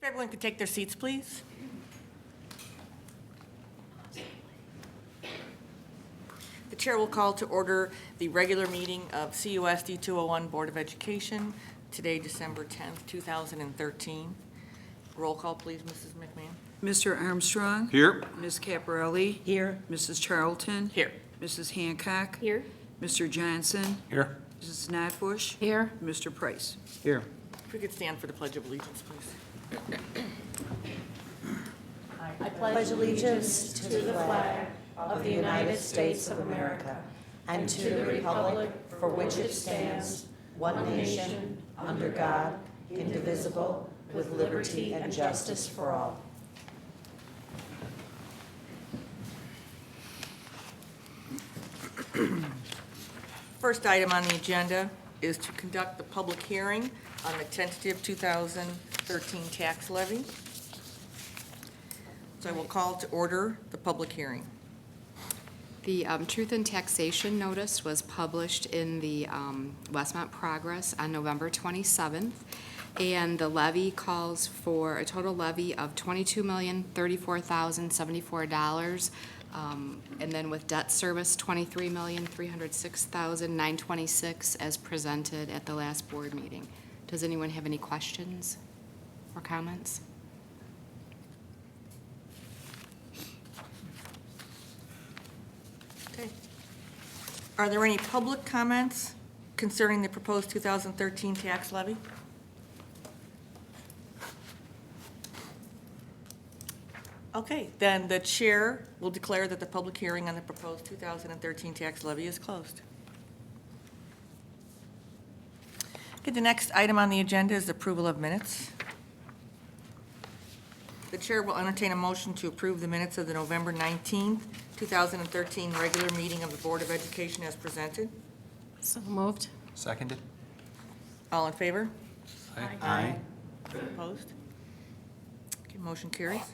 Everyone could take their seats, please. The chair will call to order the regular meeting of CUSD 201 Board of Education, today, December 10th, 2013. Roll call, please, Mrs. McMahon. Mr. Armstrong? Here. Ms. Caparelli? Here. Mrs. Charlton? Here. Mrs. Hancock? Here. Mr. Johnson? Here. Mrs. Notbush? Here. Mr. Price? Here. If we could stand for the Pledge of Allegiance, please. I pledge allegiance to the flag of the United States of America and to the republic for which it stands, one nation, under God, indivisible, with liberty and justice for all. First item on the agenda is to conduct the public hearing on the tentative 2013 tax levy. So I will call to order the public hearing. The Truth in Taxation notice was published in the Westmont Progress on November 27th, and the levy calls for a total levy of $22,034,074, and then with debt service, $23,306,926 as presented at the last board meeting. Does anyone have any questions or comments? Okay. Are there any public comments concerning the proposed 2013 tax levy? Okay, then the chair will declare that the public hearing on the proposed 2013 tax levy is closed. Okay, the next item on the agenda is approval of minutes. The chair will entertain a motion to approve the minutes of the November 19th, 2013 regular meeting of the Board of Education as presented. So moved. Seconded. All in favor? Aye. Opposed? Okay, motion carries.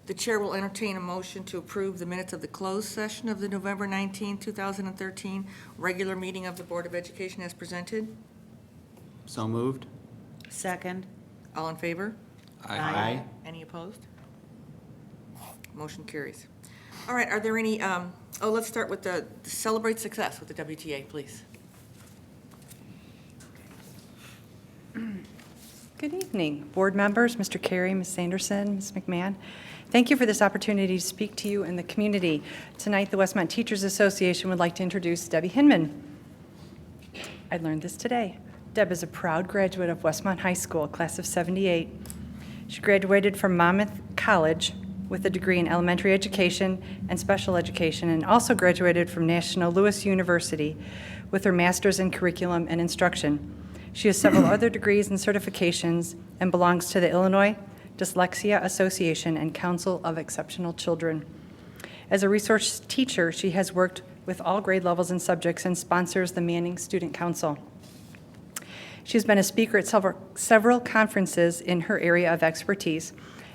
The chair will entertain a motion to approve the minutes of the closed session of the November 19, 2013 regular meeting of the Board of Education as presented. So moved. Second. All in favor? Aye. Any opposed? Motion carries. All right, are there any, let's start with the celebrate success with the WTA, please. Good evening, board members, Mr. Carey, Ms. Sanderson, Ms. McMahon. Thank you for this opportunity to speak to you and the community. Tonight, the Westmont Teachers Association would like to introduce Debbie Hinman. I learned this today. Deb is a proud graduate of Westmont High School, class of '78. She graduated from Monmouth College with a degree in elementary education and special education, and also graduated from National Louis University with her master's in curriculum and instruction. She has several other degrees and certifications and belongs to the Illinois Dyslexia Association and Council of Exceptional Children. As a resource teacher, she has worked with all grade levels and subjects and sponsors the Manning Student Council. She has been a speaker at several conferences in her area of expertise,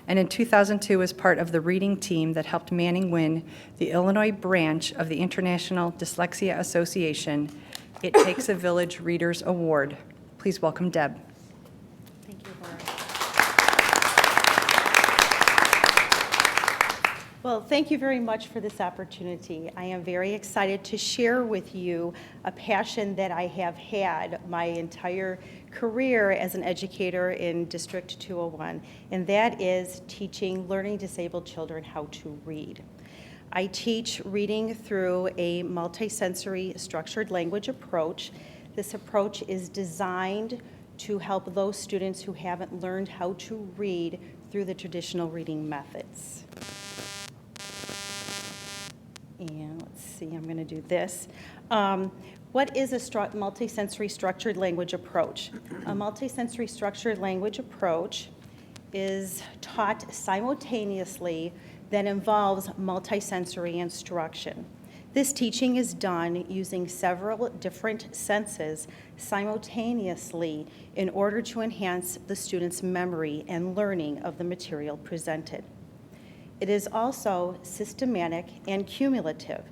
and in 2002 was part of the reading team that helped Manning win the Illinois branch of the International Dyslexia Association It Takes a Village Readers Award. Please welcome Deb. Thank you, Laura. Well, thank you very much for this opportunity. I am very excited to share with you a passion that I have had my entire career as an educator in District 201, and that is teaching learning disabled children how to read. I teach reading through a multisensory structured language approach. This approach is designed to help those students who haven't learned how to read through the traditional reading methods. And let's see, I'm going to do this. What is a multisensory structured language approach? A multisensory structured language approach is taught simultaneously that involves multisensory instruction. This teaching is done using several different senses simultaneously in order to enhance the student's memory and learning of the material presented. It is also systematic and cumulative.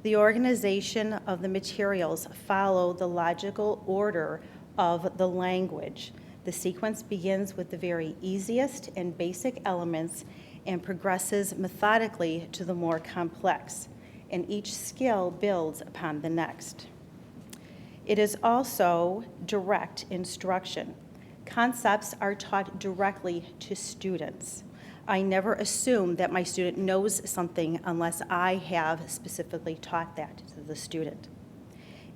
The organization of the materials follow the logical order of the language. The sequence begins with the very easiest and basic elements and progresses methodically to the more complex, and each skill builds upon the next. It is also direct instruction. Concepts are taught directly to students. I never assume that my student knows something unless I have specifically taught that to the student.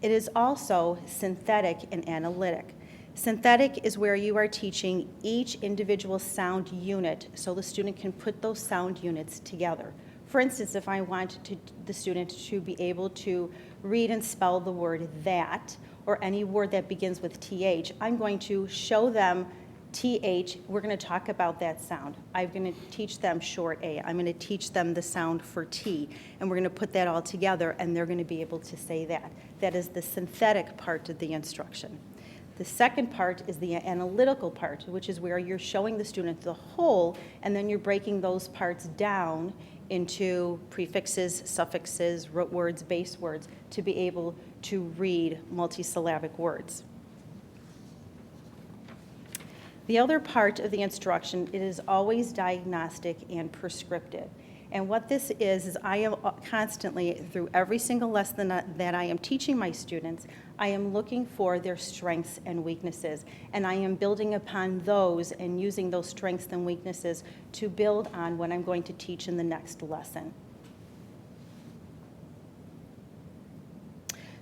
It is also synthetic and analytic. Synthetic is where you are teaching each individual sound unit so the student can put those sound units together. For instance, if I want the student to be able to read and spell the word that, or any word that begins with TH, I'm going to show them TH. We're going to talk about that sound. I'm going to teach them short A. I'm going to teach them the sound for T, and we're going to put that all together, and they're going to be able to say that. That is the synthetic part of the instruction. The second part is the analytical part, which is where you're showing the student the whole, and then you're breaking those parts down into prefixes, suffixes, root words, base words, to be able to read multisyllabic words. The other part of the instruction, it is always diagnostic and prescriptive. And what this is I am constantly, through every single lesson that I am teaching my students, I am looking for their strengths and weaknesses. And I am building upon those and using those strengths and weaknesses to build on what I'm going to teach in the next lesson.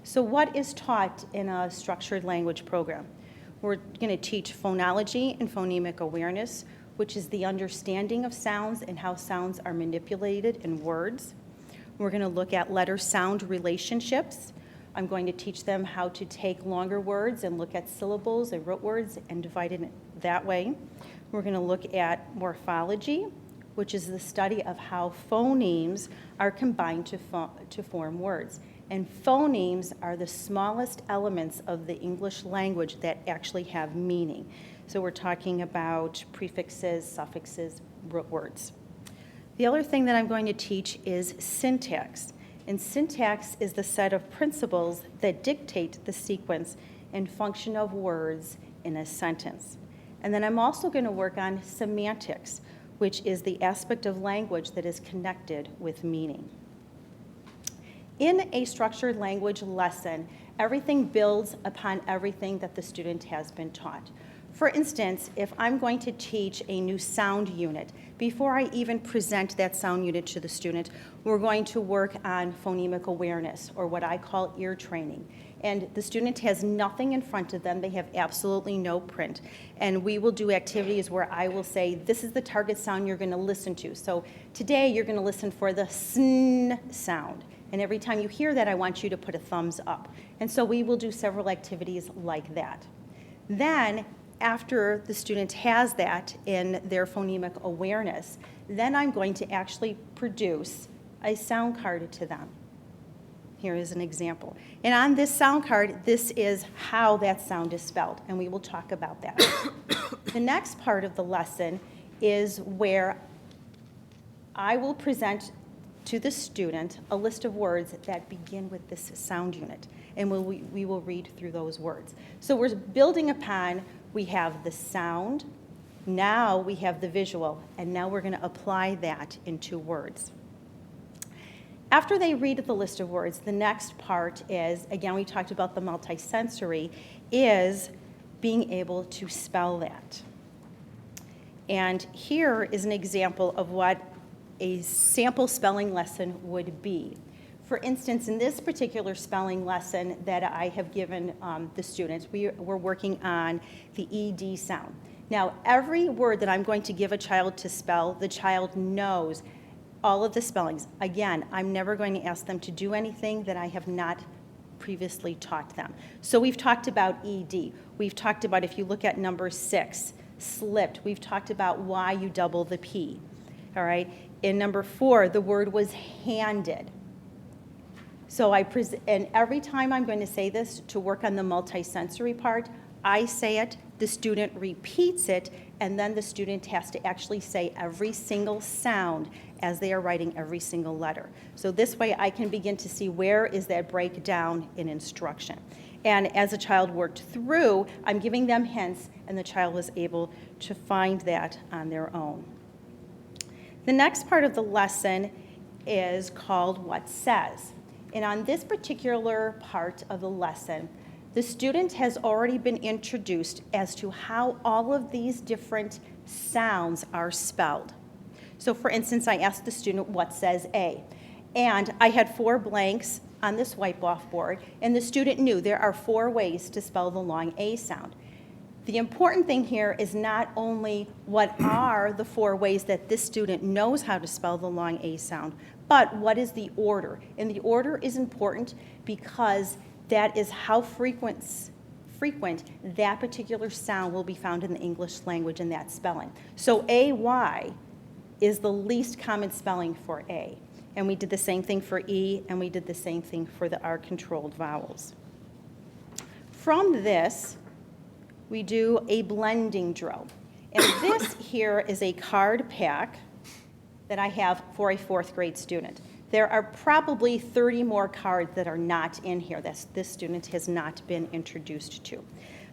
So what is taught in a structured language program? We're going to teach phonology and phonemic awareness, which is the understanding of sounds and how sounds are manipulated in words. We're going to look at letter-sound relationships. I'm going to teach them how to take longer words and look at syllables and root words and divide it that way. We're going to look at morphology, which is the study of how phonemes are combined to form words. And phonemes are the smallest elements of the English language that actually have meaning. So we're talking about prefixes, suffixes, root words. The other thing that I'm going to teach is syntax. And syntax is the set of principles that dictate the sequence and function of words in a sentence. And then I'm also going to work on semantics, which is the aspect of language that is connected with meaning. In a structured language lesson, everything builds upon everything that the student has been taught. For instance, if I'm going to teach a new sound unit, before I even present that sound unit to the student, we're going to work on phonemic awareness, or what I call ear training. And the student has nothing in front of them. They have absolutely no print. And we will do activities where I will say, this is the target sound you're going to listen to. So today you're going to listen for the SN sound. And every time you hear that, I want you to put a thumbs up. And so we will do several activities like that. Then, after the student has that in their phonemic awareness, then I'm going to actually produce a sound card to them. Here is an example. And on this sound card, this is how that sound is spelled, and we will talk about that. The next part of the lesson is where I will present to the student a list of words that begin with this sound unit, and we will read through those words. So we're building upon, we have the sound, now we have the visual, and now we're going to apply that into words. After they read the list of words, the next part is, again, we talked about the multisensory, is being able to spell that. And here is an example of what a sample spelling lesson would be. For instance, in this particular spelling lesson that I have given the students, we're working on the ED sound. Now, every word that I'm going to give a child to spell, the child knows all of the spellings. Again, I'm never going to ask them to do anything that I have not previously taught them. So we've talked about ED. We've talked about, if you look at number 6, slipped. We've talked about why you double the P. All right? In number 4, the word was handed. So and every time I'm going to say this to work on the multisensory part, I say it, the student repeats it, and then the student has to actually say every single sound as they are writing every single letter. So this way I can begin to see where is that breakdown in instruction. And as a child worked through, I'm giving them hints, and the child was able to find that on their own. The next part of the lesson is called What Says. And on this particular part of the lesson, the student has already been introduced as to how all of these different sounds are spelled. So for instance, I asked the student, what says A? And I had 4 blanks on this wipe-off board, and the student knew there are 4 ways to spell the long A sound. The important thing here is not only what are the 4 ways that this student knows how to spell the long A sound, but what is the order. And the order is important because that is how frequent that particular sound will be found in the English language in that spelling. So AY is the least common spelling for A. And we did the same thing for E, and we did the same thing for the R-controlled vowels. From this, we do a blending drill. And this here is a card pack that I have for a 4th grade student. There are probably 30 more cards that are not in here that this student has not been introduced to.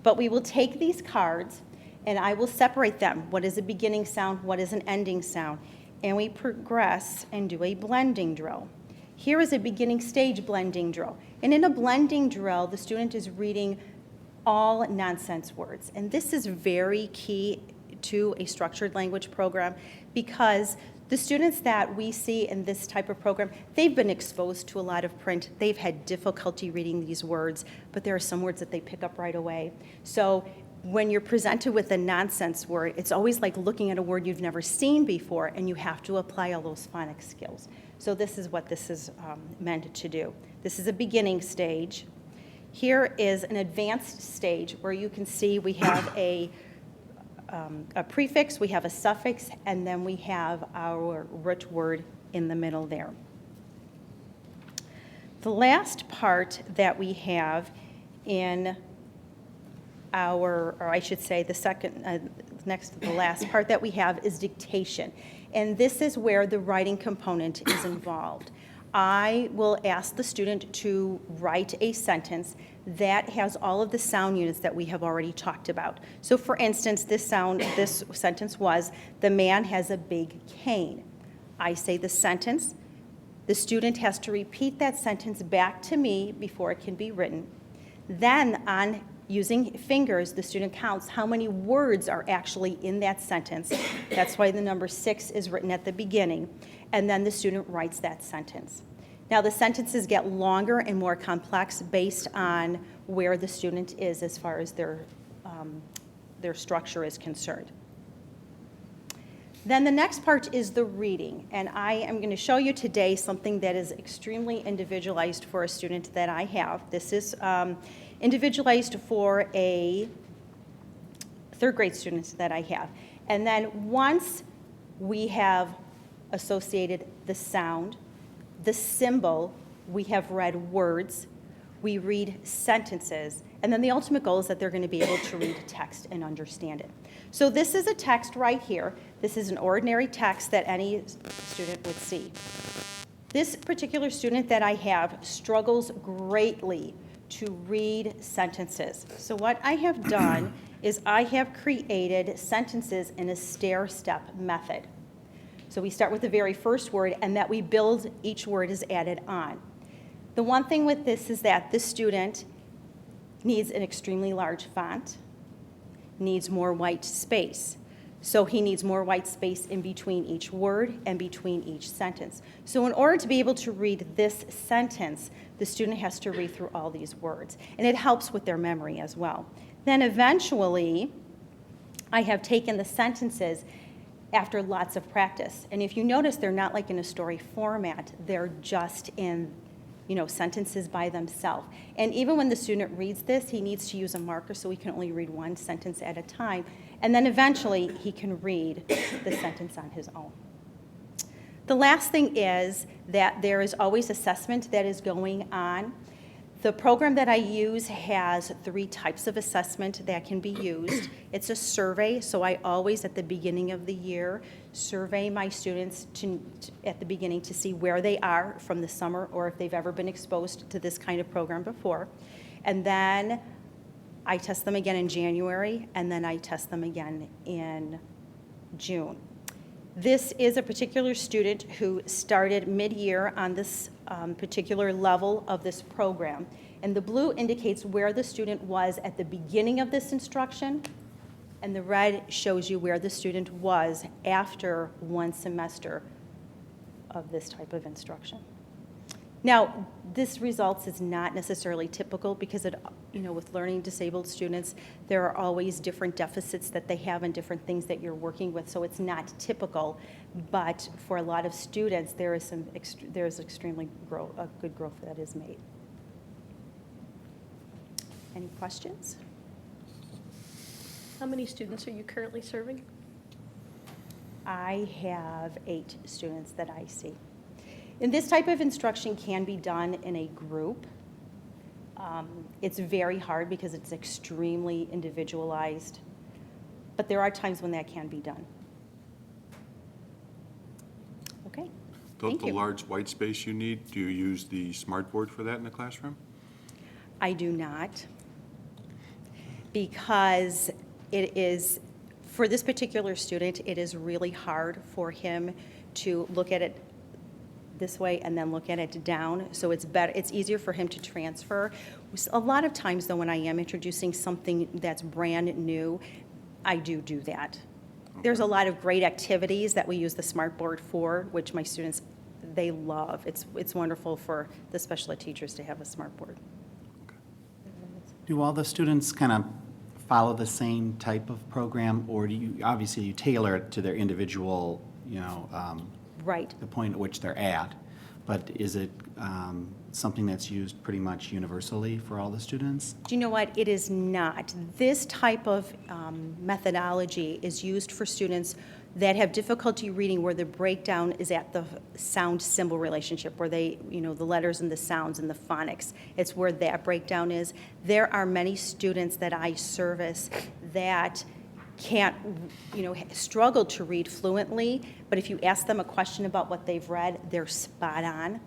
But we will take these cards and I will separate them. What is a beginning sound? What is an ending sound? And we progress and do a blending drill. Here is a beginning stage blending drill. And in a blending drill, the student is reading all nonsense words. And this is very key to a structured language program because the students that we see in this type of program, they've been exposed to a lot of print. They've had difficulty reading these words, but there are some words that they pick up right away. So when you're presented with a nonsense word, it's always like looking at a word you've never seen before, and you have to apply all those phonics skills. So this is what this is meant to do. This is a beginning stage. Here is an advanced stage where you can see we have a prefix, we have a suffix, and then we have our root word in the middle there. The last part that we have in our, or I should say the second, next to the last part that we have is dictation. And this is where the writing component is involved. I will ask the student to write a sentence that has all of the sound units that we have already talked about. So for instance, this sentence was, the man has a big cane. I say the sentence. The student has to repeat that sentence back to me before it can be written. Then on using fingers, the student counts how many words are actually in that sentence. That's why the number 6 is written at the beginning. And then the student writes that sentence. Now the sentences get longer and more complex based on where the student is as far as their structure is concerned. Then the next part is the reading, and I am going to show you today something that is extremely individualized for a student that I have. This is individualized for a 3rd grade student that I have. And then once we have associated the sound, the symbol, we have read words, we read sentences, and then the ultimate goal is that they're going to be able to read text and understand it. So this is a text right here. This is an ordinary text that any student would see. This particular student that I have struggles greatly to read sentences. So what I have done is I have created sentences in a stair-step method. So we start with the very first word, and that we build, each word is added on. The one thing with this is that this student needs an extremely large font, needs more white space. So he needs more white space in between each word and between each sentence. So in order to be able to read this sentence, the student has to read through all these words. And it helps with their memory as well. Then eventually, I have taken the sentences after lots of practice. And if you notice, they're not like in a story format. They're just in, sentences by themselves. And even when the student reads this, he needs to use a marker so he can only read one sentence at a time. And then eventually, he can read the sentence on his own. The last thing is that there is always assessment that is going on. The program that I use has 3 types of assessment that can be used. It's a survey, so I always, at the beginning of the year, survey my students at the beginning to see where they are from the summer or if they've ever been exposed to this kind of program before. And then I test them again in January, and then I test them again in June. This is a particular student who started mid-year on this particular level of this program. And the blue indicates where the student was at the beginning of this instruction, and the red shows you where the student was after one semester of this type of instruction. Now, this results is not necessarily typical because with learning disabled students, there are always different deficits that they have and different things that you're working with, so it's not typical. But for a lot of students, there is extremely a good growth that is made. Any questions? How many students are you currently serving? I have 8 students that I see. And this type of instruction can be done in a group. It's very hard because it's extremely individualized, but there are times when that can be done. Okay, thank The you. large white space you need, do you use the smartboard for that in the classroom? I do not, because it is, for this particular student, it is really hard for him to look at it this way and then look at it down, so it's better, it's easier for him to transfer. A lot of times, though, when I am introducing something that's brand new, I do that. There's a lot of great activities that we use the smartboard for, which my students, they love. It's wonderful for the special ed teachers to have a smartboard. Do all the students kind of follow the same type of program, or do you, obviously you tailor it to their individual, Right. the point at which they're at, but is it something that's used pretty much universally for all the students? Do you know what? It is not. This type of methodology is used for students that have difficulty reading, where the breakdown is at the sound symbol relationship, where they, the letters and the sounds and the phonics. It's where that breakdown is. There are many students that I service that can't, struggle to read fluently, but if you ask them a question about what they've read, they're spot on.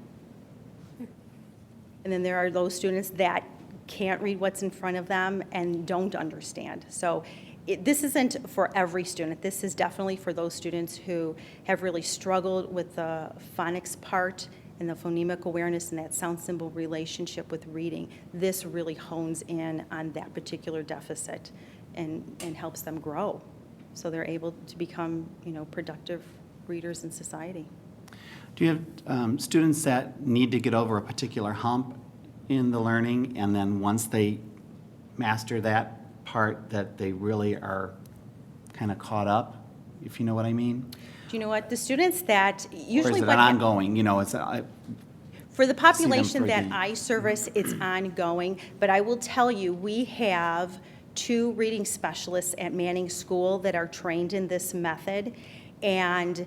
And then there are those students that can't read what's in front of them and don't understand. So this isn't for every student. This is definitely for those students who have really struggled with the phonics part and the phonemic awareness and that sound symbol relationship with reading. This really hones in on that particular deficit and helps them grow, so they're able to become, productive readers in society. Do you have students that need to get over a particular hump in the learning, and then once they master that part, that they really are kind of caught up, if you know what I mean? Do you know what? The students that usually Or is it what an ongoing, for the population for that the- I service, it's ongoing, but I will tell you, we have 2 reading specialists at Manning School that are trained in this method, and,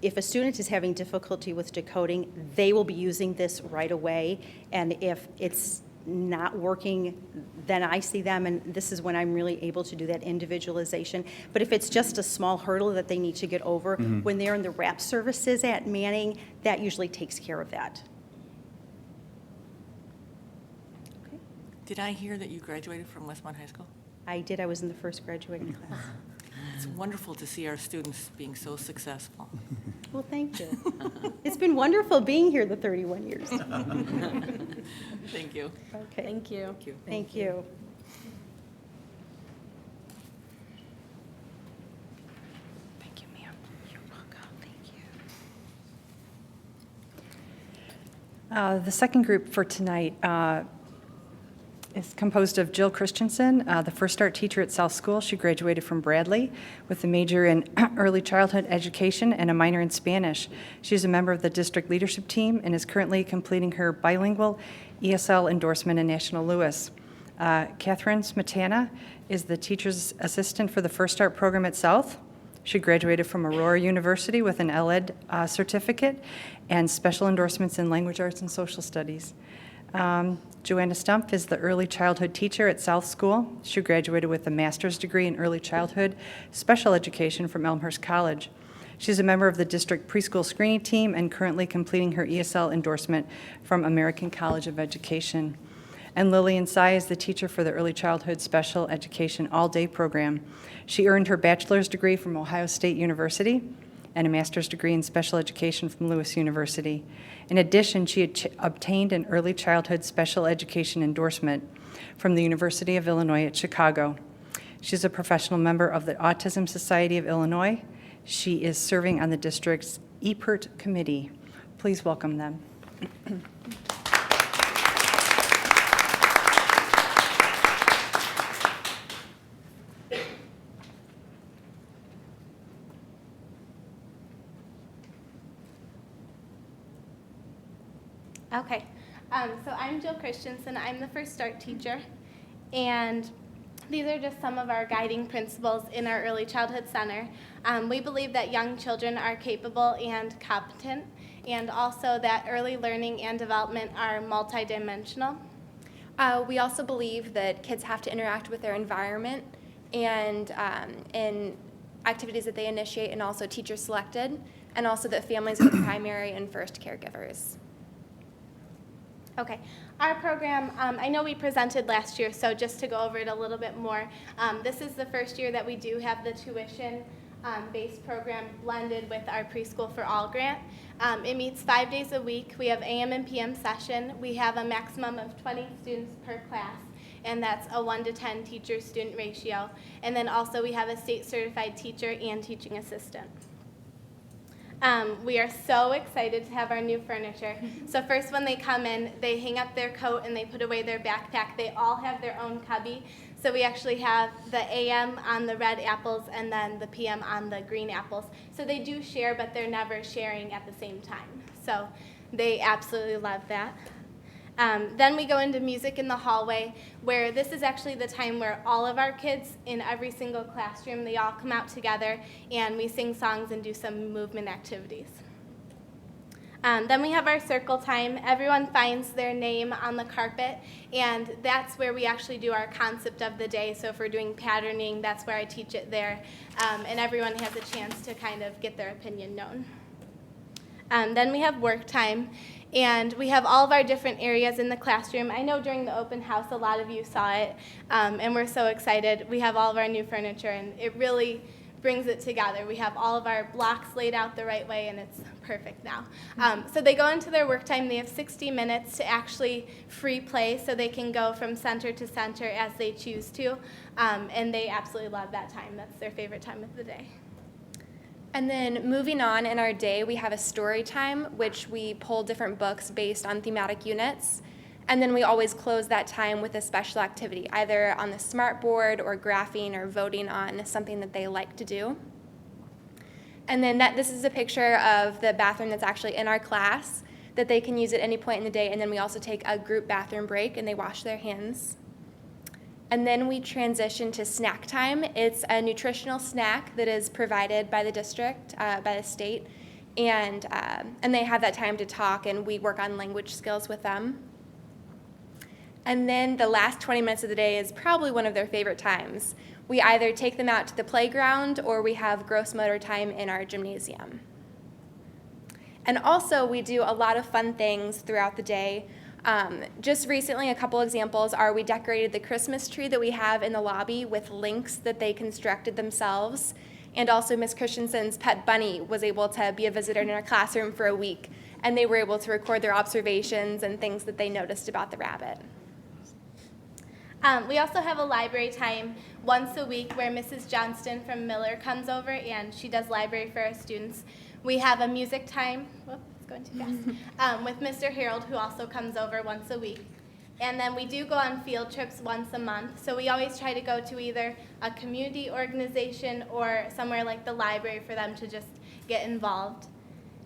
if a student is having difficulty with decoding, they will be using this right away, and if it's not working, then I see them, and this is when I'm really able to do that individualization. But if it's just a small hurdle that they need to get over, when they're in the RAP services at Manning, that usually takes care of that. Okay. Did I hear that you graduated from Westmont High School? I did. I was in the first graduating class. It's wonderful to see our students being so successful. Well, thank you. It's been wonderful being here the 31 years. Thank you. Okay. Thank you. Thank you. Thank you. Thank you, ma'am. You're welcome. Thank you. The second group for tonight is composed of Jill Christensen, the First Start teacher at South School. She graduated from Bradley with a major in early childhood education and a minor in Spanish. She's a member of the district leadership team and is currently completing her bilingual ESL endorsement in National Louis. Catherine Smetana is the teacher's assistant for the First Start program at South. She graduated from Aurora University with an LEd certificate and special endorsements in language arts and social studies. Joanna Stumpf is the early childhood teacher at South School. She graduated with a master's degree in early childhood special education from Elmhurst College. She's a member of the district preschool screening team and currently completing her ESL endorsement from American College of Education. And Lillian Tsai is the teacher for the Early Childhood Special Education All-Day Program. She earned her bachelor's degree from Ohio State University and a master's degree in special education from Lewis University. In addition, she obtained an early childhood special education endorsement from the University of Illinois at Chicago. She's a professional member of the Autism Society of Illinois. She is serving on the district's EPERT committee. Please welcome them. Okay, so I'm Jill Christensen. I'm the First Start teacher, and these are just some of our guiding principles in our Early Childhood Center. We believe that young children are capable and competent, and also that early learning and development are multidimensional. We also believe that kids have to interact with their environment and in activities that they initiate and also teacher selected, and also that families are the primary and first caregivers. Okay, our program, I know we presented last year, so just to go over it a little bit more, this is the first year that we do have the tuition-based program blended with our Preschool for All grant. It meets 5 days a week. We have AM and PM session. We have a maximum of 20 students per class, and that's a 1-to-10 teacher-student ratio. And then also we have a state-certified teacher and teaching assistant. We are so excited to have our new furniture. So first when they come in, they hang up their coat and they put away their backpack. They all have their own cubby. So we actually have the AM on the red apples and then the PM on the green apples. So they do share, but they're never sharing at the same time. So they absolutely love that. Then we go into music in the hallway, where this is actually the time where all of our kids in every single classroom, they all come out together and we sing songs and do some movement activities. Then we have our circle time. Everyone finds their name on the carpet, and that's where we actually do our concept of the day. So if we're doing patterning, that's where I teach it there, and everyone has a chance to kind of get their opinion known. Then we have work time, and we have all of our different areas in the classroom. I know during the open house a lot of you saw it, and we're so excited. We have all of our new furniture, and it really brings it together. We have all of our blocks laid out the right way, and it's perfect now. So they go into their work time. They have 60 minutes to actually free play, so they can go from center to center as they choose to, and they absolutely love that time. That's their favorite time of the day. And then moving on in our day, we have a story time, which we pull different books based on thematic units. And then we always close that time with a special activity, either on the smart board or graphing or voting on something that they like to do. And then this is a picture of the bathroom that's actually in our class that they can use at any point in the day. And then we also take a group bathroom break and they wash their hands. And then we transition to snack time. It's a nutritional snack that is provided by the district, by the state, and they have that time to talk, and we work on language skills with them. And then the last 20 minutes of the day is probably one of their favorite times. We either take them out to the playground or we have gross motor time in our gymnasium. And also we do a lot of fun things throughout the day. Just recently, a couple examples are we decorated the Christmas tree that we have in the lobby with links that they constructed themselves. And also Ms. Christensen's pet bunny was able to be a visitor in our classroom for a week, and they were able to record their observations and things that they noticed about the rabbit. We also have a library time once a week where Mrs. Johnston from Miller comes over and she does library for our students. We have a music time. Whoop. Going too fast, with Mr. Harold, who also comes over once a week. And then we do go on field trips once a month, so we always try to go to either a community organization or somewhere like the library for them to just get involved.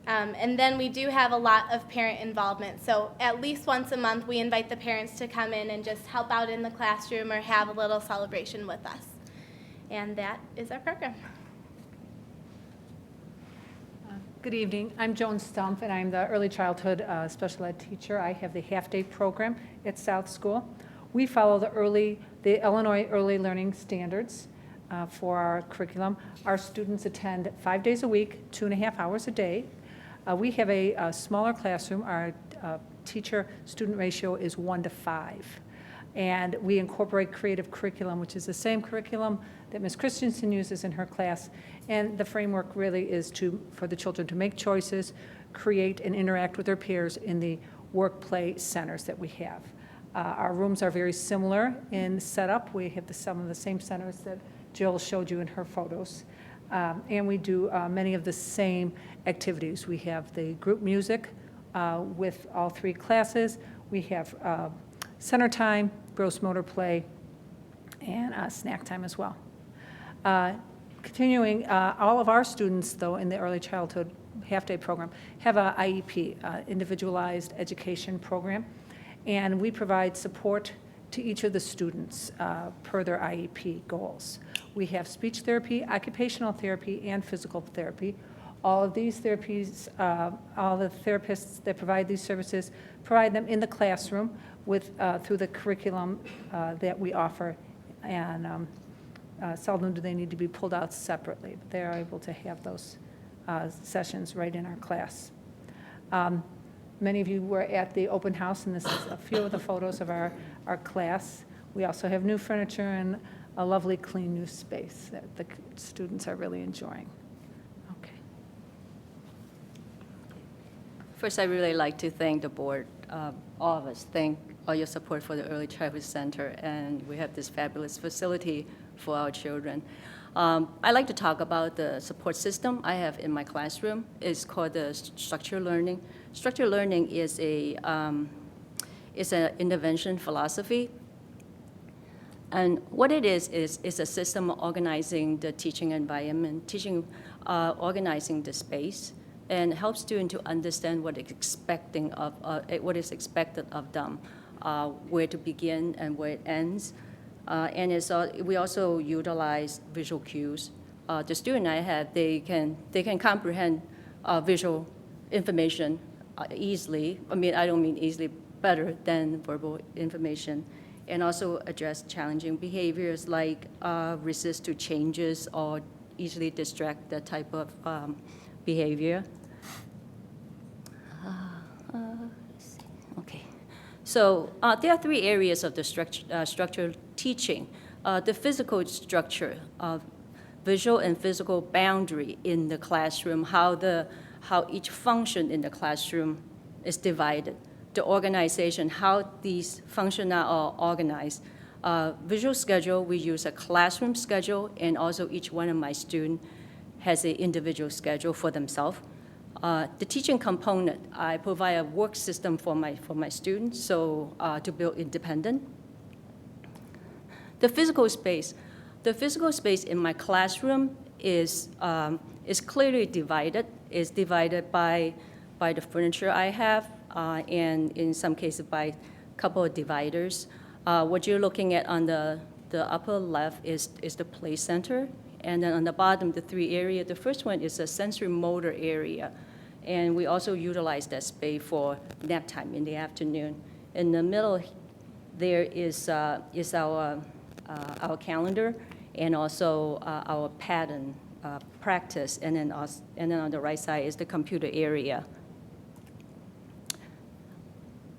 And then we do have a lot of parent involvement, so at least once a month we invite the parents to come in and just help out in the classroom or have a little celebration with us. And that is our program. Good evening. I'm Joan Stumpf, and I'm the early childhood special ed teacher. I have the half-day program at South School. We follow the Illinois Early Learning Standards for our curriculum. Our students attend 5 days a week, 2.5 hours a day. We have a smaller classroom. Our teacher-student ratio is 1 to 5. And we incorporate creative curriculum, which is the same curriculum that Ms. Christensen uses in her class. And the framework really is for the children to make choices, create and interact with their peers in the work-play centers that we have. Our rooms are very similar in setup. We have some of the same centers that Jill showed you in her photos. And we do many of the same activities. We have the group music with all 3 classes. We have center time, gross motor play, and snack time as well. Continuing, all of our students, though, in the early childhood half-day program have a IEP, individualized education program, and we provide support to each of the students per their IEP goals. We have speech therapy, occupational therapy, and physical therapy. All of these therapies, all the therapists that provide these services provide them in the classroom through the curriculum that we offer, and seldom do they need to be pulled out separately. But they are able to have those sessions right in our class. Many of you were at the open house, and this is a few of the photos of our class. We also have new furniture and a lovely, clean new space that the students are really enjoying. Okay. First, I really like to thank the board, all of us, thank all your support for the Early Childhood Center, and we have this fabulous facility for our children. I like to talk about the support system I have in my classroom. It's called the structured learning. Structured learning is an intervention philosophy. And what it is a system of organizing the teaching environment, organizing the space, and helps students to understand what is expected of them, where to begin and where it ends. And we also utilize visual cues. The student I have, they can comprehend visual information easily. I mean, I don't mean easily, better than verbal information, and also address challenging behaviors like resist to changes or easily distract, that type of behavior. Okay. So there are 3 areas of the structured teaching. The physical structure, visual and physical boundary in the classroom, how each function in the classroom is divided. The organization, how these functions are organized. Visual schedule, we use a classroom schedule, and also each one of my students has an individual schedule for themselves. The teaching component, I provide a work system for my students, so to build independent. The physical space in my classroom is clearly divided. It's divided by the furniture I have, and in some cases by a couple of dividers. What you're looking at on the upper left is the play center, and then on the bottom, the 3 areas. The first one is a sensory motor area, and we also utilize that space for nap time in the afternoon. In the middle, there is our calendar, and also our pattern practice, and then on the right side is the computer area.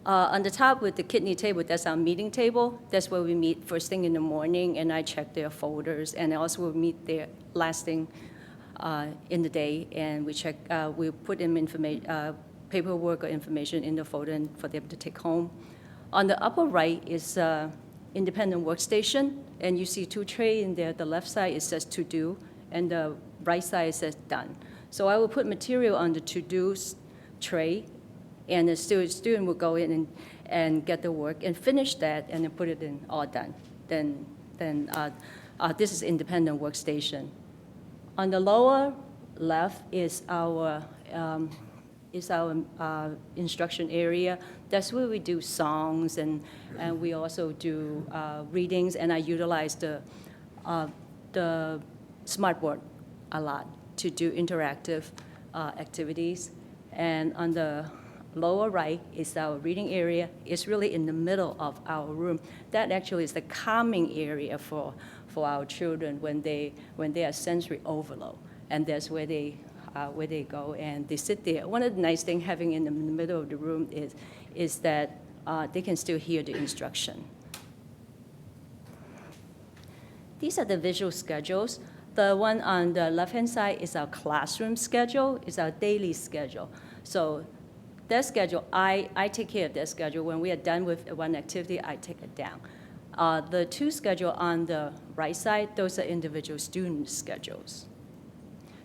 On the top with the kidney table, that's our meeting table. That's where we meet first thing in the morning, and I check their folders, and also we meet their last thing in the day, and we put in paperwork or information in the folder for them to take home. On the upper right is independent workstation, and you see 2 trays in there. The left side, it says to do, and the right side says done. So I will put material on the to-do tray, and the student will go in and get the work and finish that, and then put it in all done. Then this is independent workstation. On the lower left is our instruction area. That's where we do songs, and we also do readings, and I utilize the smartboard a lot to do interactive activities. And on the lower right is our reading area. It's really in the middle of our room. That actually is the calming area for our children when they are sensory overload, and that's where they go and they sit there. One of the nice things having in the middle of the room is that they can still hear the instruction. These are the visual schedules. The one on the left-hand side is our classroom schedule, is our daily schedule. So that schedule, I take care of that schedule. When we are done with one activity, I take it down. The two schedule on the right side, those are individual student schedules.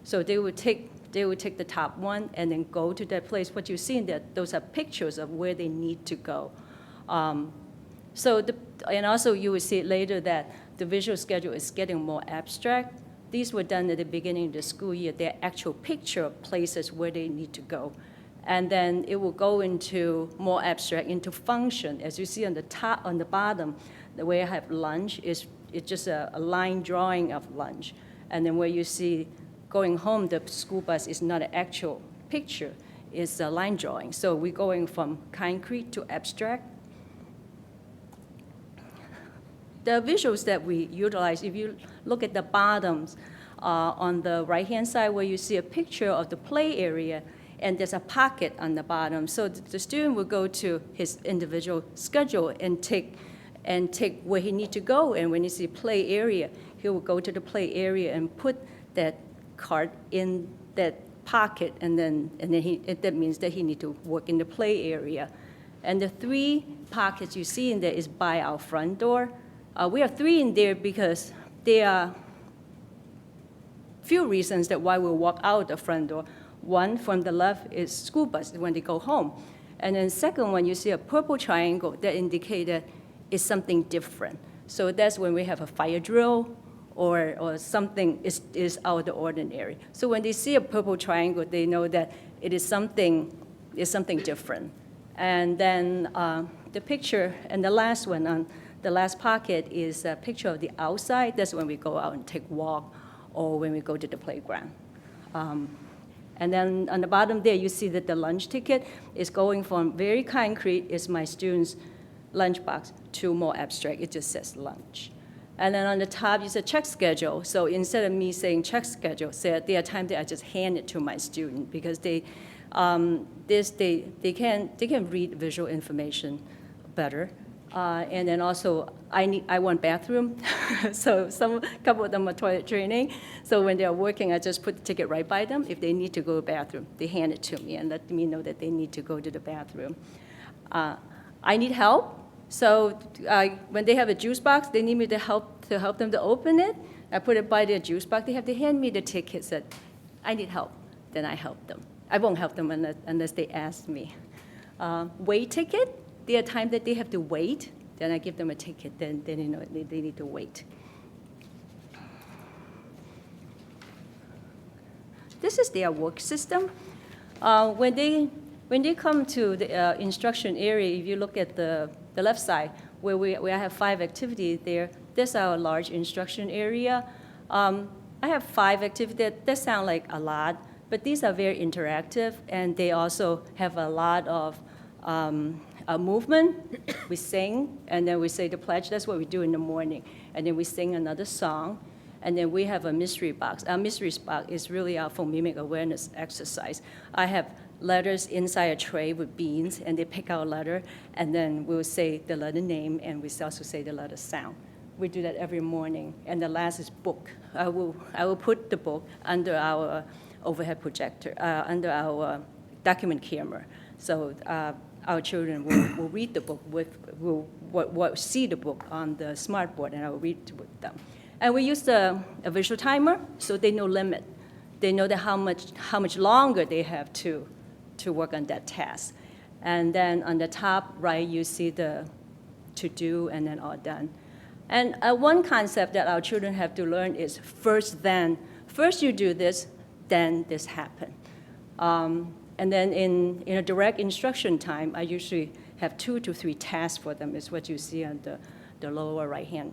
So they would take the top one and then go to that place. What you see in that, those are pictures of where they need to go. And also you will see later that the visual schedule is getting more abstract. These were done at the beginning of the school year. They're actual picture of places where they need to go. And then it will go into more abstract, into function. As you see on the top, on the bottom, the way I have lunch it's just a line drawing of lunch. And then where you see going home, the school bus is not an actual picture, it's a line drawing. So we're going from concrete to abstract. The visuals that we utilize, if you look at the bottoms on the right-hand side where you see a picture of the play area, and there's a pocket on the bottom. So the student will go to his individual schedule and take where he needs to go. And when you see play area, he will go to the play area and put that card in that pocket, and then that means that he needs to work in the play area. And the 3 pockets you see in there is by our front door. We have 3 in there because there are few reasons that why we walk out the front door. One, from the left, is school bus when they go home. And then second one, you see a purple triangle that indicates that it's something different. So that's when we have a fire drill or something is out of the ordinary. So when they see a purple triangle, they know that it is something different. And then the picture, and the last one on the last pocket is a picture of the outside. That's when we go out and take a walk or when we go to the playground. And then on the bottom there, you see that the lunch ticket is going from very concrete, is my student's lunchbox, to more abstract. It just says lunch. And then on the top is a check schedule. So instead of me saying check schedule, there are times that I just hand it to my student because they can read visual information better. And then also, I want bathroom. So a couple of them are toilet training. So when they're working, I just put the ticket right by them. If they need to go to the bathroom, they hand it to me and let me know that they need to go to the bathroom. I need help. So when they have a juice box, they need me to help them to open it. I put it by their juice box. They have to hand me the ticket. Said, I need help. Then I help them. I won't help them unless they ask me. Wait ticket. There are times that they have to wait, then I give them a ticket, then they know they need to wait. This is their work system. When they come to the instruction area, if you look at the left side, where I have 5 activities there, that's our large instruction area. I have 5 activities. That sound like a lot, but these are very interactive, and they also have a lot of movement. We sing, and then we say the pledge. That's what we do in the morning. And then we sing another song, and then we have a mystery box. Our mystery box is really our phonemic awareness exercise. I have letters inside a tray with beans, and they pick out a letter, and then we'll say the letter name, and we also say the letter sound. We do that every morning. And the last is book. I will put the book under our overhead projector, under our document camera. So our children will read the book, will see the book on the smart board, and I will read with them. And we use a visual timer, so they know limit. They know that how much longer they have to work on that task. And then on the top right, you see the to do and then all done. And one concept that our children have to learn is first, then. First you do this, then this happen. And then in a direct instruction time, I usually have 2 to 3 tasks for them, is what you see on the lower right-hand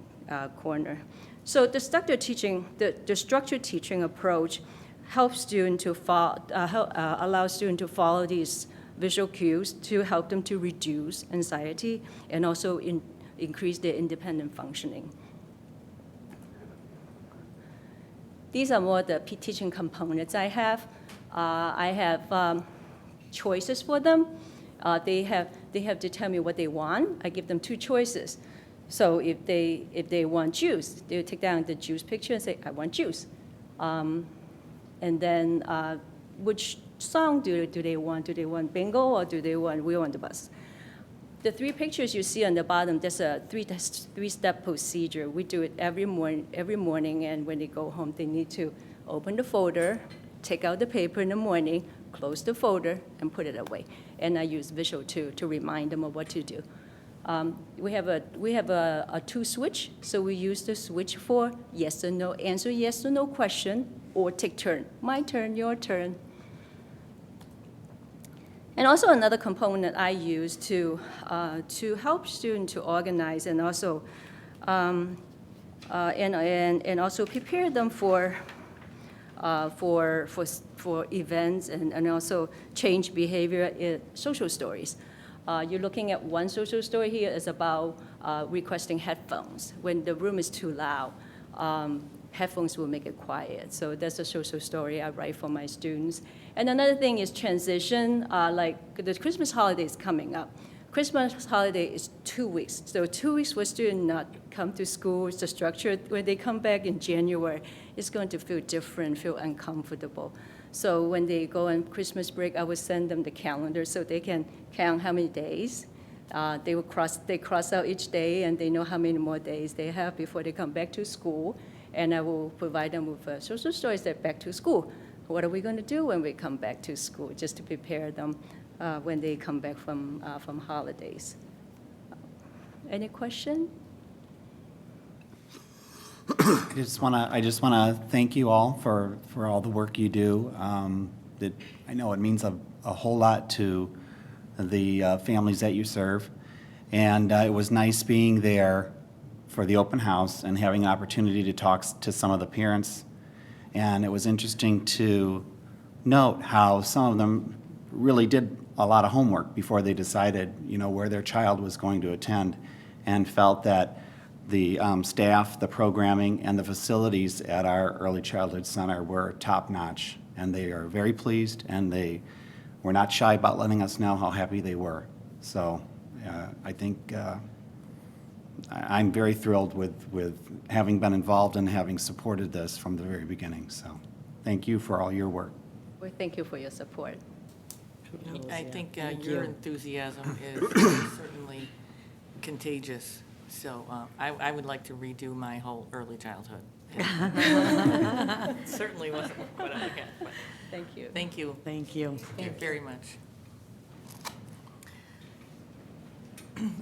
corner. So the structured teaching approach helps students to allow students to follow these visual cues to help them to reduce anxiety and also increase their independent functioning. These are more the teaching components I have. I have choices for them. They have to tell me what they want. I give them 2 choices. So if they want juice, they take down the juice picture and say, I want juice. And then which song do they want? Do they want bingo or do they want We Want the Bus? The 3 pictures you see on the bottom, there's a three-step procedure. We do it every morning, and when they go home, they need to open the folder, take out the paper in the morning, close the folder, and put it away. And I use visual to remind them of what to do. We have a 2 switch, so we use the switch for yes or no, answer yes or no question, or take turn. My turn, your turn. And also another component I use to help students to organize and also and also prepare them for events and also change behavior in social stories. You're looking at one social story here is about requesting headphones. When the room is too loud, headphones will make it quiet. So that's a social story I write for my students. And another thing is transition, like the Christmas holiday is coming up. Christmas holiday is 2 weeks. So 2 weeks for students not come to school, it's the structure. When they come back in January, it's going to feel different, feel uncomfortable. So when they go on Christmas break, I will send them the calendar so they can count how many days. They cross out each day and they know how many more days they have before they come back to school. And I will provide them with social stories that back to school. What are we going to do when we come back to school, just to prepare them when they come back from holidays? Any question? I just want to thank you all for all the work you do. I know it means a whole lot to the families that you serve. And it was nice being there for the open house and having an opportunity to talk to some of the parents. And it was interesting to note how some of them really did a lot of homework before they decided, where their child was going to attend, and felt that the staff, the programming, and the facilities at our early childhood center were top-notch. And they are very pleased, and they were not shy about letting us know how happy they were. So I think I'm very thrilled with having been involved and having supported this from the very beginning. So thank you for all your work. Well, thank you for your support. I think your enthusiasm is certainly contagious. So I would like to redo my whole early childhood. Certainly wasn't what I had. But Thank you. thank you. Thank you. Thank you very much.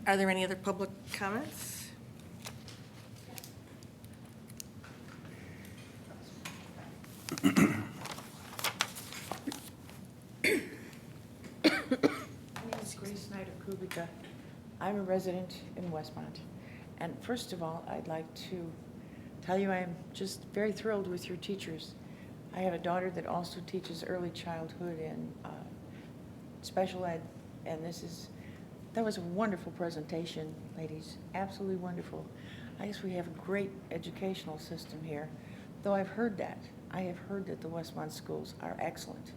Are there any other public comments? My name is Grace Snyder-Kubica. I'm a resident in Westmont. And first of all, I'd like to tell you I'm just very thrilled with your teachers. I have a daughter that also teaches early childhood and special ed, and that was a wonderful presentation, ladies, absolutely wonderful. I guess we have a great educational system here, though I've heard that. I have heard that the Westmont schools are excellent.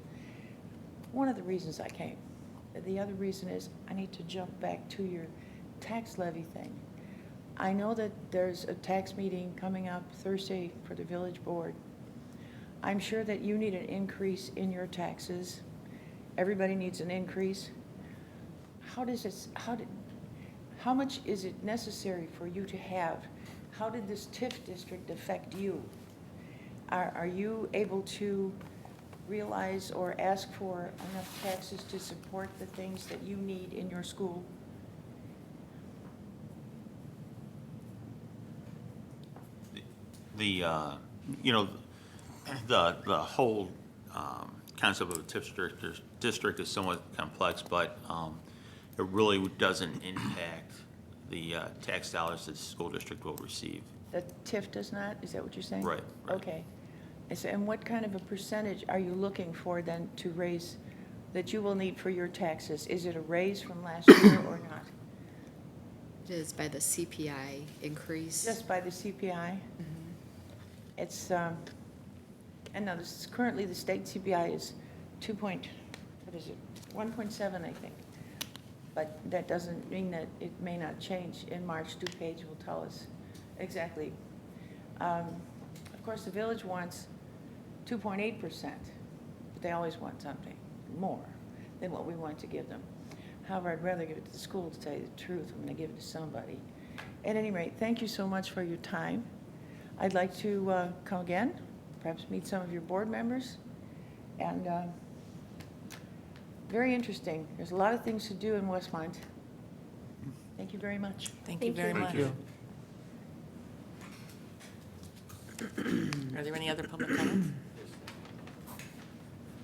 One of the reasons I came. The other reason is I need to jump back to your tax levy thing. I know that there's a tax meeting coming up Thursday for the village board. I'm sure that you need an increase in your taxes. Everybody needs an increase. How much is it necessary for you to have? How did this TIF district affect you? Are you able to realize or ask for enough taxes to support the things that you need in your school? The whole concept of a TIF district is somewhat complex, but it really doesn't impact the tax dollars that the school district will receive. The TIF does not? Is that what you're saying? Right. Okay. And what kind of a percentage are you looking for then to raise, that you will need for your taxes? Is it a raise from last year or not? It is by the CPI increase. Just by the CPI? It's, and now this is currently the state CPI is 1.7, I think. but that doesn't mean that it may not change. In March, DuPage will tell us exactly. Of course, the village wants 2.8%, but they always want something more than what we want to give them. However, I'd rather give it to the school, to tell you the truth. I'm going to give it to somebody. At any rate, thank you so much for your time. I'd like to come again, perhaps meet some of your board members. And very interesting. There's a lot of things to do in Westmont. Thank you very much. Thank you very much. you. Are there any other public comments?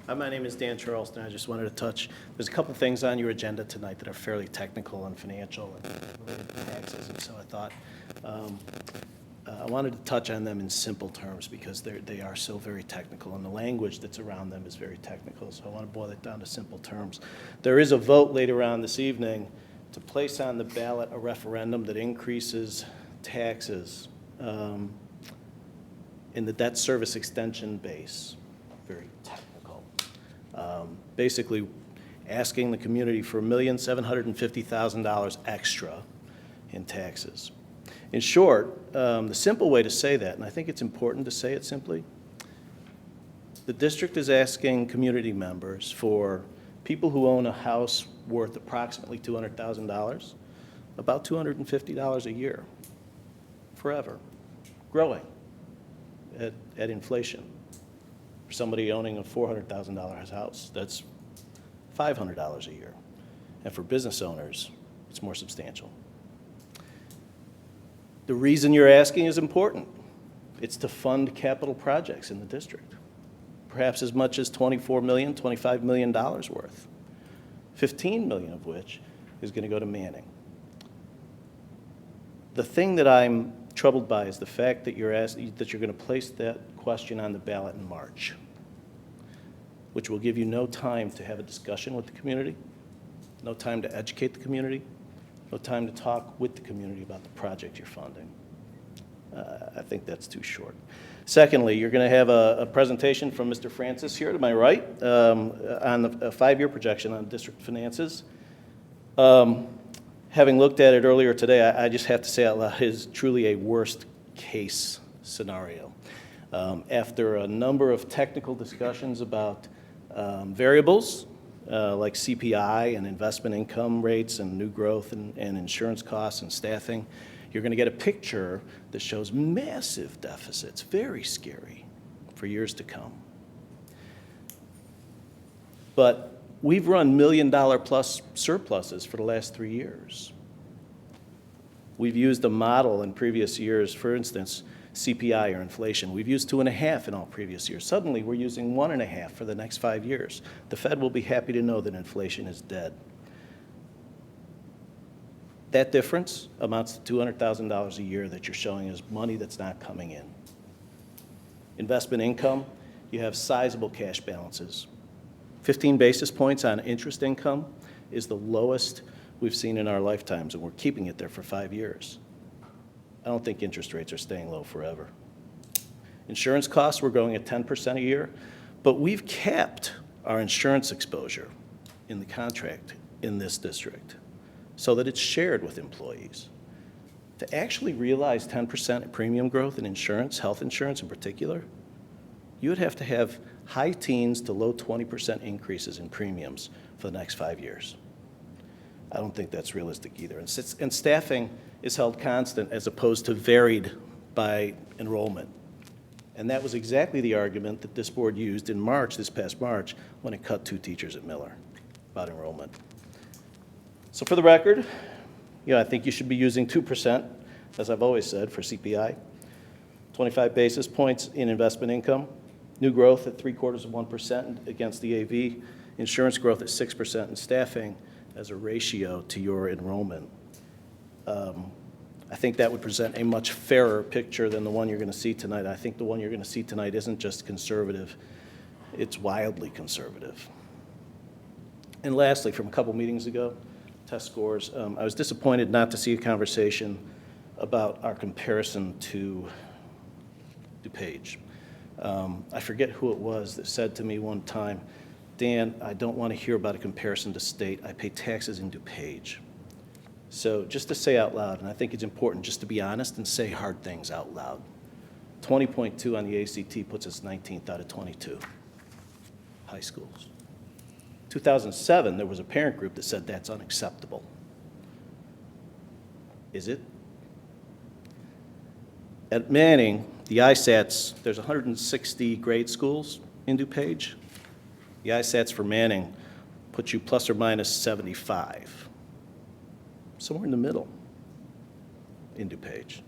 Hi, my name is Dan Charleston. I just wanted to touch, there's a couple things on your agenda tonight that are fairly technical and financial and related to taxes, and so I thought I wanted to touch on them in simple terms because they are so very technical, and the language that's around them is very technical, so I want to boil it down to simple terms. There is a vote later on this evening to place on the ballot a referendum that increases taxes in the debt service extension base. Very technical. Basically asking the community for $1,750,000 extra in taxes. In short, the simple way to say that, and I think it's important to say it simply, the district is asking community members, for people who own a house worth approximately $200,000, about $250 a year, forever, growing at inflation. For somebody owning a $400,000 house, that's $500 a year. And for business owners, it's more substantial. The reason you're asking is important. It's to fund capital projects in the district, perhaps as much as $24 million, $25 million worth, $15 million of which is going to go to Manning. The thing that I'm troubled by is the fact that you're going to place that question on the ballot in March, which will give you no time to have a discussion with the community, no time to educate the community, no time to talk with the community about the project you're funding. I think that's too short. Secondly, you're going to have a presentation from Mr. Francis here to my right on a 5-year projection on district finances. Having looked at it earlier today, I just have to say out loud, it is truly a worst case scenario. After a number of technical discussions about variables like CPI and investment income rates and new growth and insurance costs and staffing, you're going to get a picture that shows massive deficits, very scary, for years to come. But we've run $1 million plus surpluses for the last 3 years. We've used a model in previous years, for instance, CPI or inflation. We've used 2.5 in all previous years. Suddenly, we're using 1.5 for the next 5 years. The Fed will be happy to know that inflation is dead. That difference amounts to $200,000 a year that you're showing as money that's not coming in. Investment income, you have sizable cash balances. 15 basis points on interest income is the lowest we've seen in our lifetimes, and we're keeping it there for 5 years. I don't think interest rates are staying low forever. Insurance costs, we're growing at 10% a year, but we've capped our insurance exposure in the contract in this district so that it's shared with employees. To actually realize 10% premium growth in insurance, health insurance in particular, you would have to have high teens to low 20% increases in premiums for the next 5 years. I don't think that's realistic either. And staffing is held constant as opposed to varied by enrollment. And that was exactly the argument that this board used in March, this past March, when it cut 2 teachers at Miller about enrollment. So for the record, I think you should be using 2%, as I've always said, for CPI, 25 basis points in investment income, new growth at 0.75% against the AV, insurance growth at 6%, and staffing as a ratio to your enrollment. I think that would present a much fairer picture than the one you're going to see tonight. I think the one you're going to see tonight isn't just conservative, it's wildly conservative. And lastly, from a couple meetings ago, test scores, I was disappointed not to see a conversation about our comparison to DuPage. I forget who it was that said to me one time, Dan, I don't want to hear about a comparison to state. I pay taxes in DuPage. So just to say out loud, and I think it's important just to be honest and say hard things out loud. 20.2 on the ACT puts us 19th out of 22 high schools. 2007, there was a parent group that said that's unacceptable. Is it? At Manning, the ISATs, there's 160 grade schools in DuPage. The ISATs for Manning put you plus or minus 75, somewhere in the middle in DuPage.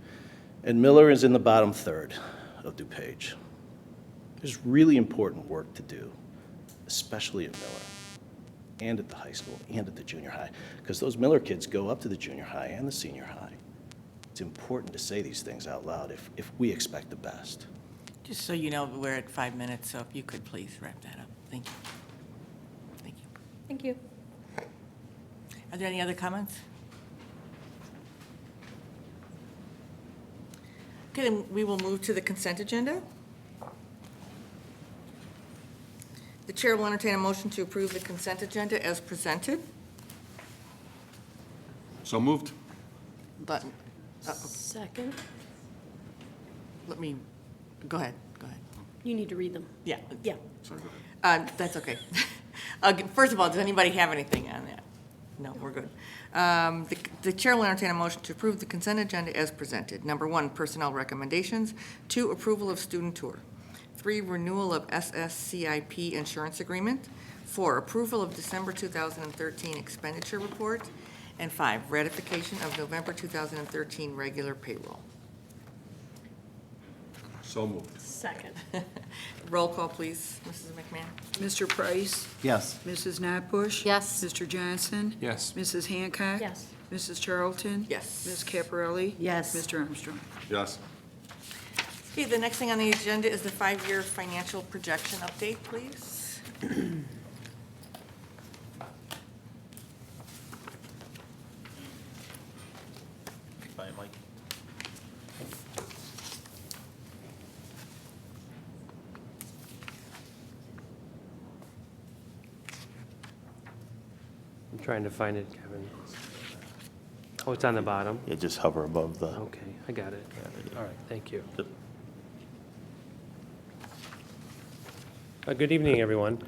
And Miller is in the bottom third of DuPage. There's really important work to do, especially at Miller and at the high school and at the junior high, because those Miller kids go up to the junior high and the senior high. It's important to say these things out loud if we expect the best. Just so you know, we're at 5 minutes, so if you could please wrap that up. Thank you. Thank you. Thank you. Are there any other comments? Okay, then we will move to the consent agenda. The chair will entertain a motion to approve the consent agenda as presented. So moved. But, Second. let me, go ahead. You need to read them. Yeah. Yeah. Sorry, go ahead. That's okay. First of all, does anybody have anything on that? No, we're good. The chair will entertain a motion to approve the consent agenda as presented. Number 1, personnel recommendations. 2, approval of student tour. 3, renewal of SSCIP insurance agreement. 4, approval of December 2013 expenditure report. And 5, ratification of November 2013 regular payroll. So moved. Second. Roll call, please, Mrs. McMahon. Mr. Price? Yes. Mrs. Notbush? Yes. Mr. Johnson? Yes. Mrs. Hancock? Yes. Mrs. Charlton? Yes. Ms. Caparelli? Yes. Mr. Armstrong? Yes. Okay, the next thing on the agenda is the 5-year financial projection update, please. Bye, Mike. I'm trying to find it, Kevin. Oh, it's on the bottom? Yeah, just hover above the. Okay, I got it. All right, thank you. Yep. Good evening, everyone.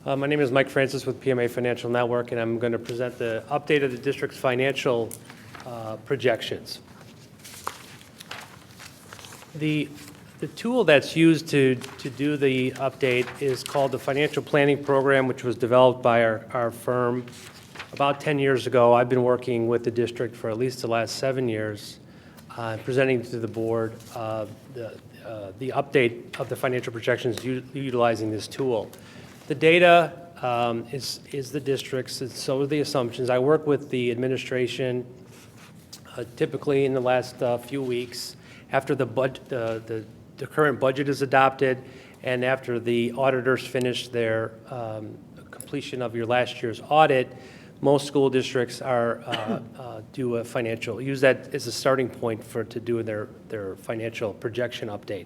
My name is Mike Francis with PMA Financial Network, and I'm going to present the update of the district's financial projections. The tool that's used to do the update is called the Financial Planning Program, which was developed by our firm about 10 years ago. I've been working with the district for at least the last 7 years, presenting to the board the update of the financial projections utilizing this tool. The data is the district's, and so are the assumptions. I work with the administration typically in the last few weeks after the current budget is adopted and after the auditors finish their completion of your last year's audit. Most school districts do a financial, use that as a starting point to do their financial projection update.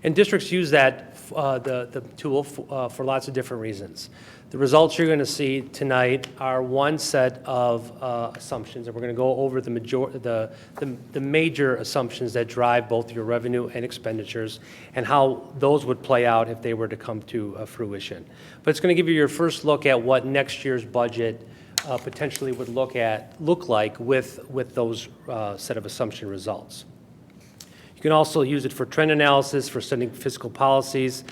And districts use that, the tool, for lots of different reasons. The results you're going to see tonight are one set of assumptions, and we're going to go over the major assumptions that drive both your revenue and expenditures and how those would play out if they were to come to fruition. But it's going to give you your first look at what next year's budget potentially would look like with those set of assumption results. You can also use it for trend analysis, for setting fiscal policies.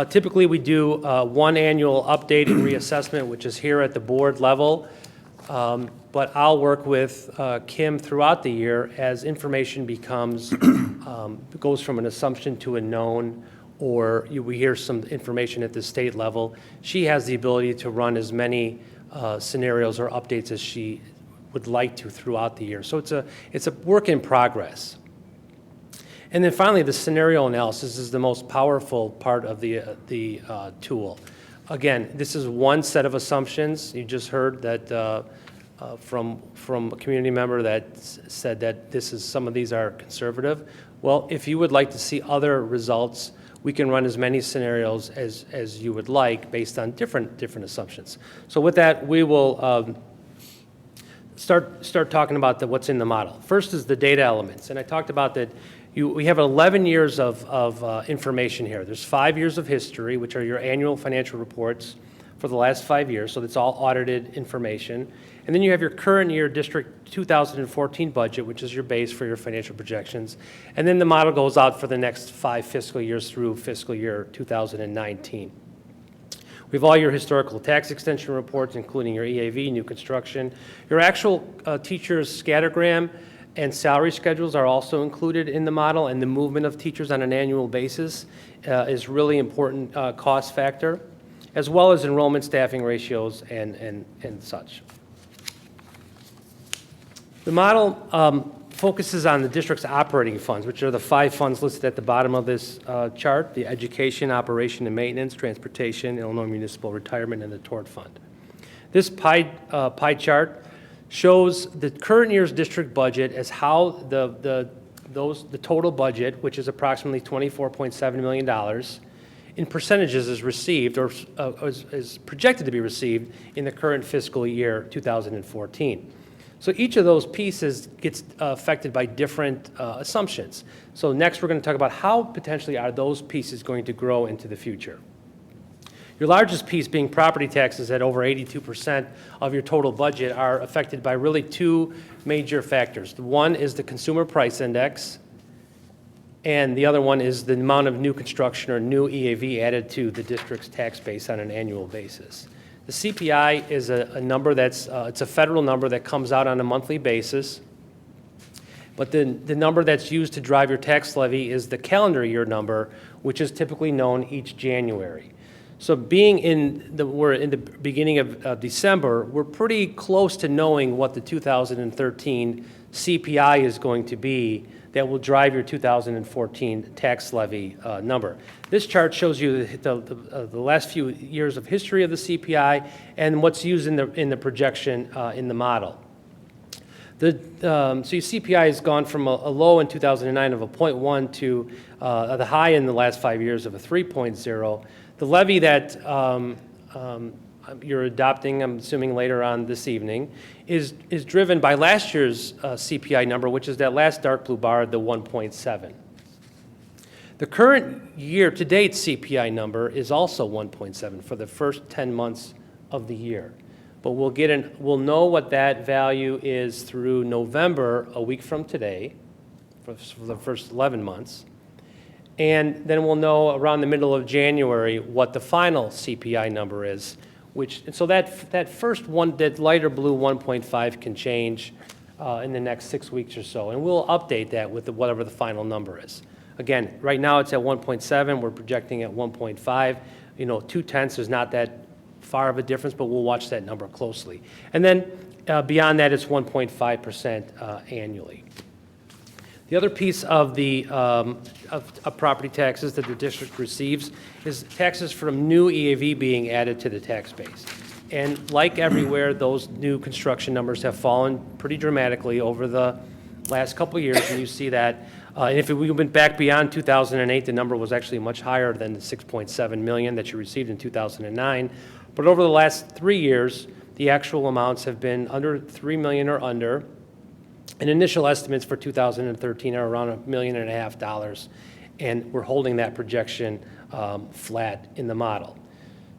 Typically, we do one annual update and reassessment, which is here at the board level. But I'll work with Kim throughout the year as information becomes, goes from an assumption to a known, or we hear some information at the state level. She has the ability to run as many scenarios or updates as she would like to throughout the year. So it's a work in progress. And then finally, the scenario analysis is the most powerful part of the tool. Again, this is one set of assumptions. You just heard that from a community member that said that some of these are conservative. Well, if you would like to see other results, we can run as many scenarios as you would like based on different assumptions. So with that, we will start talking about what's in the model. First is the data elements, and I talked about that. We have 11 years of information here. There's 5 years of history, which are your annual financial reports for the last 5 years, so that's all audited information. And then you have your current year District 2014 budget, which is your base for your financial projections. And then the model goes out for the next 5 fiscal years through fiscal year 2019. We have all your historical tax extension reports, including your EAV, new construction. Your actual teachers' scattergram and salary schedules are also included in the model, and the movement of teachers on an annual basis is really important cost factor, as well as enrollment staffing ratios and such. The model focuses on the district's operating funds, which are the 5 funds listed at the bottom of this chart: the education, operation and maintenance, transportation, Illinois Municipal Retirement, and the tort fund. This pie chart shows the current year's district budget as how the total budget, which is approximately $24.7 million, in percentages is received or is projected to be received in the current fiscal year 2014. So each of those pieces gets affected by different assumptions. So next we're going to talk about how potentially are those pieces going to grow into the future. Your largest piece being property taxes at over 82% of your total budget are affected by really 2 major factors. One is the consumer price index, and the other one is the amount of new construction or new EAV added to the district's tax base on an annual basis. The CPI is a number that's, it's a federal number that comes out on a monthly basis, but the number that's used to drive your tax levy is the calendar year number, which is typically known each January. So being we're in the beginning of December, we're pretty close to knowing what the 2013 CPI is going to be that will drive your 2014 tax levy number. This chart shows you the last few years of history of the CPI and what's used in the projection in the model. So your CPI has gone from a low in 2009 of a 0.1 to the high in the last 5 years of a 3.0. The levy that you're adopting, I'm assuming later on this evening, is driven by last year's CPI number, which is that last dark blue bar, the 1.7. The current year-to-date CPI number is also 1.7 for the first 10 months of the year. But we'll know what that value is through November, a week from today, for the first 11 months. And then we'll know around the middle of January what the final CPI number is, so that first one, that lighter blue 1.5 can change in the next 6 weeks or so, and we'll update that with whatever the final number is. Again, right now it's at 1.7, we're projecting at 1.5. 0.2 is not that far of a difference, but we'll watch that number closely. And then beyond that, it's 1.5% annually. The other piece of the of property taxes that the district receives is taxes from new EAV being added to the tax base. And like everywhere, those new construction numbers have fallen pretty dramatically over the last couple of years, and you see that. And if we went back beyond 2008, the number was actually much higher than the $6.7 million that you received in 2009. But over the last 3 years, the actual amounts have been under $3 million or under. And initial estimates for 2013 are around $1.5 million, and we're holding that projection flat in the model.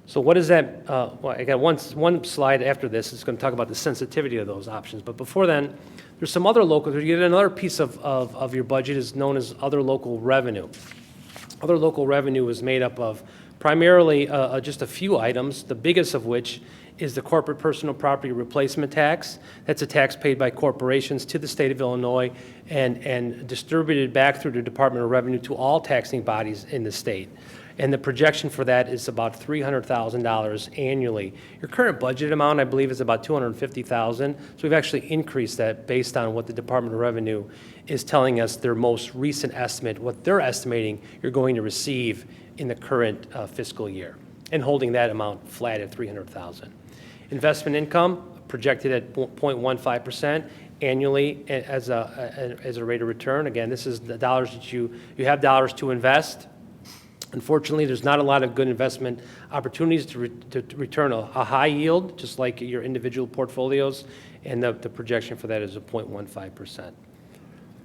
So what is that? Well, I got one slide after this. It's going to talk about the sensitivity of those options. But before then, there's some other local. You get another piece of your budget is known as other local revenue. Other local revenue is made up of primarily just a few items, the biggest of which is the corporate personal property replacement tax. That's a tax paid by corporations to the state of Illinois and distributed back through the Department of Revenue to all taxing bodies in the state. And the projection for that is about $300,000 annually. Your current budget amount, I believe, is about $250,000. So we've actually increased that based on what the Department of Revenue is telling us their most recent estimate, what they're estimating you're going to receive in the current fiscal year, and holding that amount flat at $300,000. Investment income projected at 0.15% annually as a rate of return. Again, this is the dollars that you have dollars to invest. Unfortunately, there's not a lot of good investment opportunities to return a high yield, just like your individual portfolios, and the projection for that is a 0.15%.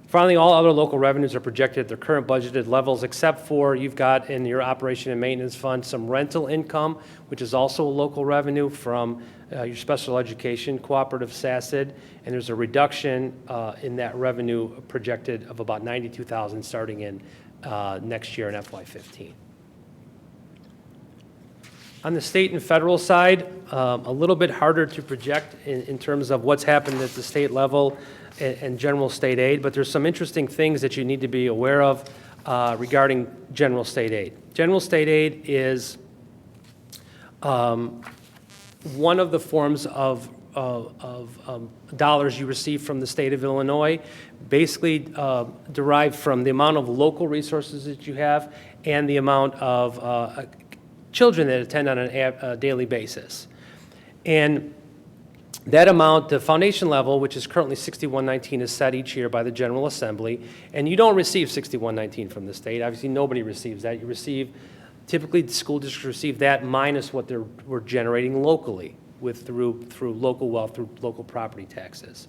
Finally, all other local revenues are projected at their current budgeted levels, except for you've got in your operation and maintenance fund some rental income, which is also a local revenue from your special education cooperative SACID, and there's a reduction in that revenue projected of about $92,000 starting in next year in FY15. On the state and federal side, a little bit harder to project in terms of what's happened at the state level and general state aid, but there's some interesting things that you need to be aware of regarding general state aid. General state aid is one of the forms of dollars you receive from the state of Illinois, basically derived from the amount of local resources that you have and the amount of children that attend on a daily basis. And that amount, the foundation level, which is currently $61.19, is set each year by the General Assembly, and you don't receive $61.19 from the state. Obviously, nobody receives that. You receive, typically, the school districts receive that minus what we're generating locally through local wealth, through local property taxes.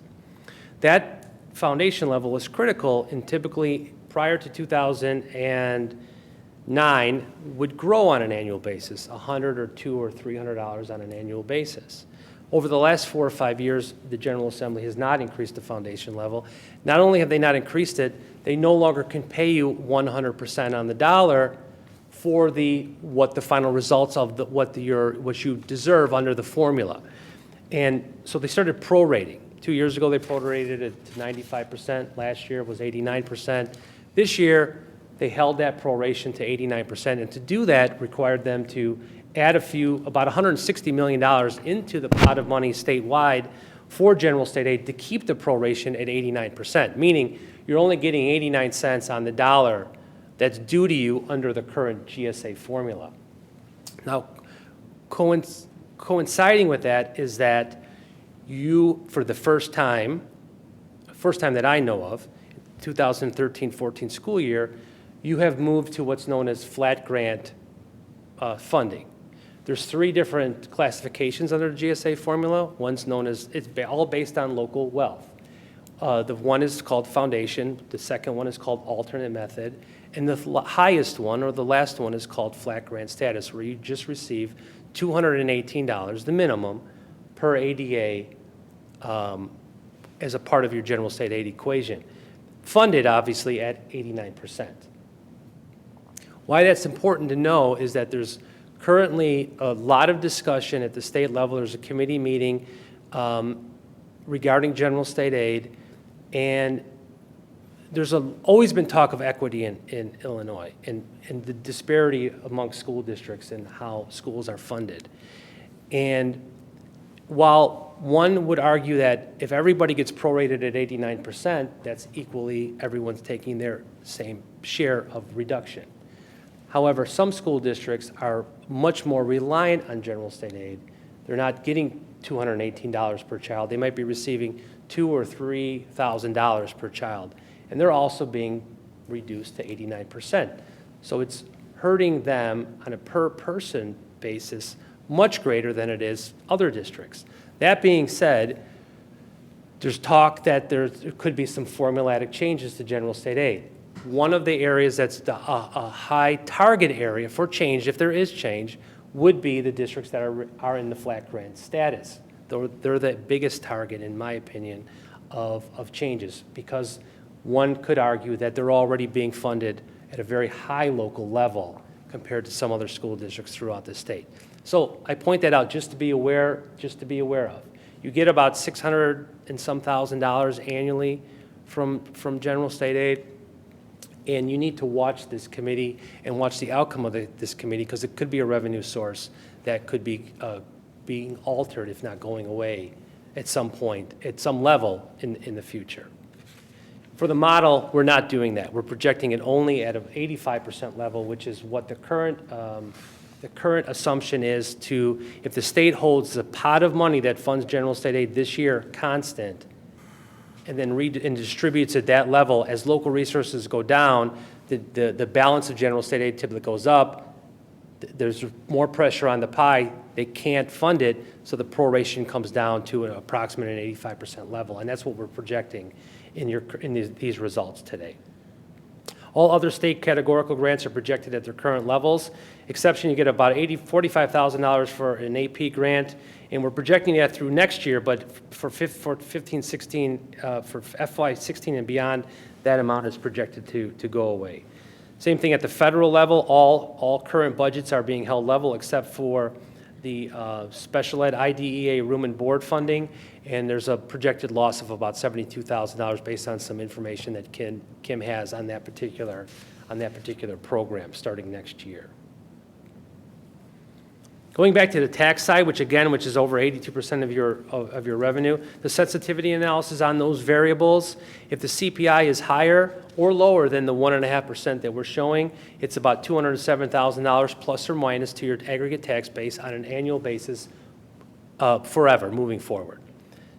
That foundation level is critical, and typically, prior to 2009, would grow on an annual basis, $100 or $200 or $300 on an annual basis. Over the last 4 or 5 years, the General Assembly has not increased the foundation level. Not only have they not increased it, they no longer can pay you 100% on the dollar for what the final results of what you deserve under the formula. And so they started prorating. 2 years ago, they prorated it to 95%. Last year, it was 89%. This year, they held that proration to 89%. And to do that required them to add about $160 million into the pot of money statewide for general state aid to keep the proration at 89%, meaning you're only getting 89 cents on the dollar that's due to you under the current GSA formula. Now, coinciding with that is that you, for the first time that I know of, 2013-14 school year, you have moved to what's known as flat grant funding. There's 3 different classifications under the GSA formula. One's known as, it's all based on local wealth. The one is called foundation, the second one is called alternate method, and the highest one, or the last one, is called flat grant status, where you just receive $218, the minimum, per ADA as a part of your general state aid equation. Funded, obviously, at 89%. Why that's important to know is that there's currently a lot of discussion at the state level. There's a committee meeting regarding general state aid, and there's always been talk of equity in Illinois and the disparity among school districts and how schools are funded. And while one would argue that if everybody gets prorated at 89%, that's equally everyone's taking their same share of reduction. However, some school districts are much more reliant on general state aid. They're not getting $218 per child. They might be receiving $2,000 or $3,000 per child, and they're also being reduced to 89%. So it's hurting them on a per-person basis much greater than it is other districts. That being said, there's talk that there could be some formulatic changes to general state aid. One of the areas that's a high target area for change, if there is change, would be the districts that are in the flat grant status. They're the biggest target, in my opinion, of changes, because one could argue that they're already being funded at a very high local level compared to some other school districts throughout the state. So I point that out just to be aware of. You get about $600 and some thousand annually from general state aid. And you need to watch this committee and watch the outcome of this committee, because it could be a revenue source that could be being altered, if not going away, at some point, at some level in the future. For the model, we're not doing that. We're projecting it only at an 85% level, which is what the current assumption is if the state holds the pot of money that funds general state aid this year constant, and then distributes at that level. As local resources go down, the balance of general state aid typically goes up, there's more pressure on the pie, they can't fund it, so the proration comes down to an approximate an 85% level, and that's what we're projecting in these results today. All other state categorical grants are projected at their current levels. Exception, you get about $45,000 for an AP grant, and we're projecting that through next year, but for 15, 16, for FY 16 and beyond, that amount is projected to go away. Same thing at the federal level, all current budgets are being held level except for the special ed IDEA room and board funding, and there's a projected loss of about $72,000 based on some information that Kim has on that particular program starting next year. Going back to the tax side, which is over 82% of your revenue, the sensitivity analysis on those variables, if the CPI is higher or lower than the 1.5% that we're showing, it's about $207,000 plus or minus to your aggregate tax base on an annual basis forever moving forward.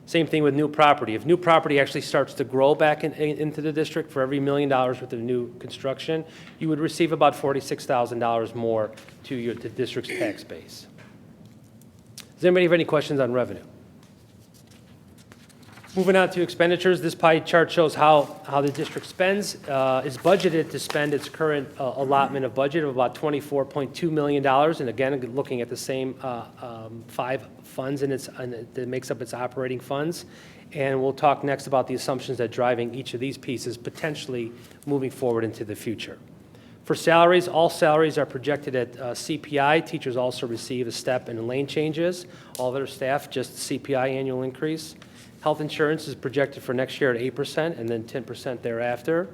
Same thing with new property. If new property actually starts to grow back into the district for every $1 million worth of new construction, you would receive about $46,000 more to the district's tax base. Does anybody have any questions on revenue? Moving on to expenditures, this pie chart shows how the district spends. Is budgeted to spend its current allotment of budget of about $24.2 million, and again, looking at the same 5 funds that makes up its operating funds. And we'll talk next about the assumptions that are driving each of these pieces potentially moving forward into the future. For salaries, all salaries are projected at CPI. Teachers also receive a step and lane changes. All their staff, just CPI annual increase. Health insurance is projected for next year at 8% and then 10% thereafter.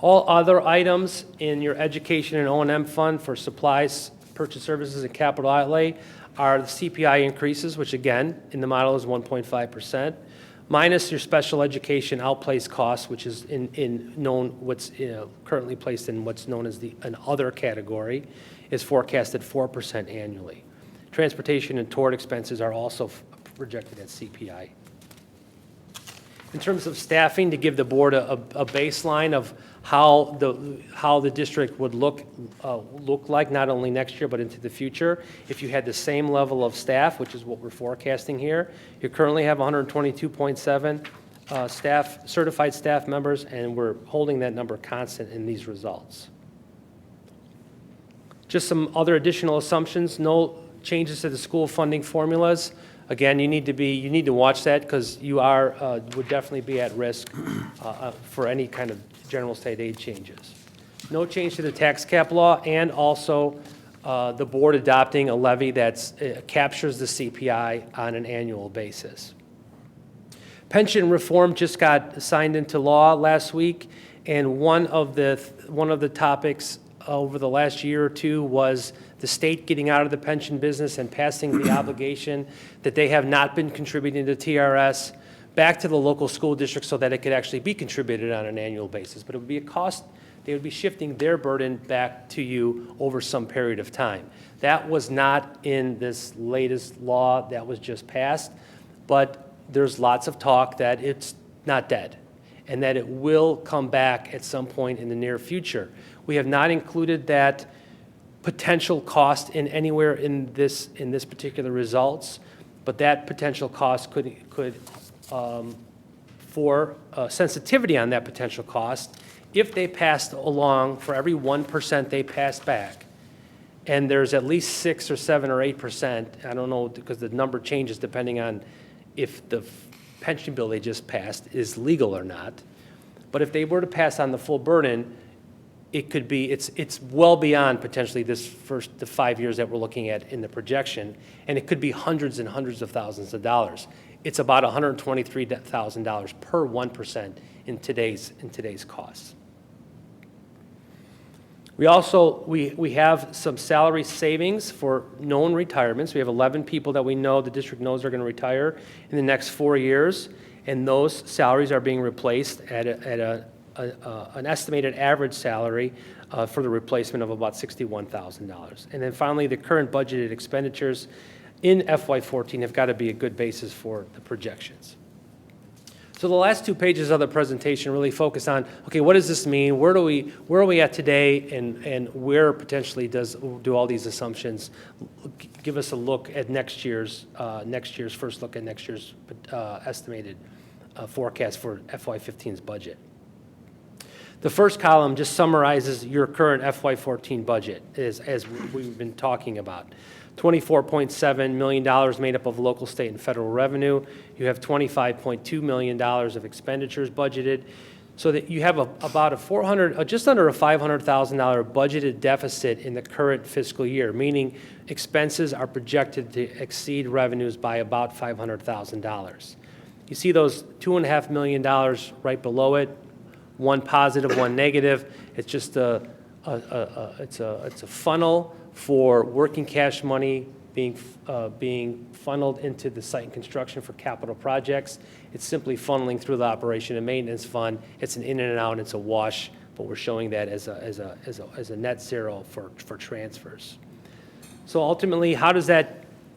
All other items in your education and O&M fund for supplies, purchase services, and capital outlay are the CPI increases, which again, in the model is 1.5%, minus your special education outplace costs, which is currently placed in what's known as an other category, is forecasted 4% annually. Transportation and tort expenses are also projected at CPI. In terms of staffing, to give the board a baseline of how the district would look like not only next year but into the future, if you had the same level of staff, which is what we're forecasting here, you currently have 122.7 certified staff members, and we're holding that number constant in these results. Just some other additional assumptions: no changes to the school funding formulas. Again, you need to watch that because you would definitely be at risk for any kind of general state aid changes. No change to the tax cap law, and also the board adopting a levy that captures the CPI on an annual basis. Pension reform just got signed into law last week, and one of the topics over the last year or two was the state getting out of the pension business and passing the obligation that they have not been contributing to TRS back to the local school district so that it could actually be contributed on an annual basis. But it would be a cost, they would be shifting their burden back to you over some period of time. That was not in this latest law that was just passed, but there's lots of talk that it's not dead and that it will come back at some point in the near future. We have not included that potential cost in anywhere in this particular results, but that potential cost could for sensitivity on that potential cost, if they passed along for every 1% they passed back, and there's at least 6 or 7 or 8%, I don't know because the number changes depending on if the pension bill they just passed is legal or not, but if they were to pass on the full burden, it could be, it's well beyond potentially the 5 years that we're looking at in the projection, and it could be hundreds and hundreds of thousands of dollars. It's about $123,000 per 1% in today's costs. We also, we have some salary savings for known retirements. We have 11 people that we know, the district knows are going to retire in the next 4 years, and those salaries are being replaced at an estimated average salary for the replacement of about $61,000. And then finally, the current budgeted expenditures in FY14 have got to be a good basis for the projections. So the last 2 pages of the presentation really focus on, okay, what does this mean? Where are we at today, and where potentially do all these assumptions give us a look at next year's first look at next year's estimated forecast for FY15's budget. The first column just summarizes your current FY14 budget, as we've been talking about. $24.7 million made up of local, state, and federal revenue. You have $25.2 million of expenditures budgeted, so that you have about just under a $500,000 budgeted deficit in the current fiscal year, meaning expenses are projected to exceed revenues by about $500,000. You see those $2.5 million right below it, one positive, one negative. It's just it's a funnel for working cash money being funneled into the site and construction for capital projects. It's simply funneling through the operation and maintenance fund. It's an in and out, it's a wash, but we're showing that as a net zero for transfers. So ultimately,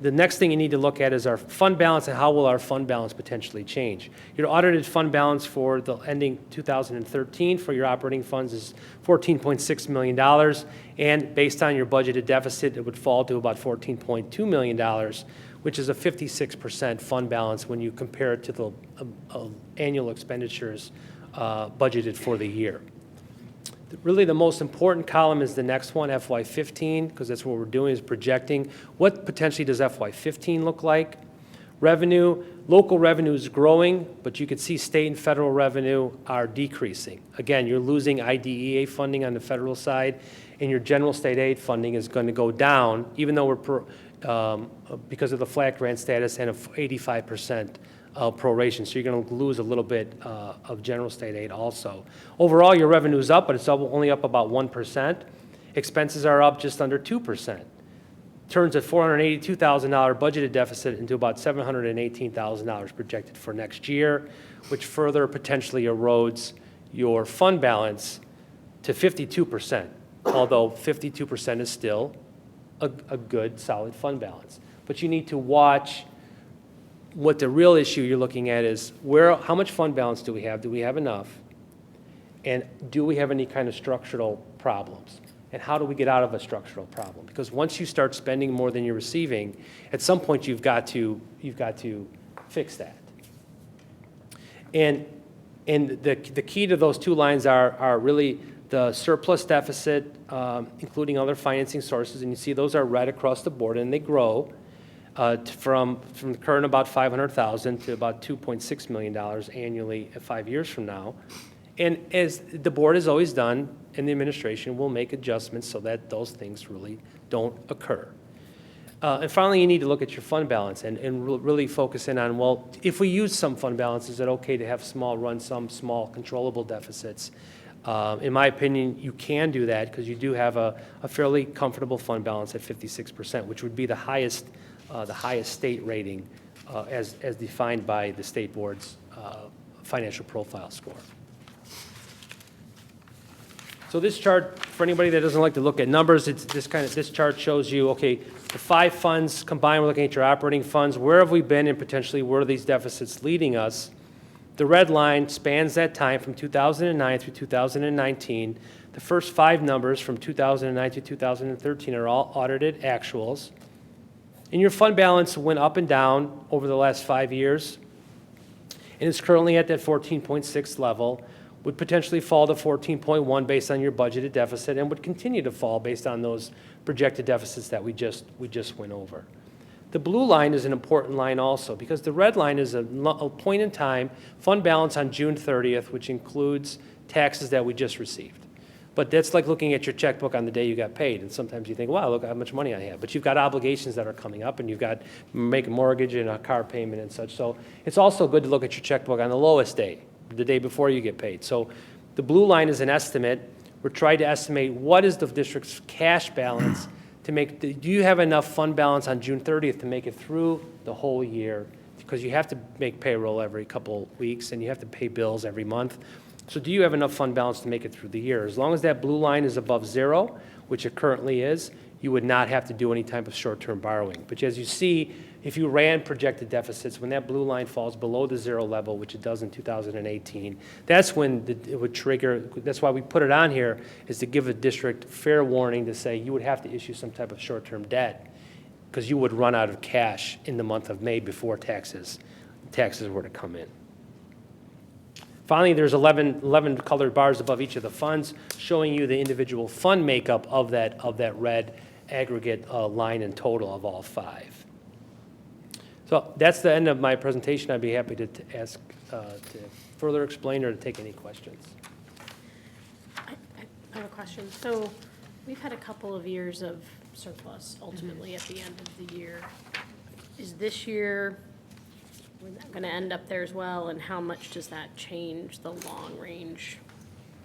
the next thing you need to look at is our fund balance, and how will our fund balance potentially change. Your audited fund balance for the ending 2013 for your operating funds is $14.6 million, and based on your budgeted deficit, it would fall to about $14.2 million, which is a 56% fund balance when you compare it to the annual expenditures budgeted for the year. Really, the most important column is the next one, FY15, because that's what we're doing, is projecting what potentially does FY15 look like. Revenue, local revenue is growing, but you can see state and federal revenue are decreasing. Again, you're losing IDEA funding on the federal side, and your general state aid funding is going to go down, even though we're because of the flat grant status and 85% proration, so you're going to lose a little bit of general state aid also. Overall, your revenue is up, but it's only up about 1%. Expenses are up just under 2%. Turns a $482,000 budgeted deficit into about $718,000 projected for next year, which further potentially erodes your fund balance to 52%, although 52% is still a good, solid fund balance. But you need to watch. What the real issue you're looking at is how much fund balance do we have? Do we have enough? And do we have any kind of structural problems? And how do we get out of a structural problem? Because once you start spending more than you're receiving, at some point you've got to fix that. And the key to those 2 lines are really the surplus deficit, including other financing sources, and you see those are red across the board, and they grow. From the current about $500,000 to about $2.6 million annually 5 years from now. And as the board has always done, and the administration will make adjustments so that those things really don't occur. And finally, you need to look at your fund balance and really focus in on, well, if we use some fund balance, is it okay to have some small controllable deficits? In my opinion, you can do that because you do have a fairly comfortable fund balance at 56%, which would be the highest state rating as defined by the state board's financial profile score. So this chart, for anybody that doesn't like to look at numbers, this chart shows you, okay, the 5 funds combined, we're looking at your operating funds, where have we been and potentially where are these deficits leading us? The red line spans that time from 2009 through 2019. The first 5 numbers from 2009 to 2013 are all audited actuals. And your fund balance went up and down over the last 5 years, and it's currently at that 14.6 level, would potentially fall to 14.1 based on your budgeted deficit, and would continue to fall based on those projected deficits that we just went over. The blue line is an important line also, because the red line is a point in time, fund balance on June 30th, which includes taxes that we just received. But that's like looking at your checkbook on the day you got paid, and sometimes you think, wow, look how much money I have. But you've got obligations that are coming up, and you've got to make a mortgage and a car payment and such. So it's also good to look at your checkbook on the lowest day, the day before you get paid. So the blue line is an estimate. We're trying to estimate what is the district's cash balance to make, do you have enough fund balance on June 30th to make it through the whole year? Because you have to make payroll every couple weeks, and you have to pay bills every month. So do you have enough fund balance to make it through the year? As long as that blue line is above 0, which it currently is, you would not have to do any type of short-term borrowing. But as you see, if you ran projected deficits, when that blue line falls below the zero level, which it does in 2018, that's when it would trigger, that's why we put it on here, is to give a district fair warning to say you would have to issue some type of short-term debt because you would run out of cash in the month of May before taxes were to come in. Finally, there's 11 colored bars above each of the funds showing you the individual fund makeup of that red aggregate line in total of all 5. So that's the end of my presentation. I'd be happy to ask, to further explain or to take any questions. I have a question. So we've had a couple of years of surplus ultimately at the end of the year. Is this year, we're going to end up there as well? And how much does that change the long range,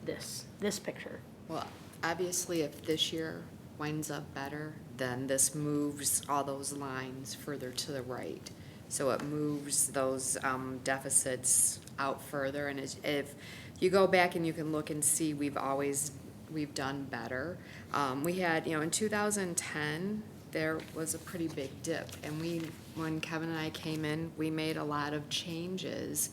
this picture? Well, obviously, if this year winds up better, then this moves all those lines further to the right. So it moves those deficits out further. And if you go back and you can look and see, we've done better. We had, in 2010, there was a pretty big dip. And when Kevin and I came in, we made a lot of changes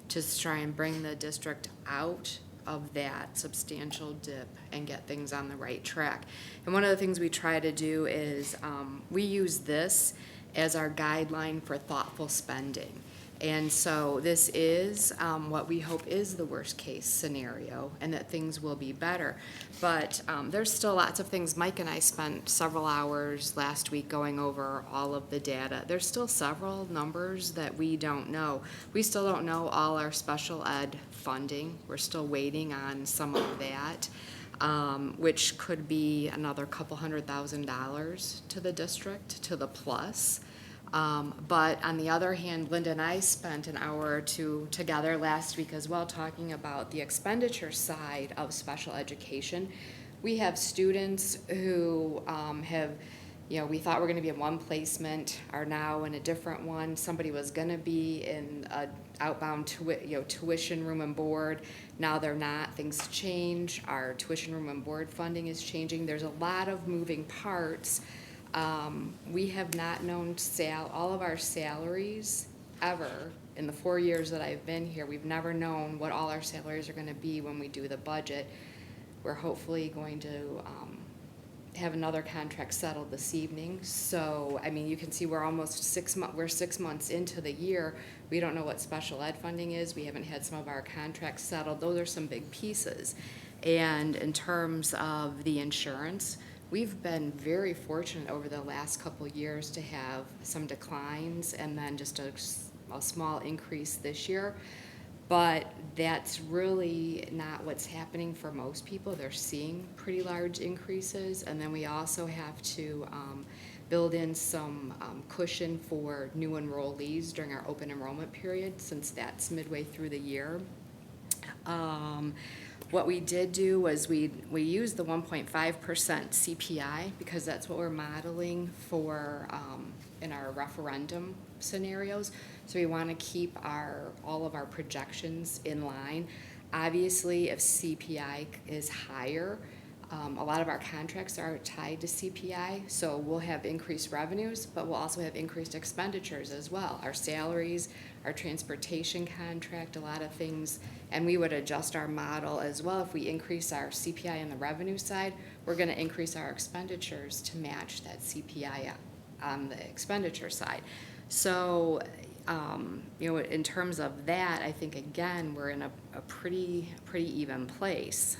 to try and bring the district out of that substantial dip and get things on the right track. And one of the things we try to do is we use this as our guideline for thoughtful spending. And so this is what we hope is the worst case scenario and that things will be better. But there's still lots of things. Mike and I spent several hours last week going over all of the data. There's still several numbers that we don't know. We still don't know all our special ed funding. We're still waiting on some of that, which could be another couple $100,000 to the district, to the plus. But on the other hand, Linda and I spent an hour or two together last week as well talking about the expenditure side of special education. We have students who we thought were going to be in one placement, are now in a different one. Somebody was going to be in a outbound tuition room and board. Now they're not. Things change. Our tuition room and board funding is changing. There's a lot of moving parts. We have not known all of our salaries ever in the 4 years that I've been here. We've never known what all our salaries are going to be when we do the budget. We're hopefully going to have another contract settled this evening. So, I mean, you can see we're almost 6 months. We're 6 months into the year. We don't know what special ed funding is. We haven't had some of our contracts settled. Those are some big pieces. And in terms of the insurance, we've been very fortunate over the last couple of years to have some declines and then just a small increase this year. But that's really not what's happening for most people. They're seeing pretty large increases. And then we also have to build in some cushion for new enrollees during our open enrollment period, since that's midway through the year. What we did do was we used the 1.5% CPI because that's what we're modeling for in our referendum scenarios. So we want to keep all of our projections in line. Obviously, if CPI is higher, a lot of our contracts are tied to CPI, so we'll have increased revenues, but we'll also have increased expenditures as well. Our salaries, our transportation contract, a lot of things, and we would adjust our model as well. If we increase our CPI on the revenue side, we're going to increase our expenditures to match that CPI on the expenditure side. So, in terms of that, I think, again, we're in a pretty even place.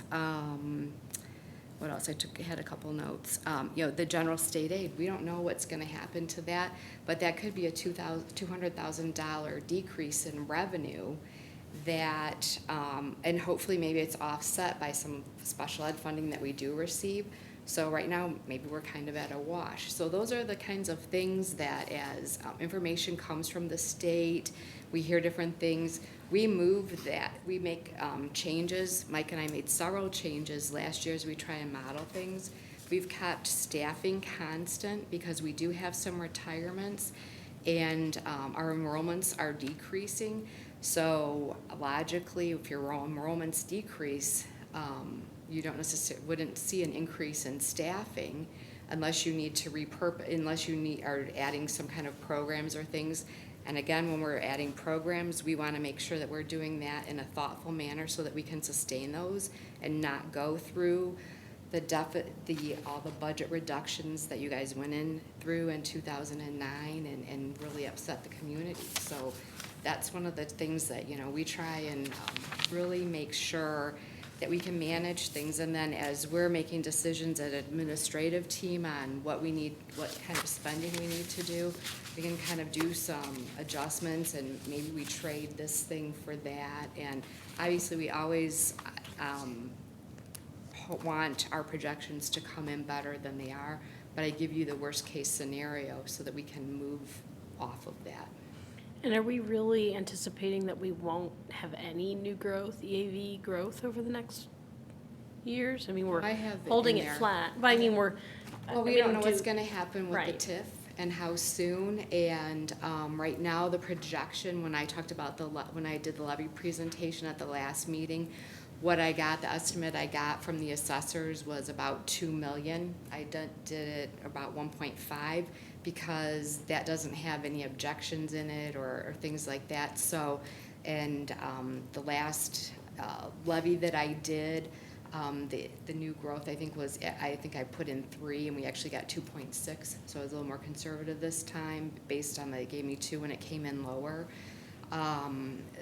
What else? I had a couple notes. The general state aid, we don't know what's going to happen to that, but that could be a $200,000 decrease in revenue that, and hopefully maybe it's offset by some special ed funding that we do receive. So right now, maybe we're kind of at a wash. So those are the kinds of things that as information comes from the state, we hear different things. We move that. We make changes. Mike and I made several changes last year as we try and model things. We've kept staffing constant because we do have some retirements, and our enrollments are decreasing. So logically, if your enrollments decrease, you wouldn't see an increase in staffing. unless you need to are adding some kind of programs or things. And again, when we're adding programs, we want to make sure that we're doing that in a thoughtful manner so that we can sustain those and not go through all the budget reductions that you guys went through in 2009 and really upset the community. So that's one of the things that, we try and really make sure that we can manage things. And then as we're making decisions as an administrative team on what we need, what kind of spending we need to do, we can kind of do some adjustments and maybe we trade this thing for that. And obviously we always want our projections to come in better than they are, but I give you the worst case scenario so that we can move off of that. And are we really anticipating that we won't have any new growth, EAV growth over the next years? I mean, we're I have it holding in it there. flat, but I mean, Well, we don't know what's gonna happen with the Right. TIF and how soon, and right now, the projection, when I talked about when I did the levy presentation at the last meeting, what I got, the estimate I got from the assessors was about 2 million. I did it about 1.5 because that doesn't have any objections in it or things like that. So, and the last levy that I did, the new growth I think I put in 3 and we actually got 2.6. So I was a little more conservative this time based on they gave me 2 and it came in lower.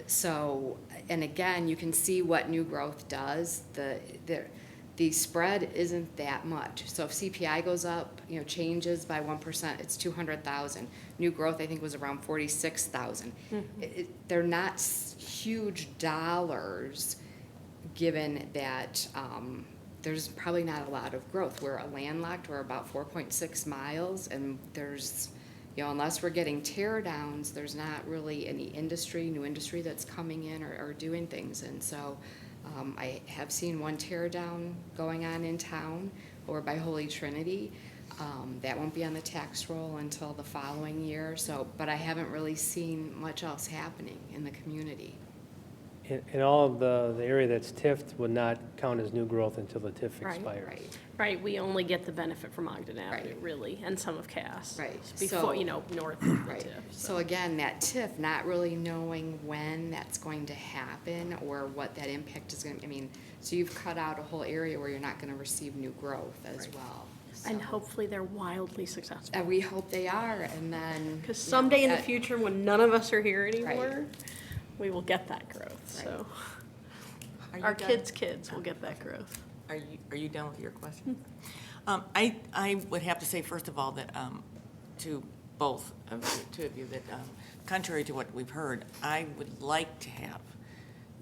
So, and again, you can see what new growth does. The spread isn't that much. So if CPI goes up, changes by 1%, it's 200,000. New growth, I think, was around 46,000. They're not huge dollars, given that there's probably not a lot of growth. We're landlocked. We're about 4.6 miles, and there's unless we're getting tear downs, there's not really any new industry that's coming in or doing things. And so I have seen one tear down going on in town or by Holy Trinity. That won't be on the tax roll until the following year. So, but I haven't really seen much else happening in the community. And all of the area that's TIFed would not count as new growth until the TIF Right. expires. Right, we only get the benefit from Ogden Avenue, Right. really, and some of Cass. Right. Before, So- north of the Right. TIF. So again, that TIF, not really knowing when that's going to happen or what that impact is going to, so you've cut out a whole area where you're not going to receive new growth as well. And So- hopefully they're wildly successful. And we hope they are, and then. Because someday in the at- future, when none of us are here Right. anymore, we will get that growth, so. Are you Our done? kids will get that growth. Are you done with your question? I would have to say, first of all, that to both of you, two of you, that contrary to what we've heard, I would like to have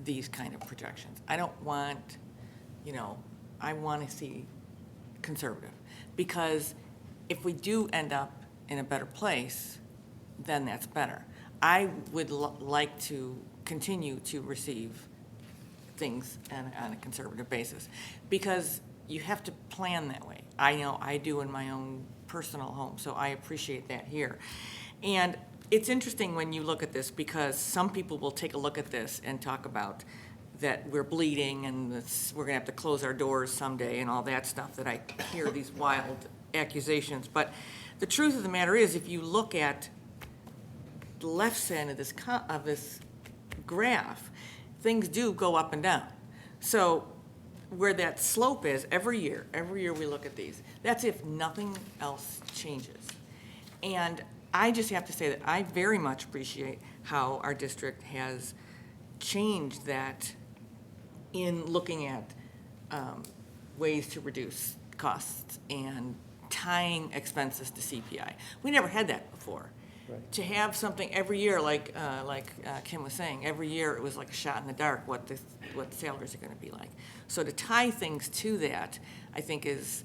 these kind of projections. I don't want, I want to see conservative. Because if we do end up in a better place, then that's better. I would like to continue to receive things on a conservative basis, because you have to plan that way. I know I do in my own personal home, so I appreciate that here. And it's interesting when you look at this, because some people will take a look at this and talk about that we're bleeding and we're gonna have to close our doors someday and all that stuff, that I hear these wild accusations. But the truth of the matter is, if you look at the left side of this graph, things do go up and down. So where that slope is, every year we look at these, that's if nothing else changes. And I just have to say that I very much appreciate how our district has changed that in looking at ways to reduce costs and tying expenses to CPI. We never had that before. Right. To have something every year, like Kim was saying, every year it was like a shot in the dark what the salaries are going to be like. So to tie things to that, I think it's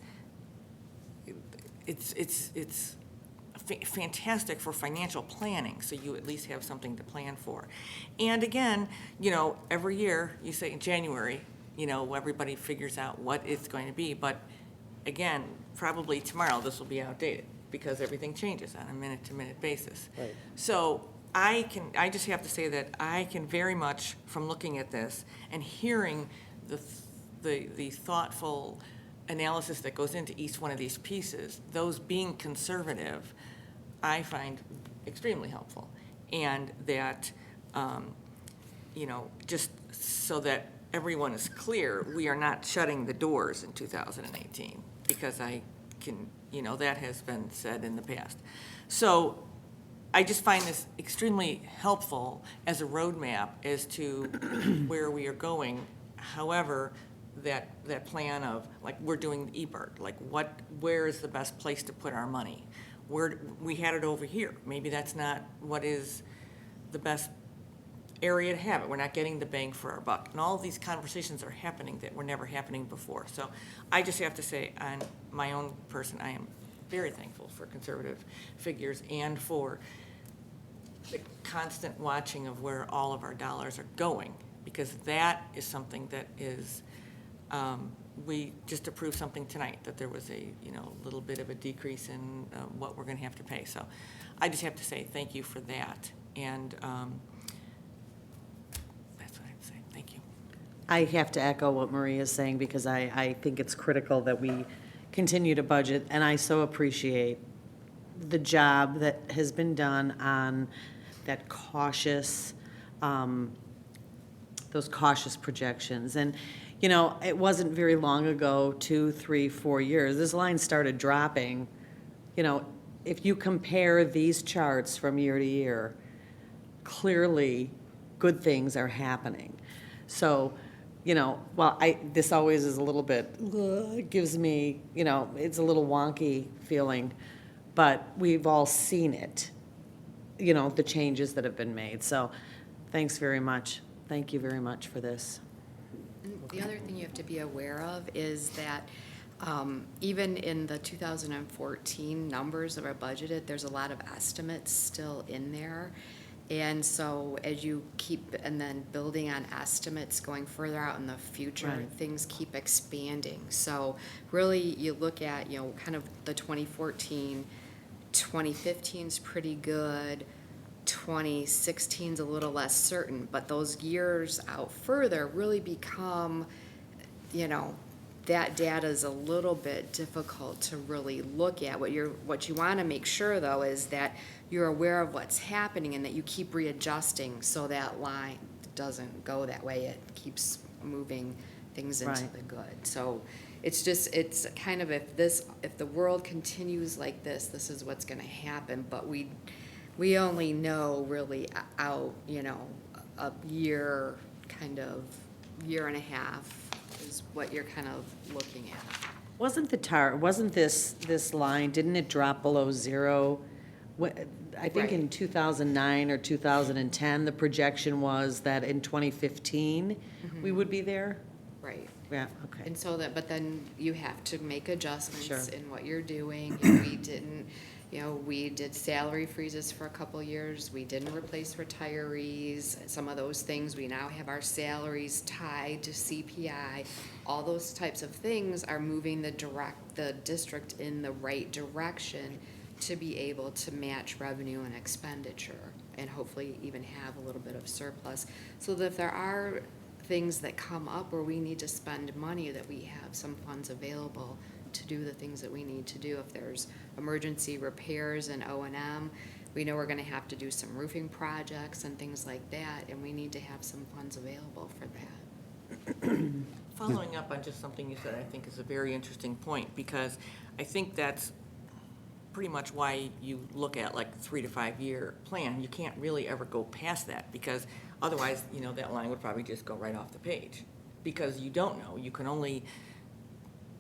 fantastic for financial planning. So you at least have something to plan for. And again, every year you say in January, everybody figures out what it's going to be. But again, probably tomorrow this will be outdated, because everything changes on a minute-to-minute basis. Right. So I just have to say that I can very much, from looking at this and hearing the thoughtful analysis that goes into each one of these pieces, those being conservative, I find extremely helpful. And that, just so that everyone is clear, we are not shutting the doors in 2018, because I can, that has been said in the past. So I just find this extremely helpful as a roadmap as to where we are going. However, that plan of, like, we're doing eBird, like, where is the best place to put our money? We had it over here. Maybe that's not what is the best area to have it. We're not getting the bang for our buck. And all of these conversations are happening that were never happening before. So I just have to say, on my own person, I am very thankful for conservative figures and for the constant watching of where all of our dollars are going, because that is something that is, we just approved something tonight, that there was a little bit of a decrease in what we're going to have to pay. So I just have to say thank you for that. And that's what I have to say. Thank you. I have to echo what Maria is saying, because I think it's critical that we continue to budget, and I so appreciate the job that has been done on that cautious, those cautious projections. And, it wasn't very long ago, 2, 3, 4 years, this line started dropping. If you compare these charts from year to year, clearly good things are happening. So, this always is a little bit, it gives me, it's a little wonky feeling, but we've all seen it, the changes that have been made. So thanks very much. Thank you very much for this. The other thing you have to be aware of is that even in the 2014 numbers that are budgeted, there's a lot of estimates still in there. And so as you keep, and then building on estimates going further out in the future, Right. things keep expanding. So really you look at, kind of the 2014, 2015's pretty good, 2016's a little less certain, but those years out further really become, that data is a little bit difficult to really look at. What you want to make sure, though, is that you're aware of what's happening and that you keep readjusting so that line doesn't go that way. It keeps moving things into Right. the good. So it's kind of, if the world continues like this is what's going to happen. But we only know really out, a year, kind of year and a half is what you're kind of looking at. Wasn't this line, didn't it drop below zero? I think in 2009 or 2010, the projection was that in 2015, we would be there? Right. Yeah, okay. And so but then you have to make adjustments Sure. in what you're doing. And we did salary freezes for a couple years. We didn't replace retirees, some of those things. We now have our salaries tied to CPI. All those types of things are moving the district in the right direction to be able to match revenue and expenditure, and hopefully even have a little bit of surplus. So that if there are things that come up where we need to spend money, that we have some funds available to do the things that we need to do. If there's emergency repairs and O&M, we know we're gonna have to do some roofing projects and things like that, and we need to have some funds available for that. Following up on just something you said, I think is a very interesting point, because I think that's pretty much why you look at like 3 to 5 year plan. You can't really ever go past that, because otherwise, that line would probably just go right off the page, because you don't know. You can only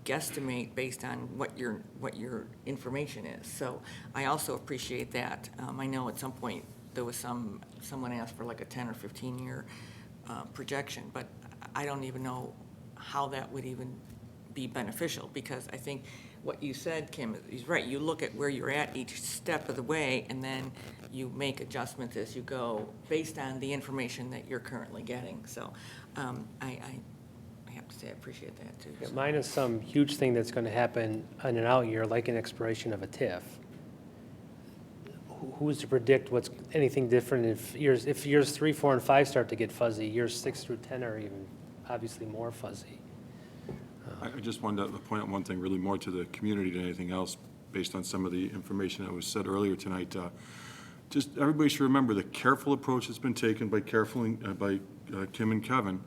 guesstimate based on what your information is. So I also appreciate that. I know at some point there was someone asked for like a 10 or 15 year projection, but I don't even know how that would even be beneficial, because I think what you said, Kim, is right. You look at where you're at each step of the way, and then you make adjustments as you go based on the information that you're currently getting. So I have to say I appreciate that too. Yeah, minus some huge thing that's going to happen in an out year, like an expiration of a TIF. Who's to predict what's anything different if years 3, 4, and 5 start to get fuzzy? Years 6 through 10 are even obviously more fuzzy. I just wanted to point out one thing, really more to the community than anything else, based on some of the information that was said earlier tonight. Just everybody should remember the careful approach that's been taken by Kim and Kevin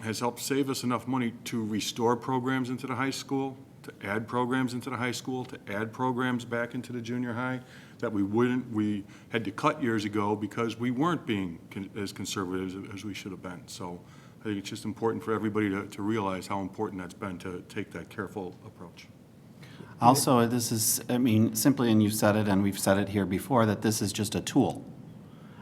has helped save us enough money to restore programs into the high school, to add programs into the high school, to add programs back into the junior high that we had to cut years ago because we weren't being as conservative as we should have been. So I think it's just important for everybody to realize how important that's been to take that careful approach. Also, this is, I mean, simply, and you've said it, and we've said it here before, that this is just a tool.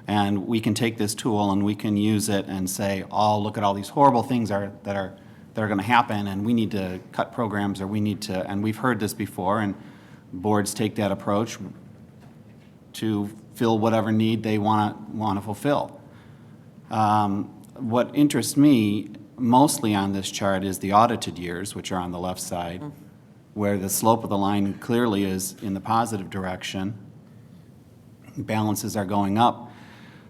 And we can take this tool and we can use it and say, oh, look at all these horrible things that are going to happen, and we need to cut programs, or we need to, and we've heard this before, and boards take that approach to fill whatever need they want to fulfill. What interests me mostly on this chart is the audited years, which are on the left side, where the slope of the line clearly is in the positive direction. Balances are going up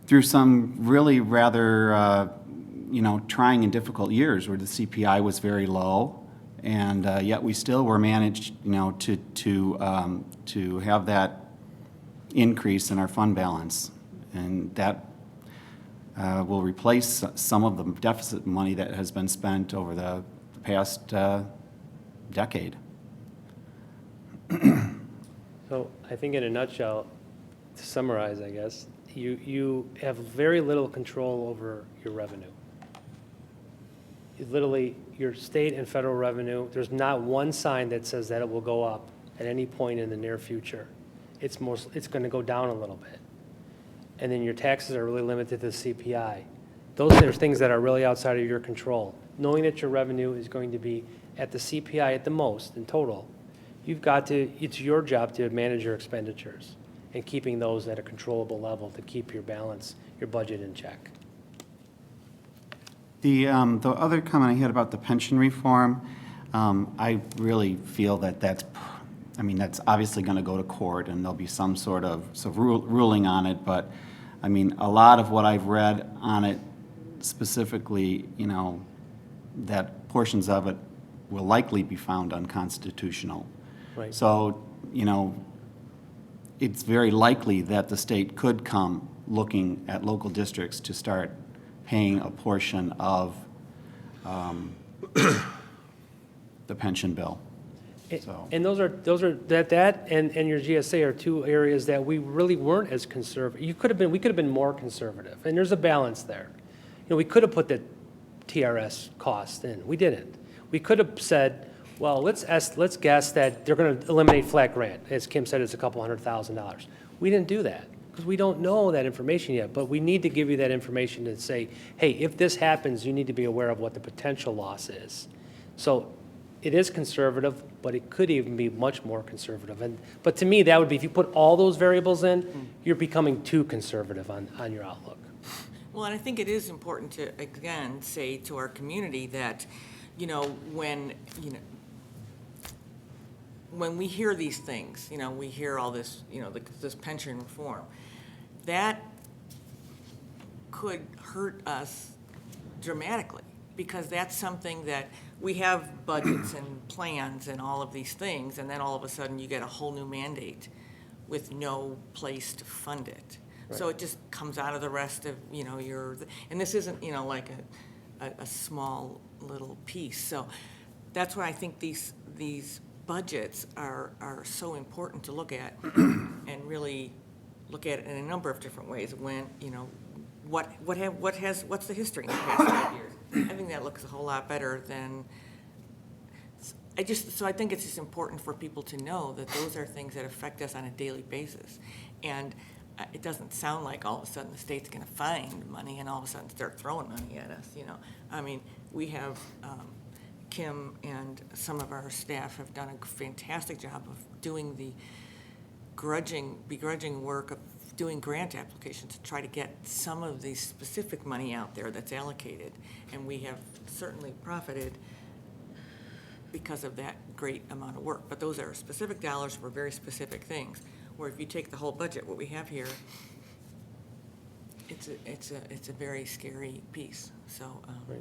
through some really rather, trying and difficult years where the CPI was very low, and yet we still were managed, to have that increase in our fund balance, and that will replace some of the deficit money that has been spent over the past decade. So I think in a nutshell, to summarize, I guess, you have very little control over your revenue. Literally, your state and federal revenue, there's not one sign that says that it will go up at any point in the near future. It's going to go down a little bit. And then your taxes are really limited to the CPI. Those are things that are really outside of your control. Knowing that your revenue is going to be at the CPI at the most in total, it's your job to manage your expenditures and keeping those at a controllable level to keep your balance, your budget in check. The other comment I had about the pension reform, I really feel that's obviously going to go to court, and there'll be some sort of ruling on it, but I mean, a lot of what I've read on it specifically, that portions of it will likely be found unconstitutional. Right. So, it's very likely that the state could come looking at local districts to start paying a portion of the pension bill. So. And those are that and your GSA are two areas that we really weren't as conservative. We could have been more conservative, and there's a balance there. We could have put the TRS cost in. We didn't. We could have said, well, let's guess that they're going to eliminate flat grant. As Kim said, it's a couple $100,000. We didn't do that because we don't know that information yet, but we need to give you that information to say, hey, if this happens, you need to be aware of what the potential loss is. So it is conservative, but it could even be much more conservative. But to me, that would be, if you put all those variables in, you're becoming too conservative on your outlook. Well, and I think it is important to, again, say to our community that, when we hear these things, we hear all this, this pension reform, that could hurt us dramatically, because that's something that we have budgets and plans and all of these things, and then all of a sudden you get a whole new mandate with no place to fund it. Right. So it just comes out of the rest of, and this isn't, like a small little piece. So that's why I think these budgets are so important to look at and really look at it in a number of different ways. When, what's the history in the past 5 years? I think that looks a whole lot better than, so I think it's just important for people to know that those are things that affect us on a daily basis. And it doesn't sound like all of a sudden the state's going to find money and all of a sudden start throwing money at us, I mean, we have, Kim and some of our staff have done a fantastic job of doing the begrudging work of doing grant applications to try to get some of the specific money out there that's allocated. And we have certainly profited because of that great amount of work. But those are specific dollars for very specific things. Where if you take the whole budget, what we have here, it's a very scary piece. So right.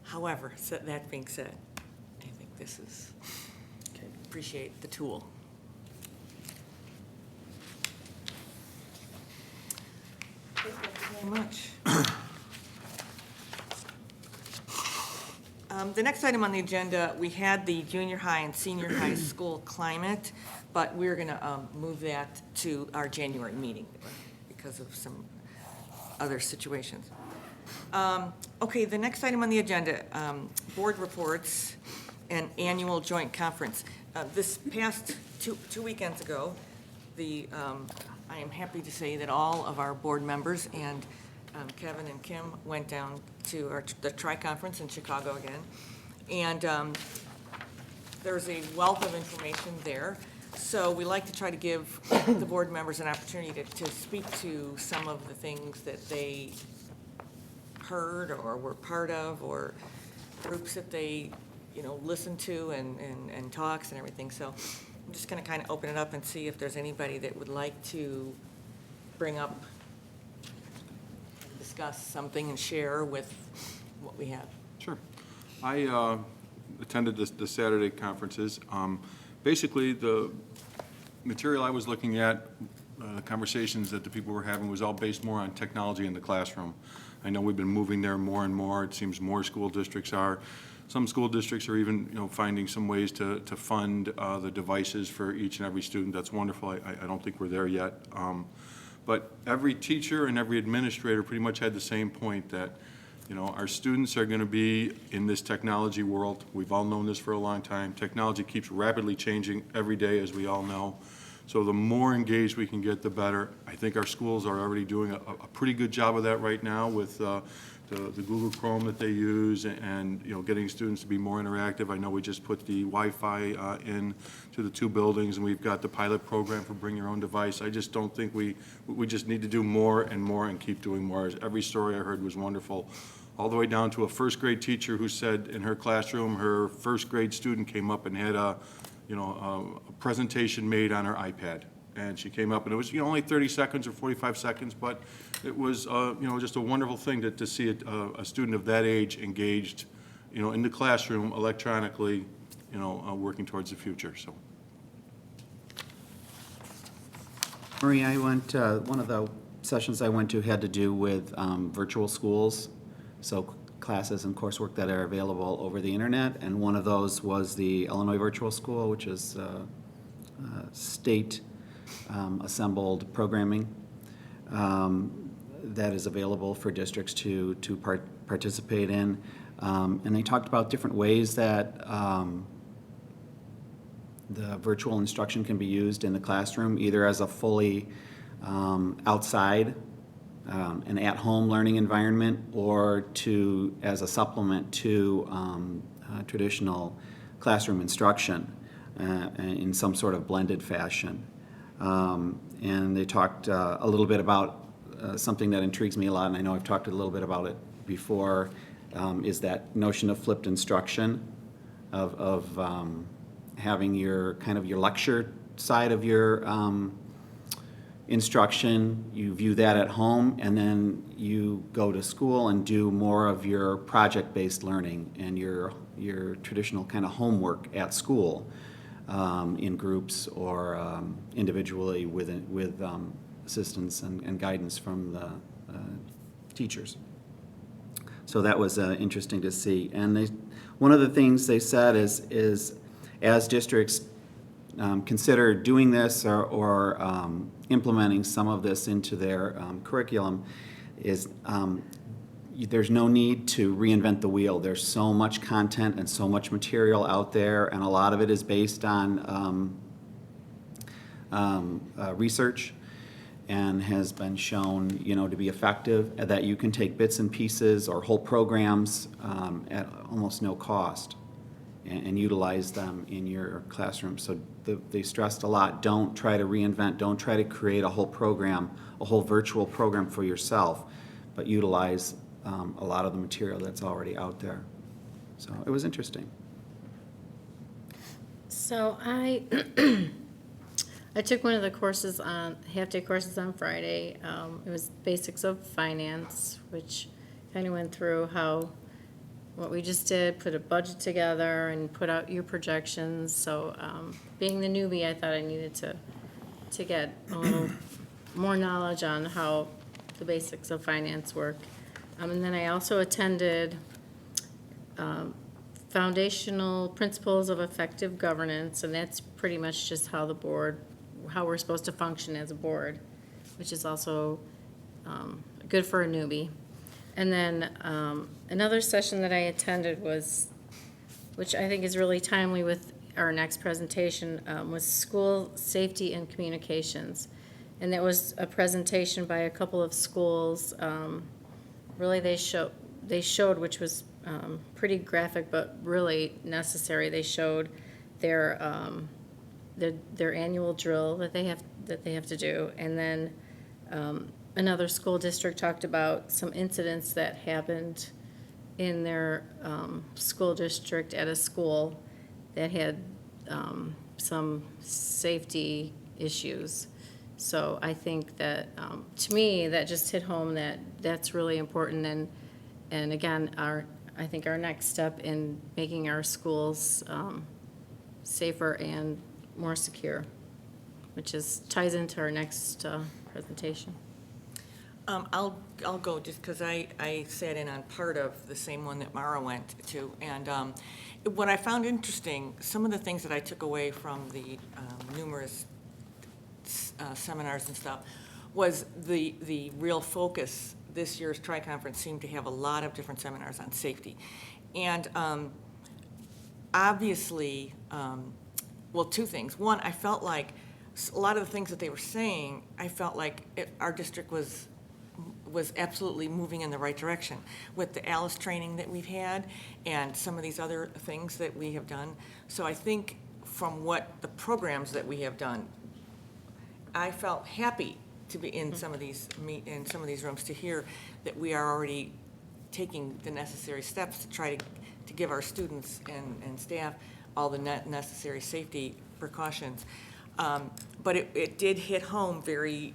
However, that being said, I think this is, appreciate the tool. Thank you very much. The next item on the agenda, we had the junior high and senior high school climate, but we're going to move that to our January meeting because of some other situations. Okay, the next item on the agenda, board reports and annual joint conference. This past two weekends ago, I am happy to say that all of our board members and Kevin and Kim went down to the Tri-Conference in Chicago again. And there's a wealth of information there. So we like to try to give the board members an opportunity to speak to some of the things that they heard or were part of, or groups that they, listened to and talks and everything. So I'm just going to kind of open it up and see if there's anybody that would like to bring up, discuss something and share with what we have. Sure. I attended the Saturday conferences. Basically, the material I was looking at, the conversations that the people were having was all based more on technology in the classroom. I know we've been moving there more and more. It seems more school districts are. Some school districts are even, finding some ways to fund the devices for each and every student. That's wonderful. I don't think we're there yet. But every teacher and every administrator pretty much had the same point that, our students are going to be in this technology world. We've all known this for a long time. Technology keeps rapidly changing every day, as we all know. So the more engaged we can get, the better. I think our schools are already doing a pretty good job of that right now with the Google Chrome that they use and, getting students to be more interactive. I know we just put the Wi-Fi in to the two buildings, and we've got the pilot program for bring your own device. I just don't think we just need to do more and more and keep doing more. Every story I heard was wonderful, all the way down to a first grade teacher who said in her classroom, her first grade student came up and had a presentation made on her iPad. And she came up, and it was, only 30 seconds or 45 seconds, but it was, just a wonderful thing to see a student of that age engaged, in the classroom electronically, working towards the future, so. Marie, I went, one of the sessions I went to had to do with virtual schools, so classes and coursework that are available over the internet, and one of those was the Illinois Virtual School, which is state assembled programming that is available for districts to participate in. And they talked about different ways that the virtual instruction can be used in the classroom, either as a fully outside an at-home learning environment, or as a supplement to traditional classroom instruction in some sort of blended fashion. And they talked a little bit about something that intrigues me a lot, and I know I've talked a little bit about it before, is that notion of flipped instruction, of having your lecture side of your instruction, you view that at home, and then you go to school and do more of your project-based learning and your traditional kind of homework at school in groups or individually with assistance and guidance from the teachers. So that was interesting to see. And one of the things they said is as districts consider doing this or implementing some of this into their curriculum, is there's no need to reinvent the wheel. There's so much content and so much material out there, and a lot of it is based on research and has been shown, to be effective, that you can take bits and pieces or whole programs at almost no cost and utilize them in your classroom. So they stressed a lot, don't try to reinvent, don't try to create a whole program, a whole virtual program for yourself, but utilize a lot of the material that's already out there. So it was interesting. So I took one of the courses half-day courses on Friday. It was Basics of Finance, which kind of went through how what we just did, put a budget together and put out your projections. So being the newbie, I thought I needed to get a little more knowledge on how the basics of finance work. And then I also attended Foundational Principles of Effective Governance, and that's pretty much just how the board, how we're supposed to function as a board, which is also good for a newbie. And then another session that I attended was, which I think is really timely with our next presentation, was School Safety and Communications. And that was a presentation by a couple of schools. Really, they showed, which was pretty graphic, but really necessary. They showed their annual drill that they have to do, and then another school district talked about some incidents that happened in their school district at a school that had some safety issues. So I think that, to me, that just hit home that that's really important. And again, I think our next step in making our schools safer and more secure, which ties into our next presentation. I'll go just because I sat in on part of the same one that Mara went to. And what I found interesting, some of the things that I took away from the numerous seminars and stuff, was the real focus. This year's Tri-Conference seemed to have a lot of different seminars on safety. And obviously, well, two things. One, I felt like a lot of the things that they were saying, I felt like our district was absolutely moving in the right direction with the ALICE training that we've had and some of these other things that we have done. So I think from what the programs that we have done, I felt happy to be in some of these rooms to hear that we are already taking the necessary steps to try to give our students and staff all the necessary safety precautions. But it did hit home very,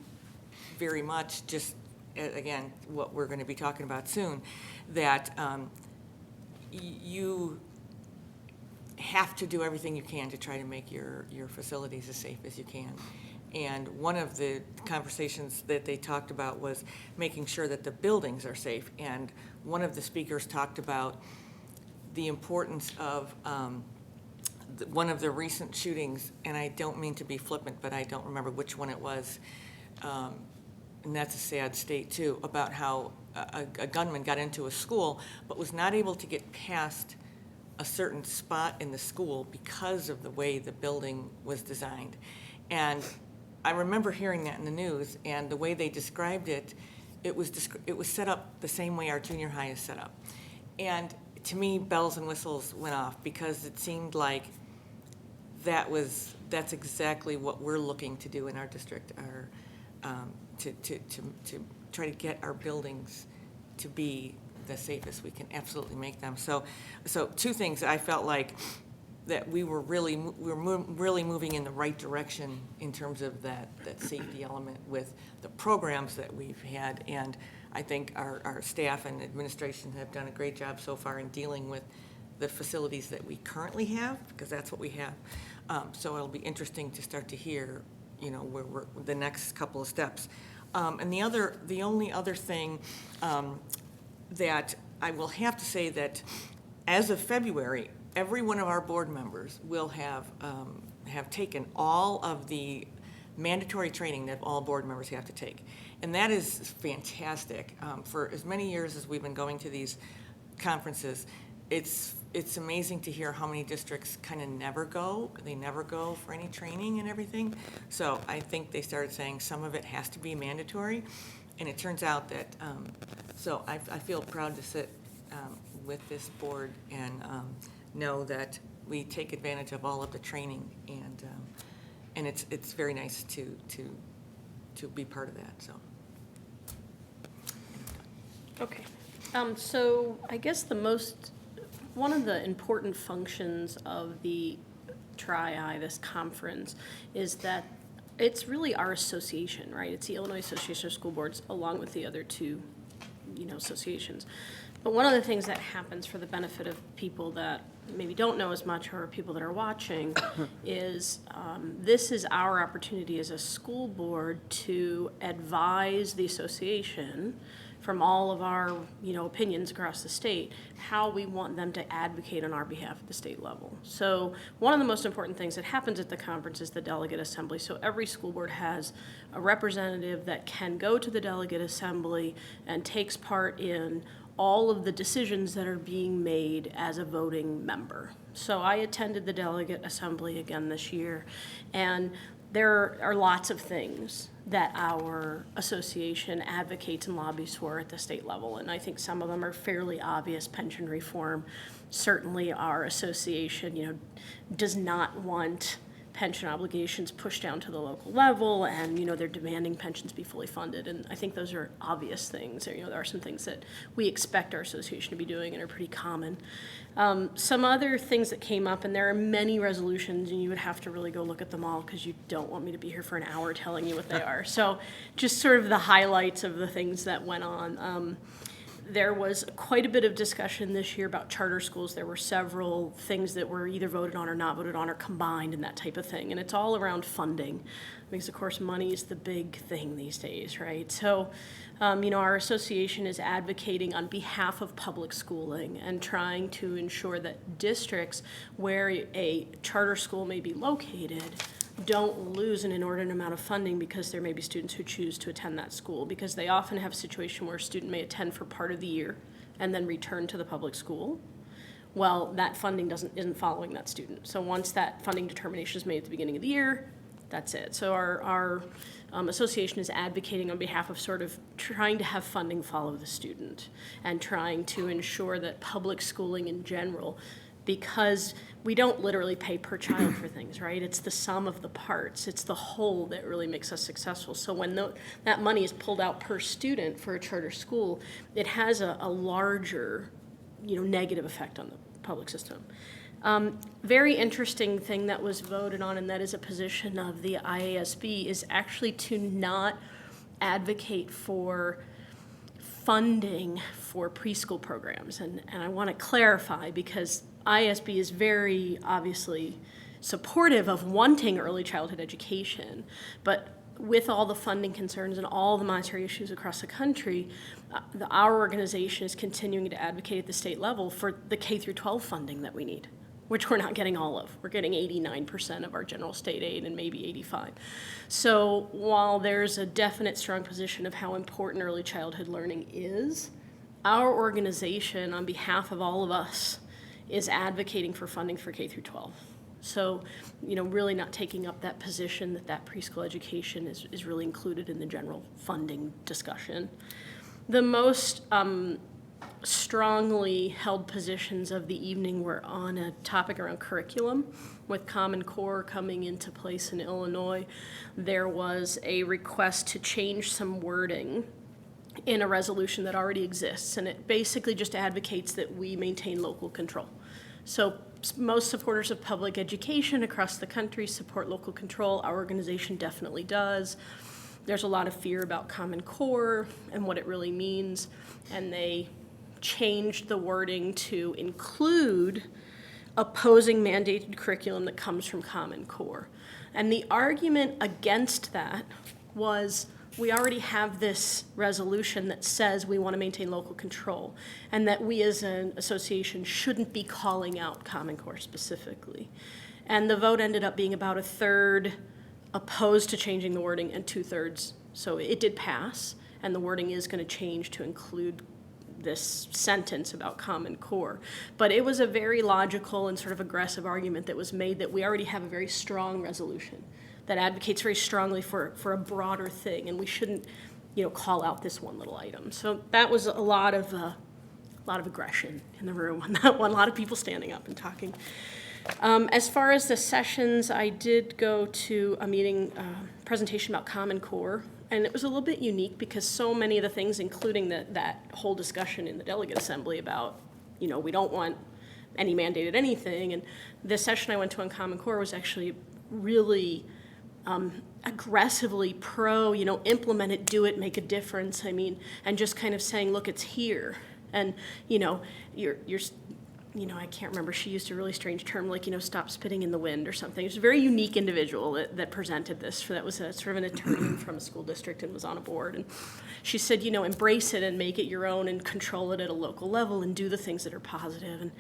very much, just again, what we're going to be talking about soon, that you have to do everything you can to try to make your facilities as safe as you can. And one of the conversations that they talked about was making sure that the buildings are safe. And one of the speakers talked about the importance of one of the recent shootings, and I don't mean to be flippant, but I don't remember which one it was, and that's a sad state too, about how a gunman got into a school but was not able to get past a certain spot in the school because of the way the building was designed. And I remember hearing that in the news, and the way they described it, it was set up the same way our junior high is set up. And to me, bells and whistles went off, because it seemed like that's exactly what we're looking to do in our district, to try to get our buildings to be the safest we can absolutely make them. So two things. I felt like that we were really moving in the right direction in terms of that safety element with the programs that we've had. And I think our staff and administration have done a great job so far in dealing with the facilities that we currently have, because that's what we have. So it'll be interesting to start to hear, where we're the next couple of steps. And the only other thing that I will have to say, that as of February, every one of our board members will have taken all of the mandatory training that all board members have to take. And that is fantastic. For as many years as we've been going to these conferences, it's amazing to hear how many districts kind of never go. They never go for any training and everything. So I think they started saying some of it has to be mandatory. And it turns out that, so I feel proud to sit with this board and know that we take advantage of all of the training, and it's very nice to be part of that. So. Okay. So I guess one of the important functions of the Tri-I, this conference, is that it's really our association, right? It's the Illinois Association of School Boards, along with the other two, associations. But one of the things that happens for the benefit of people that maybe don't know as much or people that are watching is this is our opportunity as a school board to advise the association from all of our, opinions across the state, how we want them to advocate on our behalf at the state level. So one of the most important things that happens at the conference is the delegate assembly. So every school board has a representative that can go to the delegate assembly and takes part in all of the decisions that are being made as a voting member. So I attended the delegate assembly again this year, and there are lots of things that our association advocates and lobbies for at the state level, and I think some of them are fairly obvious. Pension reform, certainly our association, does not want pension obligations pushed down to the local level, and they're demanding pensions be fully funded, and I think those are obvious things. There are some things that we expect our association to be doing and are pretty common. Some other things that came up, and there are many resolutions, and you would have to really go look at them all because you don't want me to be here for an hour telling you what they are. So just sort of the highlights of the things that went on. There was quite a bit of discussion this year about charter schools. There were several things that were either voted on or not voted on or combined and that type of thing. And it's all around funding because, of course, money is the big thing these days, right? So, our association is advocating on behalf of public schooling and trying to ensure that districts where a charter school may be located don't lose an inordinate amount of funding because there may be students who choose to attend that school, because they often have a situation where a student may attend for part of the year and then return to the public school. Well, that funding isn't following that student. So once that funding determination is made at the beginning of the year, that's it. So our association is advocating on behalf of sort of trying to have funding follow the student and trying to ensure that public schooling in general, because we don't literally pay per child for things, right? It's the sum of the parts. It's the whole that really makes us successful. So when that money is pulled out per student for a charter school, it has a larger, negative effect on the public system. Very interesting thing that was voted on, and that is a position of the IASB, is actually to not advocate for funding for preschool programs. And I want to clarify, because ISB is very obviously supportive of wanting early childhood education, but with all the funding concerns and all the monetary issues across the country, our organization is continuing to advocate at the state level for the K through 12 funding that we need, which we're not getting all of. We're getting 89% of our general state aid and maybe 85%. So while there's a definite strong position of how important early childhood learning is, our organization, on behalf of all of us, is advocating for funding for K through 12. So, really not taking up that position that preschool education is really included in the general funding discussion. The most strongly held positions of the evening were on a topic around curriculum. With Common Core coming into place in Illinois, there was a request to change some wording in a resolution that already exists, and it basically just advocates that we maintain local control. So most supporters of public education across the country support local control. Our organization definitely does. There's a lot of fear about Common Core and what it really means, and they changed the wording to include opposing mandated curriculum that comes from Common Core. And the argument against that was, we already have this resolution that says we want to maintain local control, and that we as an association shouldn't be calling out Common Core specifically. And the vote ended up being about a third opposed to changing the wording and 2/3. So it did pass, and the wording is going to change to include this sentence about Common Core. But it was a very logical and sort of aggressive argument that was made that we already have a very strong resolution that advocates very strongly for a broader thing, and we shouldn't, call out this one little item. So that was a lot of aggression in the room on that one. A lot of people standing up and talking. As far as the sessions, I did go to a meeting, presentation about Common Core, and it was a little bit unique because so many of the things, including that whole discussion in the delegate assembly about, we don't want any mandated anything, and the session I went to on Common Core was actually really aggressively pro, implement it, do it, make a difference. And just kind of saying, look, it's here. And, I can't remember, she used a really strange term, like, stop spitting in the wind or something. It was a very unique individual that presented this, that was sort of an attorney from a school district and was on a board. And she said, embrace it and make it your own and control it at a local level and do the things that are positive. And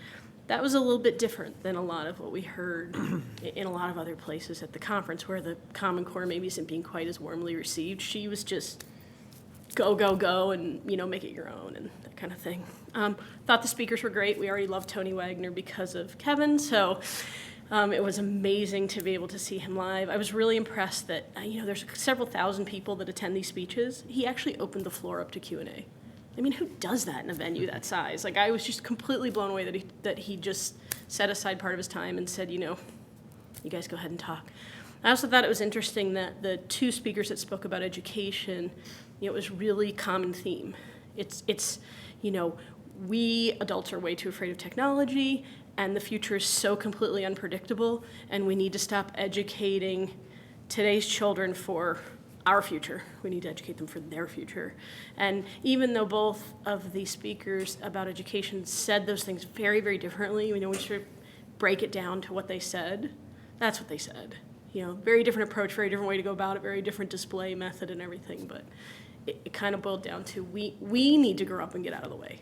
that was a little bit different than a lot of what we heard in a lot of other places at the conference, where the Common Core maybe isn't being quite as warmly received. She was just go, go, go, and, make it your own and that kind of thing. Thought the speakers were great. We already love Tony Wagner because of Kevin, so it was amazing to be able to see him live. I was really impressed that, there's several thousand people that attend these speeches. He actually opened the floor up to Q&A. I mean, who does that in a venue that size? Like, I was just completely blown away that he just set aside part of his time and said, you guys go ahead and talk. I also thought it was interesting that the two speakers that spoke about education, it was really common theme. It's we adults are way too afraid of technology, and the future is so completely unpredictable, and we need to stop educating today's children for our future. We need to educate them for their future. And even though both of the speakers about education said those things very, very differently, we sort of break it down to what they said, that's what they said. Very different approach, very different way to go about it, very different display method and everything, but it kind of boiled down to we need to grow up and get out of the way.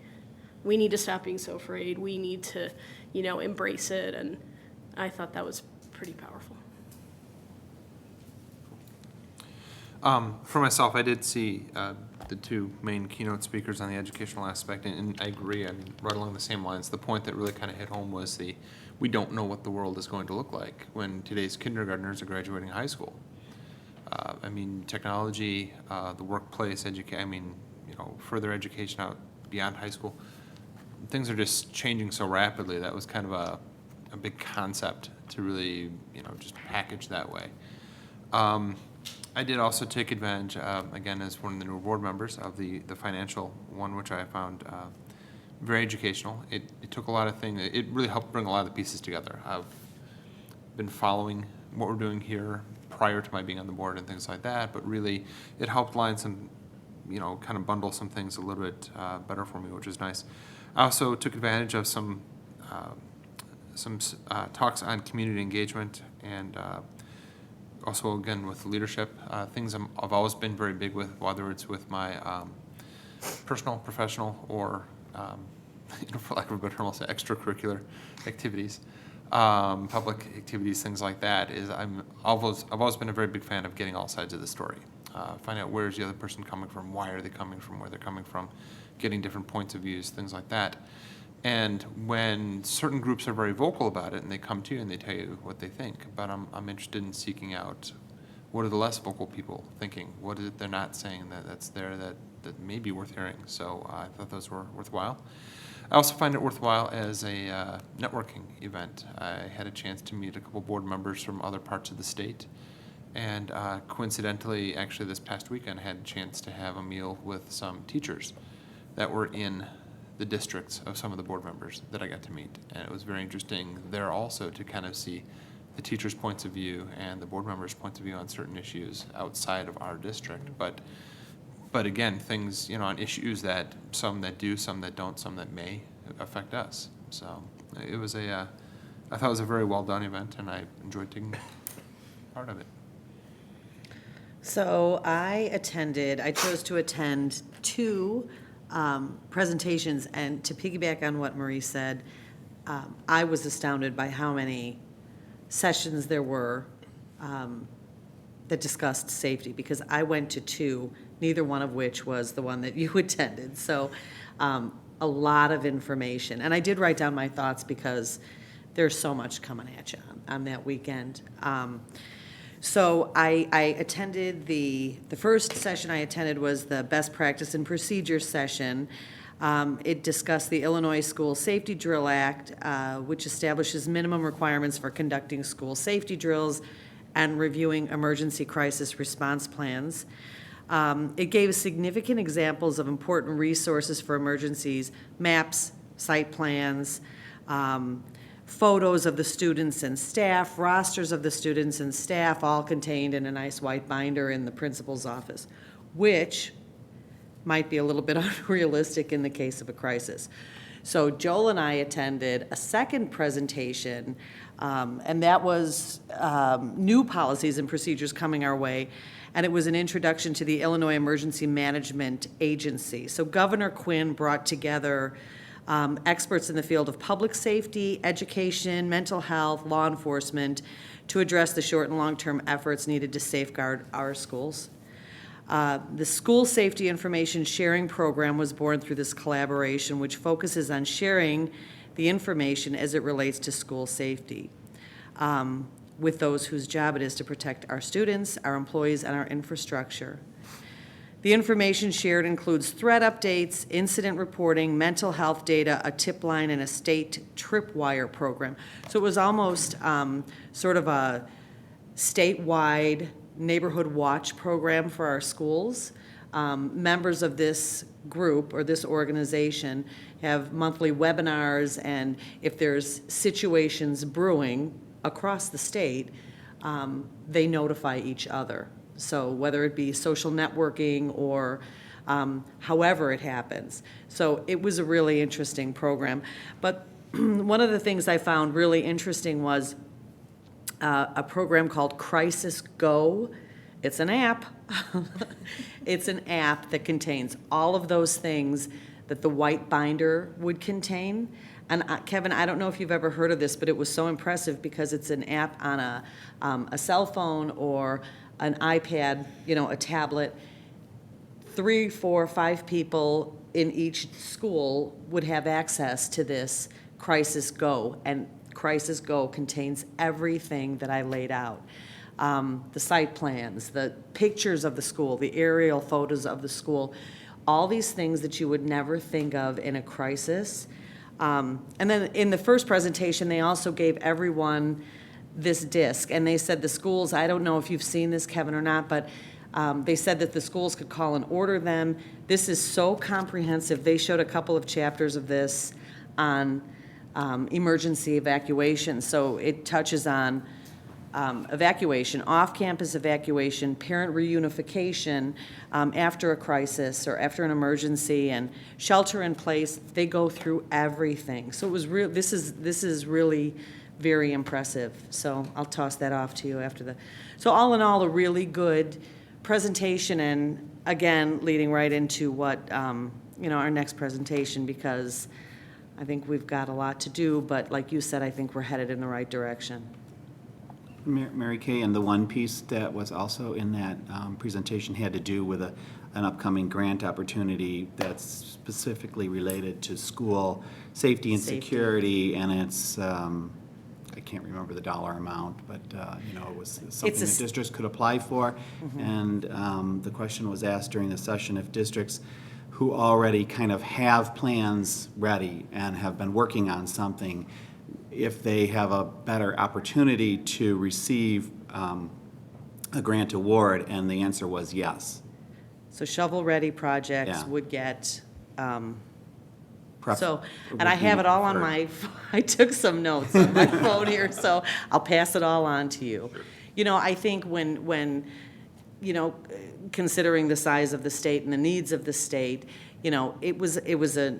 We need to stop being so afraid. We need to, embrace it, and I thought that was pretty powerful. For myself, I did see the two main keynote speakers on the educational aspect, and I agree. I mean, right along the same lines. The point that really kind of hit home was we don't know what the world is going to look like when today's kindergartners are graduating high school. Technology, the workplace, further education out beyond high school, things are just changing so rapidly. That was kind of a big concept to really, just package that way. I did also take advantage, again, as one of the new board members, of the financial one, which I found very educational. It took a lot of things. It really helped bring a lot of the pieces together. I've been following what we're doing here prior to my being on the board and things like that, but really it helped line some, kind of bundle some things a little bit better for me, which is nice. I also took advantage of some talks on community engagement and also, again, with leadership, things I've always been very big with, whether it's with my personal, professional, or, for lack of a better term, I'll say extracurricular activities, public activities, things like that, I've always been a very big fan of getting all sides of the story. Find out where's the other person coming from, why are they coming from, where they're coming from, getting different points of views, things like that. And when certain groups are very vocal about it and they come to you and they tell you what they think, but I'm interested in seeking out what are the less vocal people thinking, what is it they're not saying that's there that may be worth hearing. So I thought those were worthwhile. I also find it worthwhile as a networking event. I had a chance to meet a couple board members from other parts of the state. And coincidentally, actually this past weekend, I had a chance to have a meal with some teachers that were in the districts of some of the board members that I got to meet. And it was very interesting there also to kind of see the teachers' points of view and the board members' points of view on certain issues outside of our district. But again, things, on issues that some that do, some that don't, some that may affect us. So it was I thought it was a very well done event, and I enjoyed taking part of it. So I chose to attend two presentations, and to piggyback on what Marie said, I was astounded by how many sessions there were that discussed safety, because I went to two, neither one of which was the one that you attended. So a lot of information. And I did write down my thoughts because there's so much coming at you on that weekend. So I attended the first session I attended was the best practice and procedure session. It discussed the Illinois School Safety Drill Act, which establishes minimum requirements for conducting school safety drills and reviewing emergency crisis response plans. It gave significant examples of important resources for emergencies, maps, site plans, photos of the students and staff, rosters of the students and staff, all contained in a nice white binder in the principal's office, which might be a little bit unrealistic in the case of a crisis. So Joel and I attended a second presentation, and that was new policies and procedures coming our way, and it was an introduction to the Illinois Emergency Management Agency. So Governor Quinn brought together experts in the field of public safety, education, mental health, law enforcement, to address the short and long-term efforts needed to safeguard our schools. The School Safety Information Sharing Program was born through this collaboration, which focuses on sharing the information as it relates to school safety with those whose job it is to protect our students, our employees, and our infrastructure. The information shared includes threat updates, incident reporting, mental health data, a tip line, and a state tripwire program. So it was almost sort of a statewide neighborhood watch program for our schools. Members of this group or this organization have monthly webinars, and if there's situations brewing across the state, they notify each other. So whether it be social networking or however it happens. So it was a really interesting program. But one of the things I found really interesting was a program called Crisis Go. It's an app. It's an app that contains all of those things that the white binder would contain. And Kevin, I don't know if you've ever heard of this, but it was so impressive because it's an app on a cell phone or an iPad, a tablet. 3, 4, 5 people in each school would have access to this Crisis Go, and Crisis Go contains everything that I laid out. The site plans, the pictures of the school, the aerial photos of the school, all these things that you would never think of in a crisis. And then in the first presentation, they also gave everyone this disc, and they said the schools, I don't know if you've seen this, Kevin, or not, but they said that the schools could call and order them. This is so comprehensive. They showed a couple of chapters of this on emergency evacuation. So it touches on evacuation, off-campus evacuation, parent reunification after a crisis or after an emergency, and shelter in place. They go through everything. So it was real. This is really very impressive. So I'll toss that off to you after the. So all in all, a really good presentation, and again, leading right into what our next presentation, because I think we've got a lot to do. But like you said, I think we're headed in the right direction. Mary Kay, and the one piece that was also in that presentation had to do with an upcoming grant opportunity that's specifically related to school safety and security, and it's, I can't remember the dollar amount, but, it was something that districts could apply for. Mm-hmm. And the question was asked during the session if districts who already kind of have plans ready and have been working on something, if they have a better opportunity to receive a grant award, and the answer was yes. So shovel-ready projects would get, and I have it all on my, I took some notes on my phone here, so I'll pass it all on to you. I think when considering the size of the state and the needs of the state, it was a,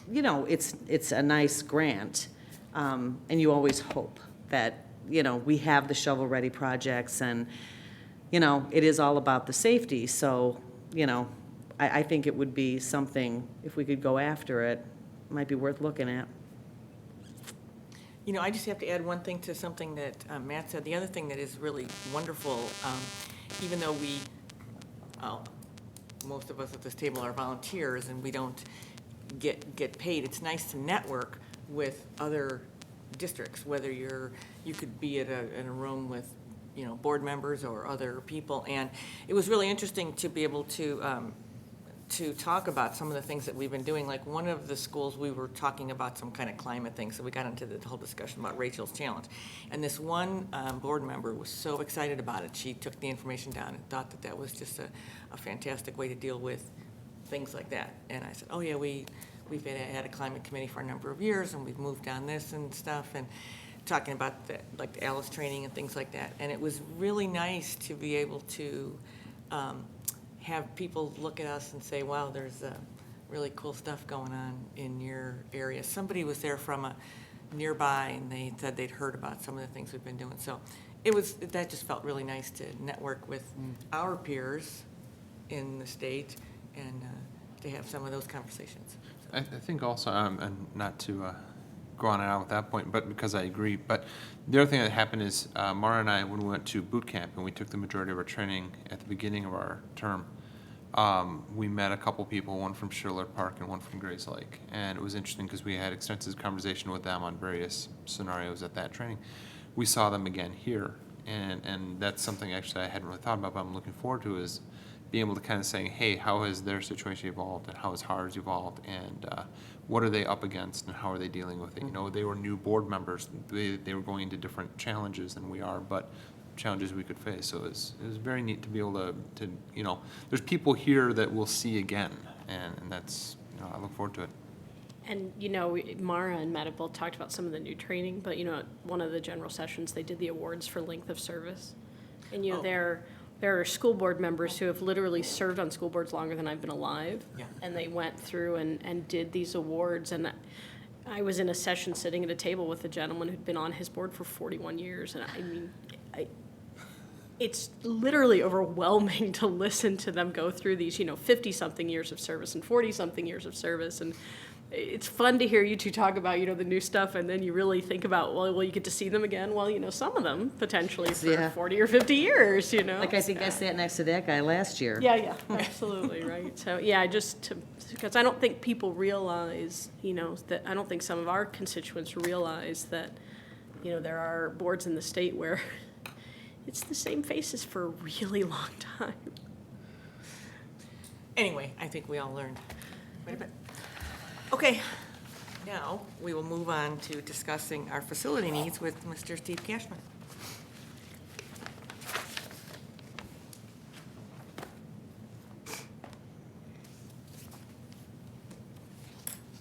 it's a nice grant, and you always hope that, we have the shovel-ready projects, and, it is all about the safety. So, I think it would be something, if we could go after it, might be worth looking at. I just have to add one thing to something that Matt said. The other thing that is really wonderful, even though most of us at this table are volunteers and we don't get paid, it's nice to network with other districts, whether you could be in a room with board members or other people. And it was really interesting to be able to talk about some of the things that we've been doing. Like one of the schools, we were talking about some kind of climate thing, so we got into the whole discussion about Rachel's Challenge. And this one board member was so excited about it. She took the information down and thought that was just a fantastic way to deal with things like that. And I said, oh yeah, we've had a climate committee for a number of years, and we've moved on this and stuff, and talking about the ALICE training and things like that. And it was really nice to be able to have people look at us and say, wow, there's really cool stuff going on in your area. Somebody was there from a nearby, and they said they'd heard about some of the things we've been doing. So that just felt really nice to network with our peers in the state and to have some of those conversations. I think also, and not to go on and on with that point, but because I agree, but the other thing that happened is Mara and I, when we went to boot camp and we took the majority of our training at the beginning of our term, we met a couple people, one from Schiller Park and one from Grays Lake. And it was interesting because we had extensive conversation with them on various scenarios at that training. We saw them again here, and that's something actually I hadn't really thought about, but I'm looking forward to, is being able to kind of saying, hey, how has their situation evolved and how has ours evolved, and what are they up against and how are they dealing with it? You know, they were new board members. They were going into different challenges than we are, but challenges we could face. So it was very neat to be able to you know, there's people here that we'll see again, and that's, you know, I look forward to it. And, you know, Mara and Matt have both talked about some of the new training, but, you know, at one of the general sessions, they did the awards for length of service. And, you know, there are school board members who have literally served on school boards longer than I've been alive. Yeah. And they went through and did these awards. And I was in a session sitting at a table with a gentleman who'd been on his board for 41 years. And I mean, it's literally overwhelming to listen to them go through these, you know, 50-something years of service and 40-something years of service. And it's fun to hear you two talk about, you know, the new stuff, and then you really think about, well, you get to see them again. Well, you know, some of them potentially for 40 or 50 years, you know. Like I think I sat next to that guy last year. Yeah, absolutely, right. So, yeah, because I don't think people realize, you know, that I don't think some of our constituents realize that, you know, there are boards in the state where it's the same faces for a really long time. Anyway, I think we all learned quite a bit. Okay, now we will move on to discussing our facility needs with Mr. Steve Cashman.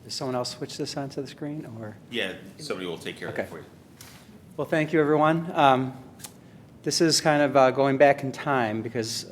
Does someone else switch this onto the screen, or? Yeah, somebody will take care of it for you. Well, thank you, everyone. This is kind of going back in time because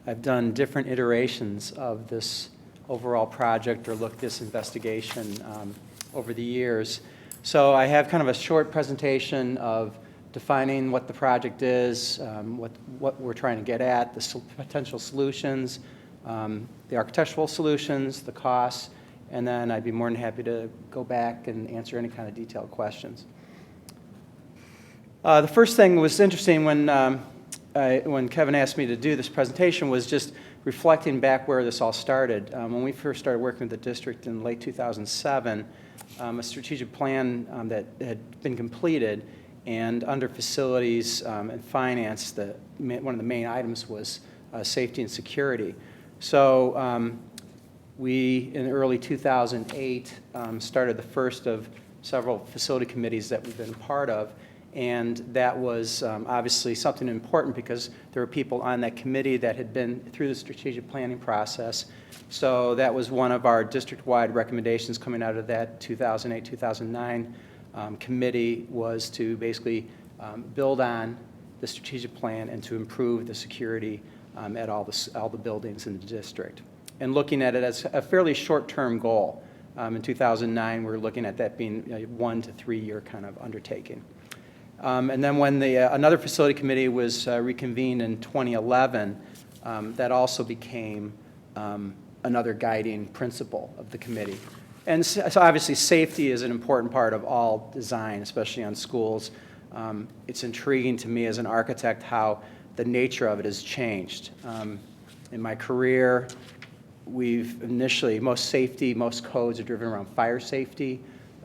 I've done different iterations of this overall project or this investigation over the years. So I have kind of a short presentation of defining what the project is, what we're trying to get at, the potential solutions, the architectural solutions, the costs, and then I'd be more than happy to go back and answer any kind of detailed questions. The first thing was interesting when Kevin asked me to do this presentation was just reflecting back where this all started. When we first started working with the district in late 2007, a strategic plan that had been completed, and under facilities and finance, one of the main items was safety and security. So we, in early 2008, started the first of several facility committees that we've been a part of. And that was obviously something important because there were people on that committee that had been through the strategic planning process. So that was one of our district-wide recommendations coming out of that 2008-2009 committee, was to basically build on the strategic plan and to improve the security at all the buildings in the district. And looking at it as a fairly short-term goal. In 2009, we were looking at that being a 1 to 3 year kind of undertaking. And then when another facility committee was reconvened in 2011, that also became another guiding principle of the committee. And so obviously safety is an important part of all design, especially on schools. It's intriguing to me as an architect how the nature of it has changed. In my career, most codes are driven around fire safety,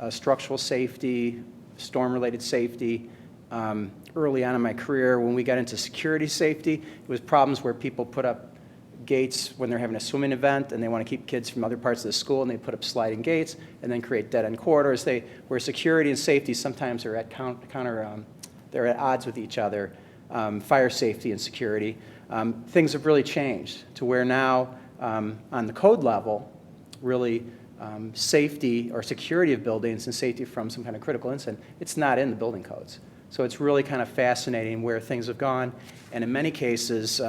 structural safety, storm-related safety. Early on in my career, when we got into security safety, it was problems where people put up gates when they're having a swimming event and they want to keep kids from other parts of the school, and they put up sliding gates and then create dead-end corridors. Where security and safety sometimes are at they're at odds with each other. Fire safety and security, things have really changed to where now on the code level, really safety or security of buildings and safety from some kind of critical incident, it's not in the building codes. So it's really kind of fascinating where things have gone, and in many cases,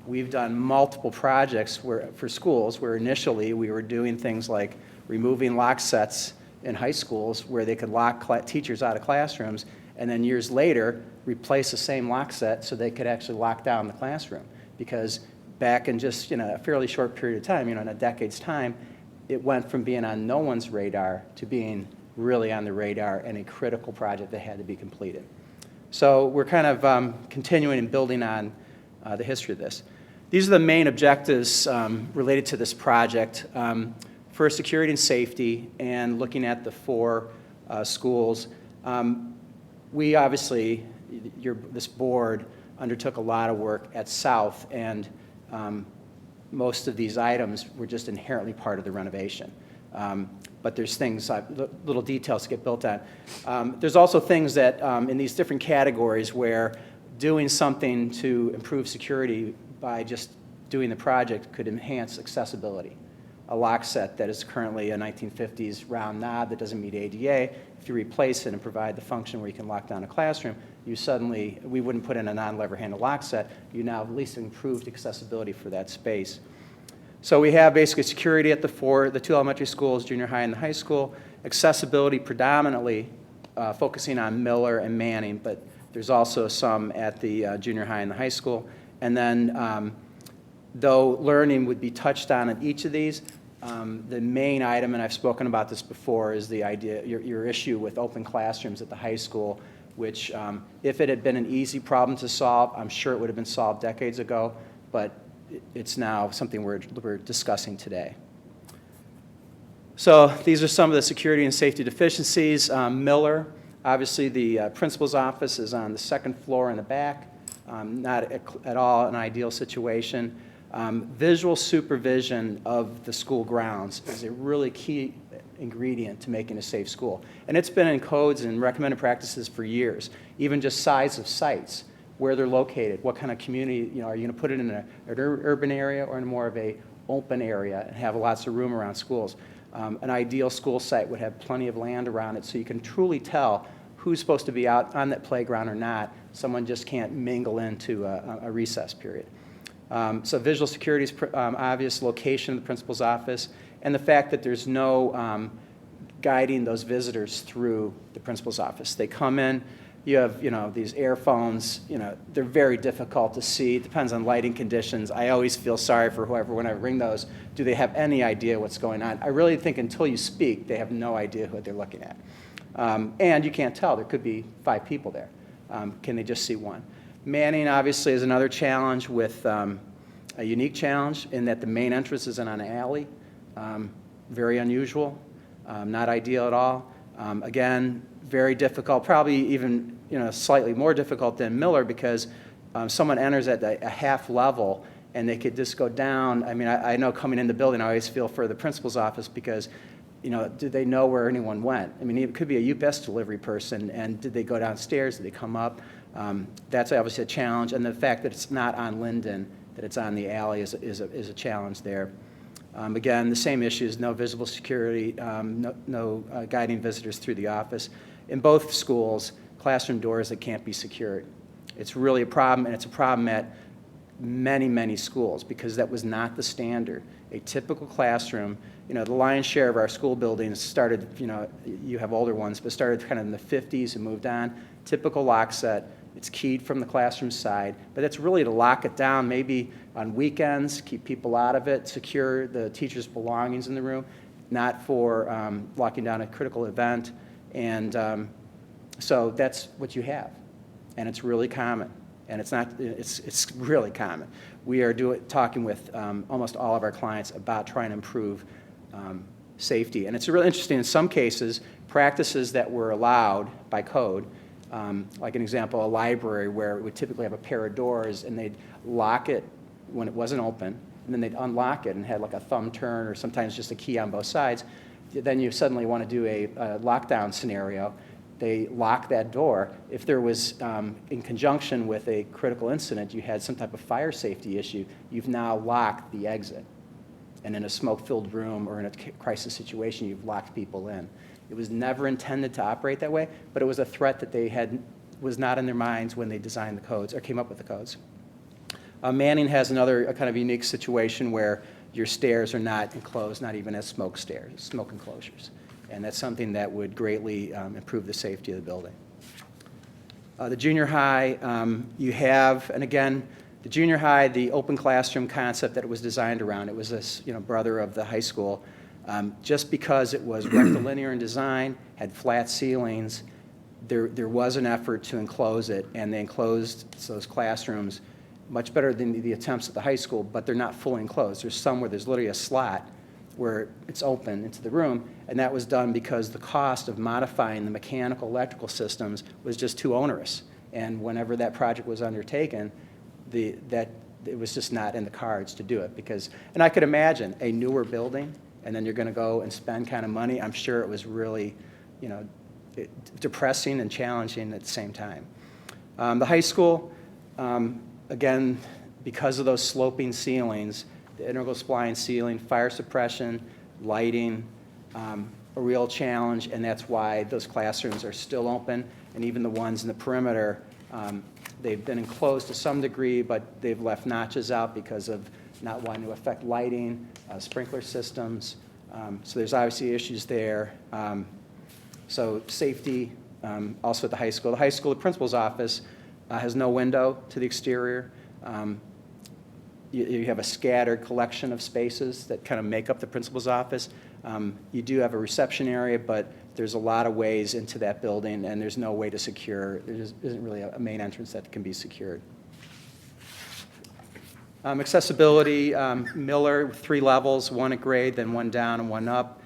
We've done multiple projects for schools where initially we were doing things like removing lock sets in high schools where they could lock teachers out of classrooms, and then years later replace the same lock set so they could actually lock down the classroom. Because back in just a fairly short period of time, in a decade's time, it went from being on no one's radar to being really on the radar and a critical project that had to be completed. So we're kind of continuing and building on the history of this. These are the main objectives related to this project. For security and safety, and looking at the 4 schools, we obviously, this board undertook a lot of work at South, and most of these items were just inherently part of the renovation. But there's things, little details to get built on. There's also things that in these different categories where doing something to improve security by just doing the project could enhance accessibility. A lock set that is currently a 1950s round knob that doesn't meet ADA, if you replace it and provide the function where you can lock down a classroom, we wouldn't put in a non-lever handle lock set, you now at least improved accessibility for that space. So we have basically security at the 2 elementary schools, junior high and the high school, accessibility predominantly focusing on Miller and Manning, but there's also some at the junior high and the high school. And then though learning would be touched on in each of these, the main item, and I've spoken about this before, is the idea, your issue with open classrooms at the high school, which if it had been an easy problem to solve, I'm sure it would have been solved decades ago, but it's now something we're discussing today. So these are some of the security and safety deficiencies. Miller, obviously the principal's office is on the 2nd floor in the back, not at all an ideal situation. Visual supervision of the school grounds is a really key ingredient to making a safe school. And it's been in codes and recommended practices for years, even just size of sites, where they're located, what kind of community, are you going to put it in an urban area or in more of a open area and have lots of room around schools. An ideal school site would have plenty of land around it so you can truly tell who's supposed to be out on that playground or not. Someone just can't mingle into a recess period. So visual security is obvious, location of the principal's office, and the fact that there's no guiding those visitors through the principal's office. They come in, you have these earphones, they're very difficult to see. It depends on lighting conditions. I always feel sorry for whoever, when I ring those, do they have any idea what's going on? I really think until you speak, they have no idea what they're looking at. And you can't tell, there could be 5 people there. Can they just see one? Manning obviously is another challenge with a unique challenge in that the main entrance is in an alley. Very unusual, not ideal at all. Again, very difficult, probably even slightly more difficult than Miller because someone enters at a half level and they could just go down. I mean, I know coming in the building, I always feel for the principal's office because do they know where anyone went? I mean, it could be a UPS delivery person, and did they go downstairs? Did they come up? That's obviously a challenge, and the fact that it's not on Linden, that it's on the alley is a challenge there. Again, the same issues, no visible security, no guiding visitors through the office. In both schools, classroom doors that can't be secured. It's really a problem, and it's a problem at many, many schools because that was not the standard. A typical classroom, the lion's share of our school buildings started, you have older ones, but started kind of in the 50s and moved on. Typical lock set, it's keyed from the classroom side, but it's really to lock it down maybe on weekends, keep people out of it, secure the teacher's belongings in the room, not for locking down a critical event. And so that's what you have, and it's really common. And it's really common. We are talking with almost all of our clients about trying to improve safety. And it's really interesting, in some cases, practices that were allowed by code, like an example, a library where it would typically have a pair of doors and they'd lock it when it wasn't open, and then they'd unlock it and had like a thumb turn or sometimes just a key on both sides. Then you suddenly want to do a lockdown scenario. They lock that door. If there was, in conjunction with a critical incident, you had some type of fire safety issue, you've now locked the exit. And in a smoke-filled room or in a crisis situation, you've locked people in. It was never intended to operate that way, but it was a threat that was not in their minds when they designed the codes or came up with the codes. Manning has another kind of unique situation where your stairs are not enclosed, not even as smoke enclosures. And that's something that would greatly improve the safety of the building. The junior high, you have, and again, the junior high, the open classroom concept that it was designed around, it was this, brother of the high school. Just because it was rectilinear in design, had flat ceilings, there was an effort to enclose it, and they enclosed those classrooms much better than the attempts at the high school, but they're not fully enclosed. There's some where there's literally a slot where it's open into the room, and that was done because the cost of modifying the mechanical, electrical systems was just too onerous. And whenever that project was undertaken, it was just not in the cards to do it. And I could imagine a newer building, and then you're going to go and spend kind of money. I'm sure it was really, depressing and challenging at the same time. The high school, again, because of those sloping ceilings, the integral spline ceiling, fire suppression, lighting, a real challenge, and that's why those classrooms are still open, and even the ones in the perimeter, they've been enclosed to some degree, but they've left notches out because of not wanting to affect lighting, sprinkler systems. So there's obviously issues there. So safety, also at the high school. The high school, the principal's office has no window to the exterior. You have a scattered collection of spaces that kind of make up the principal's office. You do have a reception area, but there's a lot of ways into that building, and there's no way to secure. There isn't really a main entrance that can be secured. Accessibility, Miller, 3 levels, 1 at grade, then 1 down and 1 up,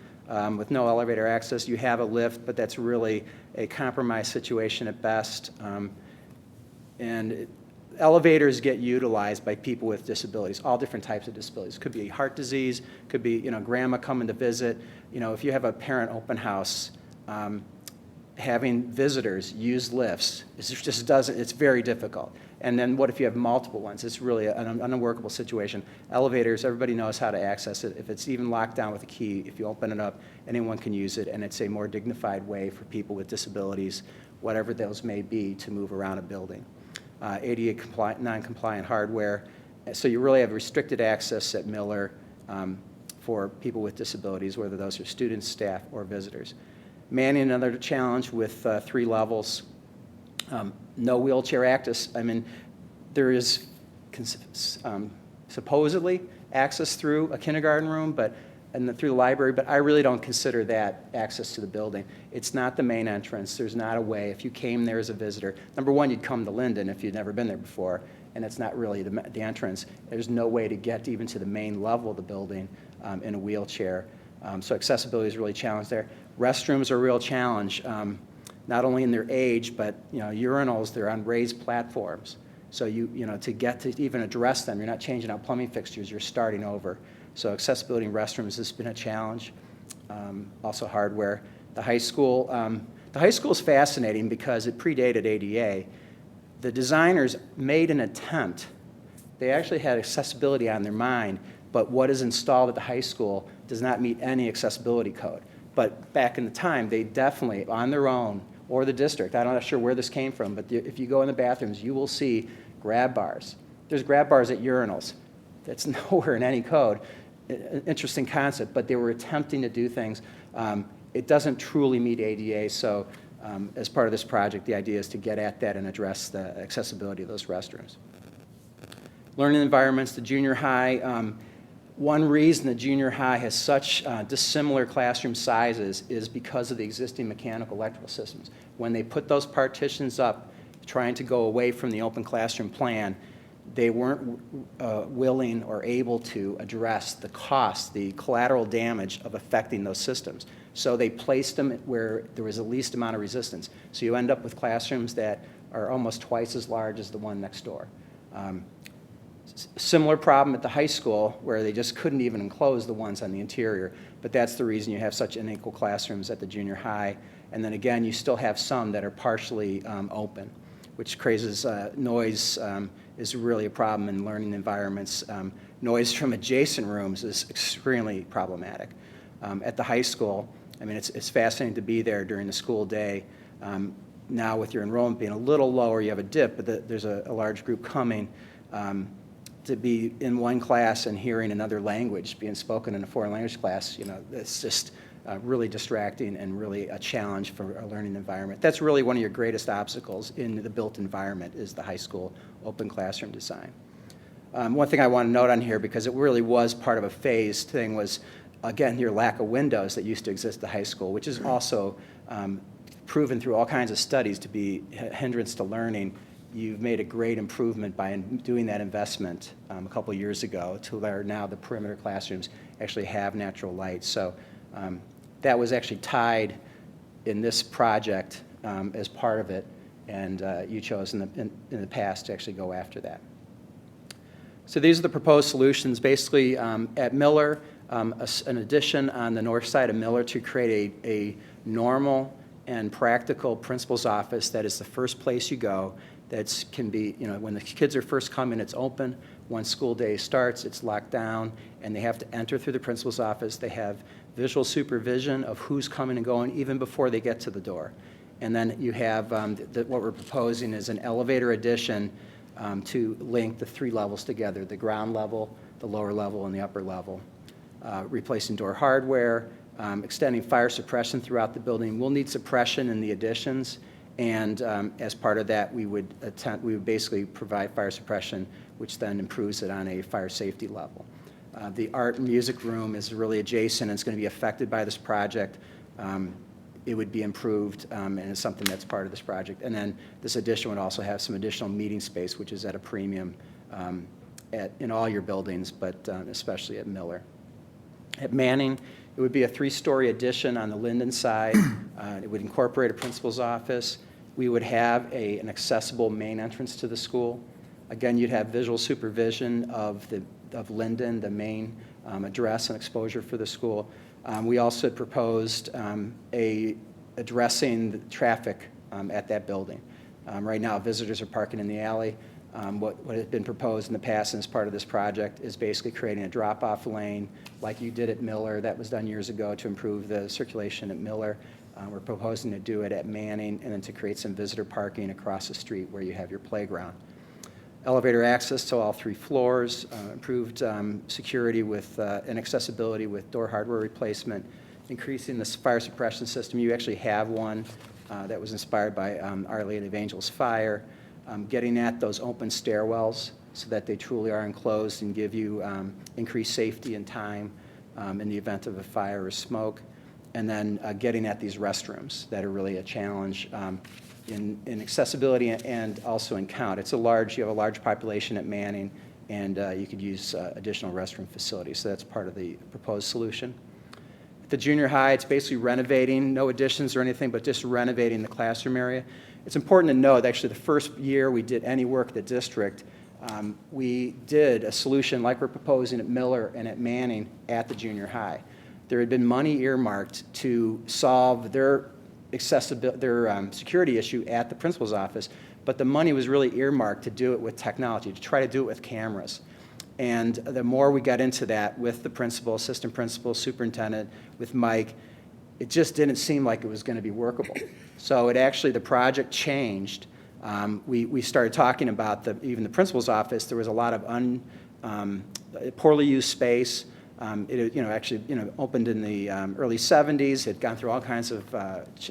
with no elevator access. You have a lift, but that's really a compromised situation at best. Elevators get utilized by people with disabilities, all different types of disabilities. Could be heart disease, could be grandma coming to visit. If you have a parent open house, having visitors use lifts, it's very difficult. And then what if you have multiple ones? It's really an unworkable situation. Elevators, everybody knows how to access it. If it's even locked down with a key, if you open it up, anyone can use it, and it's a more dignified way for people with disabilities, whatever those may be, to move around a building. ADA non-compliant hardware. So you really have restricted access at Miller for people with disabilities, whether those are students, staff, or visitors. Manning, another challenge with 3 levels. No wheelchair access. I mean, there is supposedly access through a kindergarten room, through the library, but I really don't consider that access to the building. It's not the main entrance. There's not a way. If you came there as a visitor, number one, you'd come to Linden if you'd never been there before, and it's not really the entrance. There's no way to get even to the main level of the building in a wheelchair. So accessibility is really challenged there. Restrooms are a real challenge, not only in their age, but urinals, they're on raised platforms. So to get to even address them, you're not changing out plumbing fixtures, you're starting over. So accessibility in restrooms has been a challenge. Also hardware. The high school is fascinating because it predated ADA. The designers made an attempt. They actually had accessibility on their mind, but what is installed at the high school does not meet any accessibility code. But back in the time, they definitely, on their own, or the district, I'm not sure where this came from, but if you go in the bathrooms, you will see grab bars. There's grab bars at urinals. That's nowhere in any code. Interesting concept, but they were attempting to do things. It doesn't truly meet ADA, so as part of this project, the idea is to get at that and address the accessibility of those restrooms. Learning environments, the junior high. One reason the junior high has such dissimilar classroom sizes is because of the existing mechanical electrical systems. When they put those partitions up, trying to go away from the open classroom plan, they weren't willing or able to address the cost, the collateral damage of affecting those systems. So they placed them where there was the least amount of resistance. So you end up with classrooms that are almost twice as large as the one next door. Similar problem at the high school where they just couldn't even enclose the ones on the interior, but that's the reason you have such unequal classrooms at the junior high. And then again, you still have some that are partially open, which causes noise is really a problem in learning environments. Noise from adjacent rooms is extremely problematic. At the high school, I mean, it's fascinating to be there during the school day. Now with your enrollment being a little lower, you have a dip, but there's a large group coming. to be in one class and hearing another language being spoken in a foreign language class, it's just really distracting and really a challenge for a learning environment. That's really one of your greatest obstacles in the built environment is the high school open classroom design. One thing I want to note on here, because it really was part of a phased thing, was, again, your lack of windows that used to exist at the high school, which is also proven through all kinds of studies to be a hindrance to learning. You've made a great improvement by doing that investment a couple of years ago to where now the perimeter classrooms actually have natural light. So that was actually tied in this project as part of it, and you chose in the past to actually go after that. So these are the proposed solutions. Basically, at Miller, an addition on the north side of Miller to create a normal and practical principal's office that is the first place you go. That can be, when the kids are first coming, it's open. Once school day starts, it's locked down, and they have to enter through the principal's office. They have visual supervision of who's coming and going even before they get to the door. And then you have what we're proposing is an elevator addition to link the 3 levels together, the ground level, the lower level, and the upper level. Replacing door hardware, extending fire suppression throughout the building. We'll need suppression in the additions. And as part of that, we would basically provide fire suppression, which then improves it on a fire safety level. The art and music room is really adjacent and it's going to be affected by this project. It would be improved and it's something that's part of this project. And then this addition would also have some additional meeting space, which is at a premium in all your buildings, but especially at Miller. At Manning, it would be a 3-story addition on the Linden side. It would incorporate a principal's office. We would have an accessible main entrance to the school. Again, you'd have visual supervision of Linden, the main address and exposure for the school. We also had proposed addressing the traffic at that building. Right now, visitors are parking in the alley. What has been proposed in the past and as part of this project is basically creating a drop-off lane like you did at Miller. That was done years ago to improve the circulation at Miller. We're proposing to do it at Manning and then to create some visitor parking across the street where you have your playground. Elevator access to all 3 floors, improved security with and accessibility with door hardware replacement, increasing the fire suppression system. You actually have one that was inspired by Our Lady of Angels Fire. Getting at those open stairwells so that they truly are enclosed and give you increased safety and time in the event of a fire or smoke. And then getting at these restrooms that are really a challenge in accessibility and also in count. You have a large population at Manning, and you could use additional restroom facilities. So that's part of the proposed solution. At the junior high, it's basically renovating, no additions or anything, but just renovating the classroom area. It's important to know that actually the first year we did any work at the district, we did a solution like we're proposing at Miller and at Manning at the junior high. There had been money earmarked to solve their security issue at the principal's office, but the money was really earmarked to do it with technology, to try to do it with cameras. And the more we got into that with the principal, assistant principal, superintendent, with Mike, it just didn't seem like it was going to be workable. So the project changed. We started talking about even the principal's office. There was a lot of poorly used space. It opened in the early 70s. Had gone through all kinds of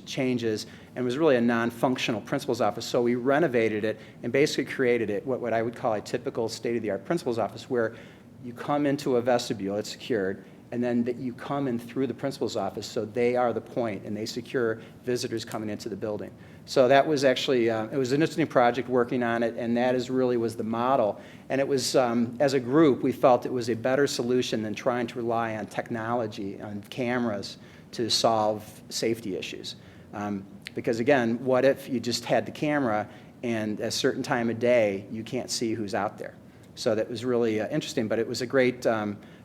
changes and was really a non-functional principal's office. So we renovated it and basically created it what I would call a typical state-of-the-art principal's office, where you come into a vestibule, it's secured, and then that you come in through the principal's office, so they are the point, and they secure visitors coming into the building. So that was actually, it was an interesting project working on it, and that really was the model. And it was, as a group, we felt it was a better solution than trying to rely on technology, on cameras, to solve safety issues. Because again, what if you just had the camera and at a certain time of day, you can't see who's out there? So that was really interesting, but it was a great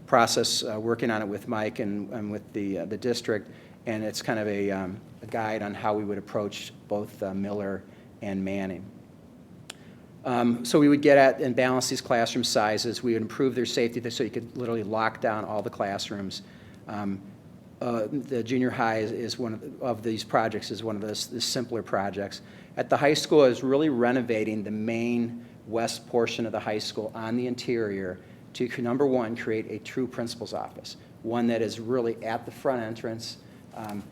process working on it with Mike and with the district, and it's kind of a guide on how we would approach both Miller and Manning. So we would get at and balance these classroom sizes. We would improve their safety so you could literally lock down all the classrooms. The junior high is one of these projects, is one of the simpler projects. At the high school, is really renovating the main west portion of the high school on the interior to, number one, create a true principal's office, one that is really at the front entrance. And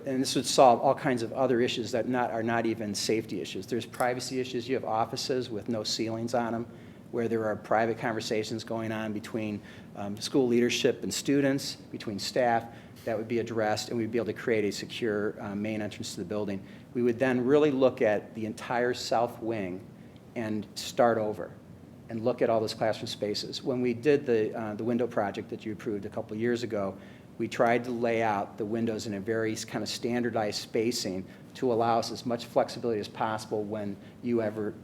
this would solve all kinds of other issues that are not even safety issues. There's privacy issues. You have offices with no ceilings on them, where there are private conversations going on between school leadership and students, between staff. That would be addressed, and we'd be able to create a secure main entrance to the building. We would then really look at the entire south wing and start over and look at all those classroom spaces. When we did the window project that you approved a couple of years ago, we tried to lay out the windows in a very kind of standardized spacing to allow us as much flexibility as possible when you ever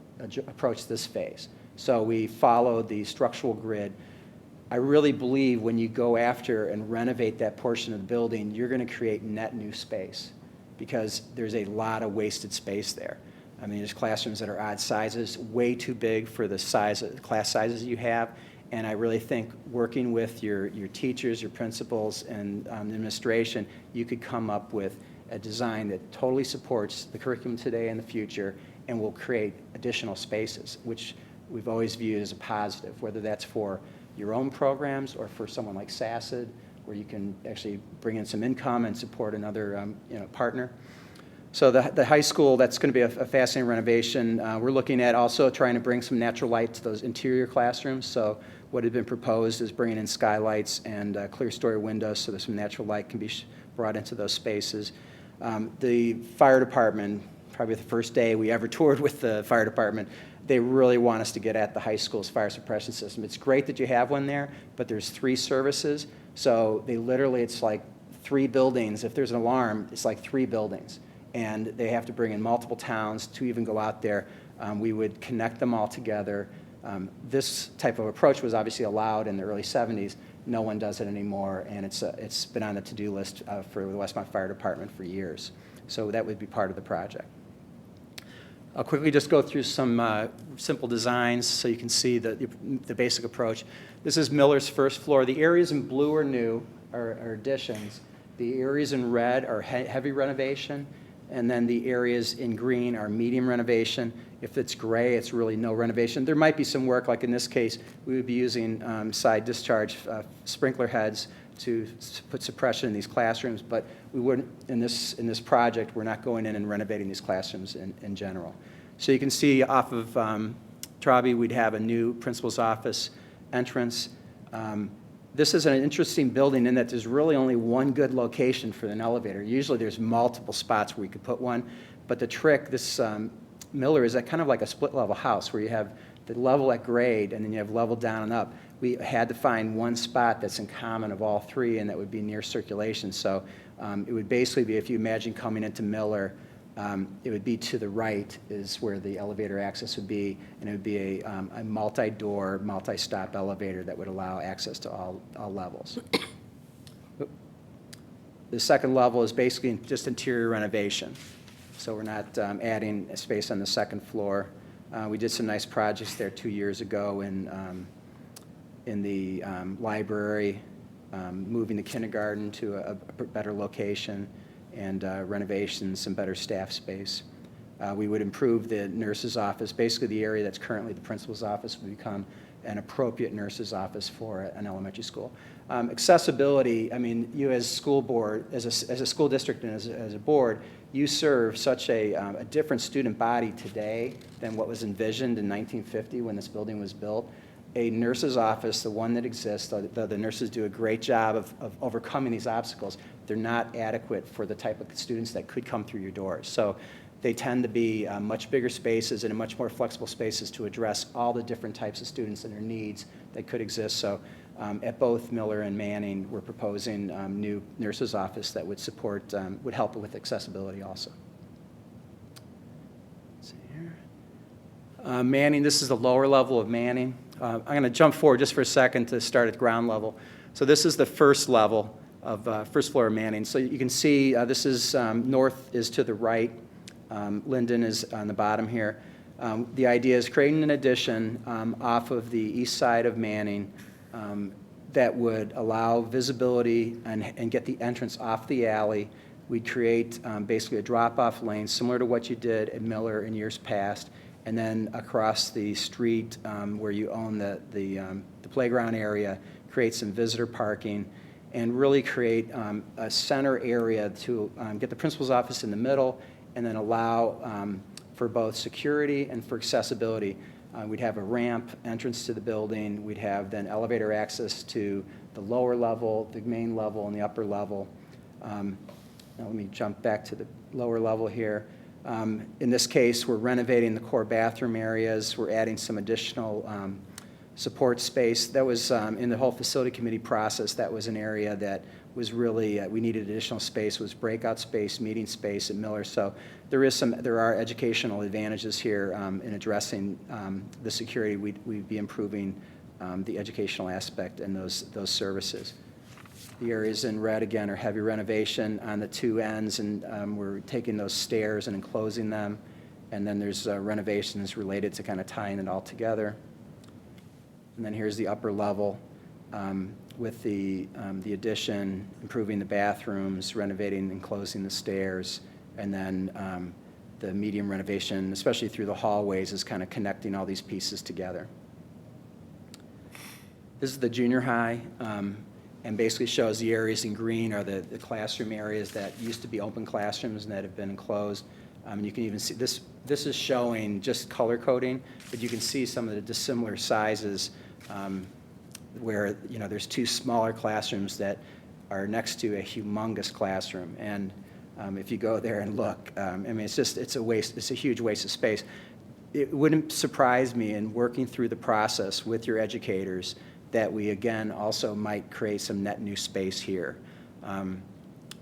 approach this phase. So we followed the structural grid. I really believe when you go after and renovate that portion of the building, you're going to create net new space because there's a lot of wasted space there. I mean, there's classrooms that are odd sizes, way too big for the size of the class sizes you have. And I really think working with your teachers, your principals, and administration, you could come up with a design that totally supports the curriculum today and the future and will create additional spaces, which we've always viewed as a positive, whether that's for your own programs or for someone like SACID, where you can actually bring in some income and support another partner. So the high school, that's going to be a fascinating renovation. We're looking at also trying to bring some natural light to those interior classrooms. So what had been proposed is bringing in skylights and clear story windows so that some natural light can be brought into those spaces. The fire department, probably the first day we ever toured with the fire department, they really want us to get at the high school's fire suppression system. It's great that you have one there, but there's 3 services. So they literally, it's like 3 buildings. If there's an alarm, it's like 3 buildings. And they have to bring in multiple towns to even go out there. We would connect them all together. This type of approach was obviously allowed in the early 70s. No one does it anymore, and it's been on the to-do list for the Westmont Fire Department for years. So that would be part of the project. I'll quickly just go through some simple designs so you can see the basic approach. This is Miller's first floor. The areas in blue are new, are additions. The areas in red are heavy renovation, and then the areas in green are medium renovation. If it's gray, it's really no renovation. There might be some work, like in this case, we would be using side discharge sprinkler heads to put suppression in these classrooms, but we wouldn't, in this project, we're not going in and renovating these classrooms in general. So you can see off of Traube, we'd have a new principal's office entrance. This is an interesting building in that there's really only one good location for an elevator. Usually there's multiple spots where you could put one, but the trick, this Miller is kind of like a split level house where you have the level at grade and then you have level down and up. We had to find one spot that's in common of all 3, and that would be near circulation. So it would basically be, if you imagine coming into Miller, it would be to the right is where the elevator access would be, and it would be a multi-door, multi-stop elevator that would allow access to all levels. The second level is basically just interior renovation. So we're not adding space on the second floor. We did some nice projects there 2 years ago in the library, moving the kindergarten to a better location, and renovations, some better staff space. We would improve the nurse's office. Basically, the area that's currently the principal's office would become an appropriate nurse's office for an elementary school. Accessibility, I mean, you as school board, as a school district and as a board, you serve such a different student body today than what was envisioned in 1950 when this building was built. A nurse's office, the one that exists, the nurses do a great job of overcoming these obstacles. They're not adequate for the type of students that could come through your doors. So they tend to be much bigger spaces and much more flexible spaces to address all the different types of students and their needs that could exist. So at both Miller and Manning, we're proposing new nurse's office that would support, would help with accessibility also. Let's see here. Manning, this is the lower level of Manning. I'm going to jump forward just for a second to start at ground level. So this is the first level of first floor of Manning. So you can see this is north is to the right. Linden is on the bottom here. The idea is creating an addition off of the east side of Manning that would allow visibility and get the entrance off the alley. We'd create basically a drop-off lane similar to what you did at Miller in years past, and then across the street where you own the playground area, create some visitor parking, and really create a center area to get the principal's office in the middle, and then allow for both security and for accessibility. We'd have a ramp entrance to the building. We'd have then elevator access to the lower level, the main level, and the upper level. Now let me jump back to the lower level here. In this case, we're renovating the core bathroom areas. We're adding some additional support space. That was in the whole facility committee process. That was an area that was really, we needed additional space, was breakout space, meeting space at Miller. So there are educational advantages here in addressing the security. We'd be improving the educational aspect and those services. The areas in red, again, are heavy renovation on the two ends, and we're taking those stairs and enclosing them. And then there's renovations related to kind of tying it all together. And then here's the upper level with the addition, improving the bathrooms, renovating and closing the stairs, and then the medium renovation, especially through the hallways, is kind of connecting all these pieces together. This is the junior high, and basically shows the areas in green are the classroom areas that used to be open classrooms and that have been enclosed. You can even see this is showing just color coding, but you can see some of the dissimilar sizes where there's two smaller classrooms that are next to a humongous classroom. And if you go there and look, I mean, it's a huge waste of space. It wouldn't surprise me in working through the process with your educators that we again also might create some net new space here,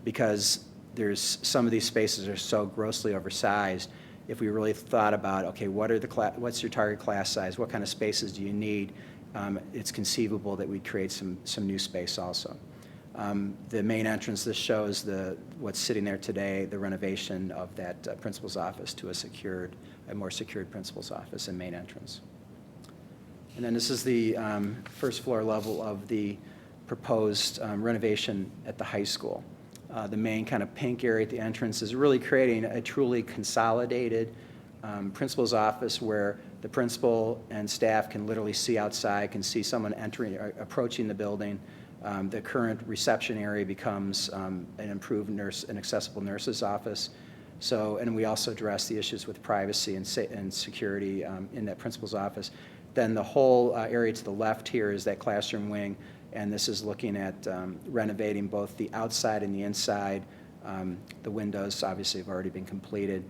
because there's some of these spaces are so grossly oversized. If we really thought about, okay, what's your target class size? What kind of spaces do you need? It's conceivable that we'd create some new space also. The main entrance, this shows what's sitting there today, the renovation of that principal's office to a more secured principal's office and main entrance. And then this is the first floor level of the proposed renovation at the high school. The main kind of pink area at the entrance is really creating a truly consolidated principal's office where the principal and staff can literally see outside, can see someone approaching the building. The current reception area becomes an improved and accessible nurse's office. So, and we also address the issues with privacy and security in that principal's office. Then the whole area to the left here is that classroom wing, and this is looking at renovating both the outside and the inside. The windows obviously have already been completed.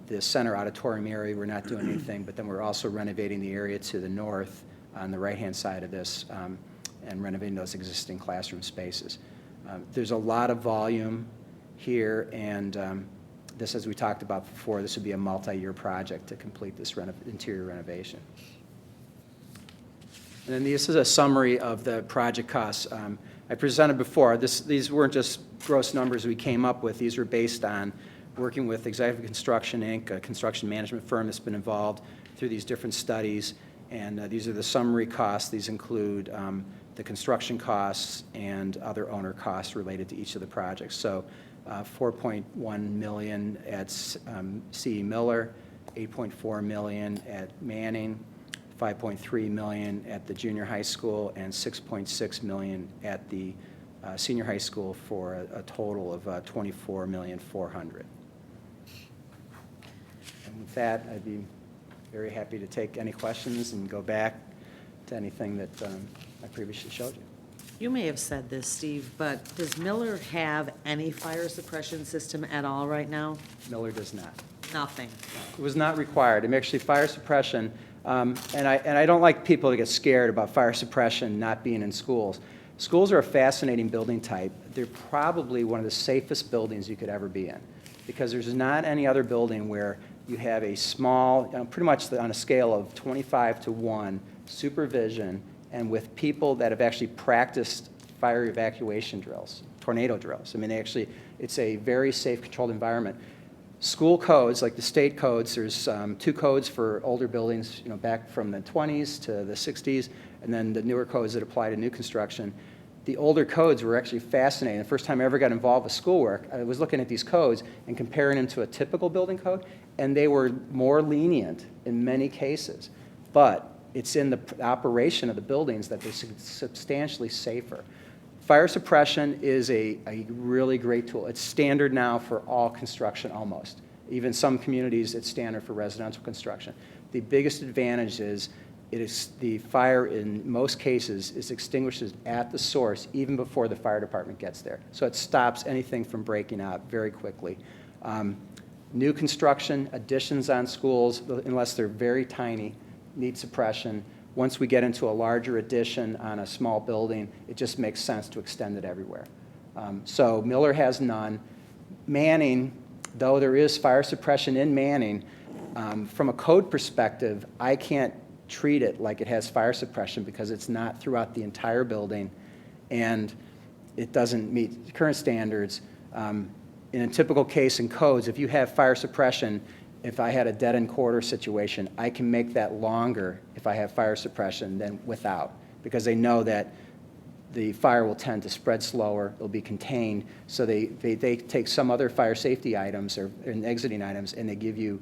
The center auditorium area, we're not doing anything, but then we're also renovating the area to the north on the right-hand side of this and renovating those existing classroom spaces. There's a lot of volume here, and this, as we talked about before, this would be a multi-year project to complete this interior renovation. And then this is a summary of the project costs. I presented before. These weren't just gross numbers we came up with. These were based on working with Executive Construction, Inc., a construction management firm that's been involved through these different studies. And these are the summary costs. These include the construction costs and other owner costs related to each of the projects. So $4.1 million at C.E. Miller, $8.4 million at Manning, $5.3 million at the junior high school, and $6.6 million at the senior high school for a total of $24,400,000. And with that, I'd be very happy to take any questions and go back to anything that I previously showed you. You may have said this, Steve, but does Miller have any fire suppression system at all right now? Miller does not. Nothing. It was not required. I mean, actually, fire suppression, and I don't like people to get scared about fire suppression not being in schools. Schools are a fascinating building type. They're probably one of the safest buildings you could ever be in, because there's not any other building where you have a small, pretty much on a scale of 25-to-1 supervision, and with people that have actually practiced fire evacuation drills, tornado drills. I mean, it's a very safe, controlled environment. School codes, like the state codes, there's 2 codes for older buildings, back from the 20s to the 60s, and then the newer codes that apply to new construction. the older codes were actually fascinating. The first time I ever got involved with schoolwork, I was looking at these codes and comparing them to a typical building code, and they were more lenient in many cases. But it's in the operation of the buildings that they're substantially safer. Fire suppression is a really great tool. It's standard now for all construction almost. Even some communities, it's standard for residential construction. The biggest advantage is the fire in most cases is extinguished at the source even before the fire department gets there. So it stops anything from breaking out very quickly. New construction, additions on schools, unless they're very tiny, need suppression. Once we get into a larger addition on a small building, it just makes sense to extend it everywhere. So Miller has none. Manning, though there is fire suppression in Manning, from a code perspective, I can't treat it like it has fire suppression because it's not throughout the entire building and it doesn't meet the current standards. In a typical case in codes, if you have fire suppression, if I had a dead-end quarter situation, I can make that longer if I have fire suppression than without, because they know that the fire will tend to spread slower, it'll be contained, so they take some other fire safety items or exiting items and they give you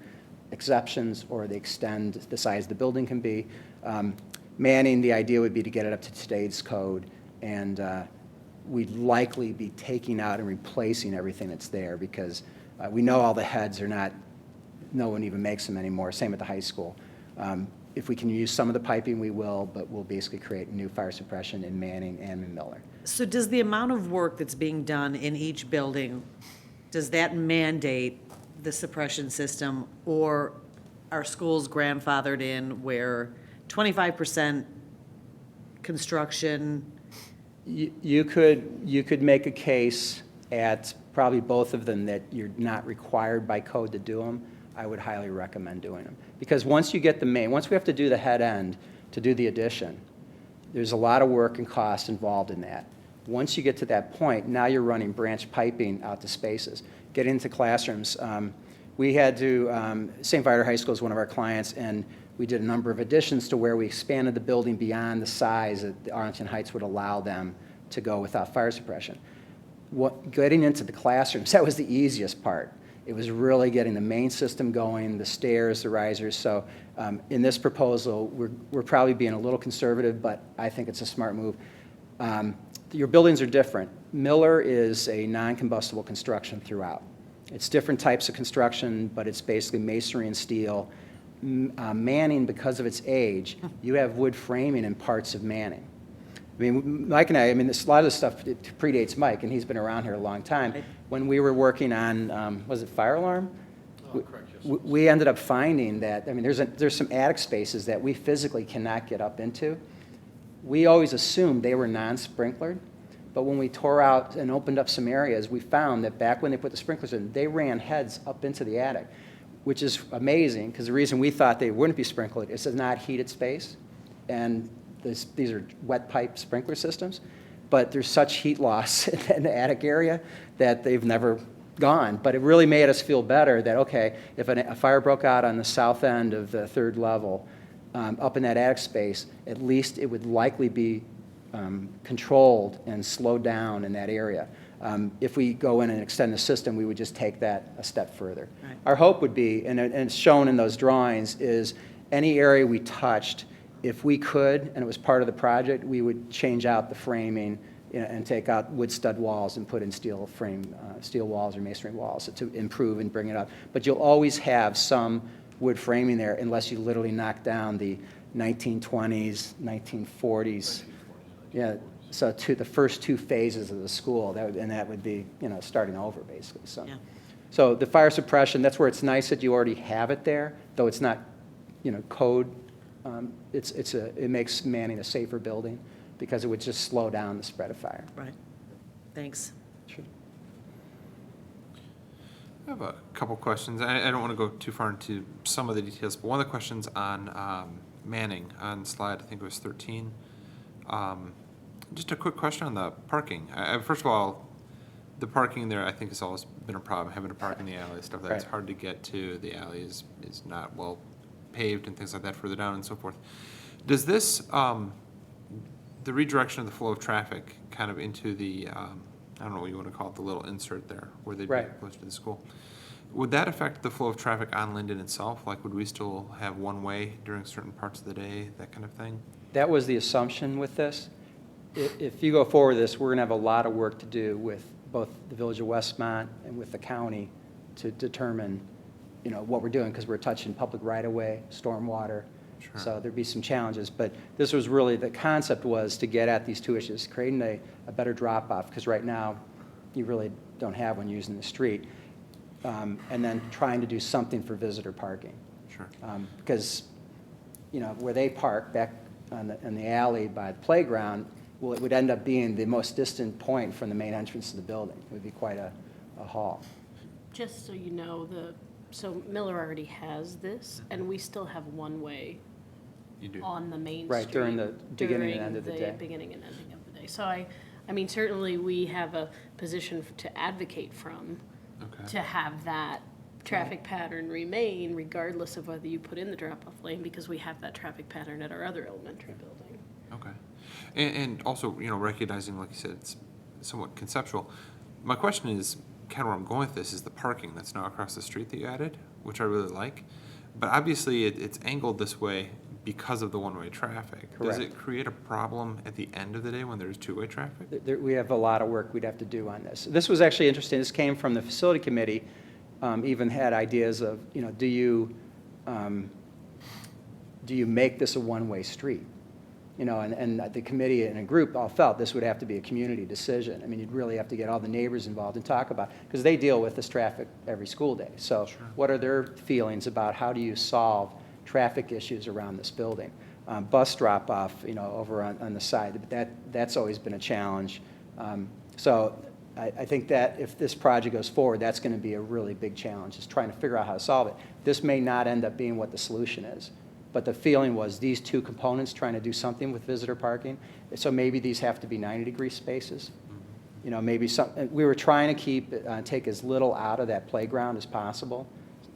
exceptions or they extend the size the building can be. Manning, the idea would be to get it up to today's code, and we'd likely be taking out and replacing everything that's there because we know all the heads are not, no one even makes them anymore, same at the high school. If we can use some of the piping, we will, but we'll basically create new fire suppression in Manning and in Miller. So does the amount of work that's being done in each building, does that mandate the suppression system, or are schools grandfathered in where 25% construction? You could make a case at probably both of them that you're not required by code to do them. I would highly recommend doing them. Because once you get the main, once we have to do the head end to do the addition, there's a lot of work and cost involved in that. Once you get to that point, now you're running branch piping out to spaces. Getting into classrooms, we had to, St. Viator High School is one of our clients, and we did a number of additions to where we expanded the building beyond the size that the Arlington Heights would allow them to go without fire suppression. Getting into the classrooms, that was the easiest part. It was really getting the main system going, the stairs, the risers. So in this proposal, we're probably being a little conservative, but I think it's a smart move. Your buildings are different. Miller is a non-combustible construction throughout. It's different types of construction, but it's basically masonry and steel. Manning, because of its age, you have wood framing in parts of Manning. I mean, Mike and I mean, a lot of this stuff predates Mike, and he's been around here a long time. When we were working on, was it fire alarm? We ended up finding that, I mean, there's some attic spaces that we physically cannot get up into. We always assumed they were non-sprinklered, but when we tore out and opened up some areas, we found that back when they put the sprinklers in, they ran heads up into the attic, which is amazing, because the reason we thought they wouldn't be sprinkled is it's not heated space, and these are wet pipe sprinkler systems, but there's such heat loss in the attic area that they've never gone. But it really made us feel better that, okay, if a fire broke out on the south end of the third level, up in that attic space, at least it would likely be controlled and slowed down in that area. If we go in and extend the system, we would just take that a step further. Right. Our hope would be, and it's shown in those drawings, is any area we touched, if we could, and it was part of the project, we would change out the framing and take out wood stud walls and put in steel walls or masonry walls to improve and bring it up. But you'll always have some wood framing there unless you literally knock down the 1920s, 1940s. Yeah, so to the first two phases of the school, that would be, starting over basically. So, yeah. So the fire suppression, that's where it's nice that you already have it there, though it's not, code. It makes Manning a safer building because it would just slow down the spread of fire. Right. Thanks. Sure. I have a couple questions. I don't want to go too far into some of the details, but one of the questions on Manning on slide, I think it was 13. Just a quick question on the parking. First of all, the parking there I think has always been a problem, having to park in the alley, stuff that's hard to get to. The alley is not well paved and things like that further down and so forth. Does this the redirection of the flow of traffic kind of into the, I don't know what you want to call it, the little insert there, where they'd be Right. close to the school. Would that affect the flow of traffic on Linden itself? Like, would we still have one way during certain parts of the day, that kind of thing? That was the assumption with this. If you go forward with this, we're going to have a lot of work to do with both the Village of Westmont and with the county to determine, what we're doing, because we're touching public right-of-way, stormwater. Sure. So there'd be some challenges. But this was really, the concept was to get at these two issues, creating a better drop-off, because right now, you really don't have one using the street. And then trying to do something for visitor parking. Sure. Because, where they park back in the alley by the playground, well, it would end up being the most distant point from the main entrance to the building. It would be quite a haul. Just so you know, so Miller already has this, and we still have one way You do. on the main street. Right, during the beginning and end of the during day. beginning and ending of the day. So I mean, certainly we have a position to advocate from, Okay. to have that traffic pattern remain regardless of whether you put in the drop-off lane, because we have that traffic pattern at our other elementary building. Okay. And also, recognizing, like you said, it's somewhat conceptual. My question is, kind of where I'm going with this, is the parking that's now across the street that you added, which I really like. But obviously, it's angled this way because of the one-way traffic. Does Correct. it create a problem at the end of the day when there's two-way traffic? We have a lot of work we'd have to do on this. This was actually interesting. This came from the facility committee, even had ideas of, do you make this a one-way street? And the committee and a group all felt this would have to be a community decision. I mean, you'd really have to get all the neighbors involved and talk about, because they deal with this traffic every school day. So what are their feelings about how do you solve traffic issues around this building? Bus drop-off, over on the side, that's always been a challenge. So I think that if this project goes forward, that's going to be a really big challenge, is trying to figure out how to solve it. This may not end up being what the solution is. But the feeling was these two components trying to do something with visitor parking. So maybe these have to be 90-degree spaces. Maybe we were trying to take as little out of that playground as possible,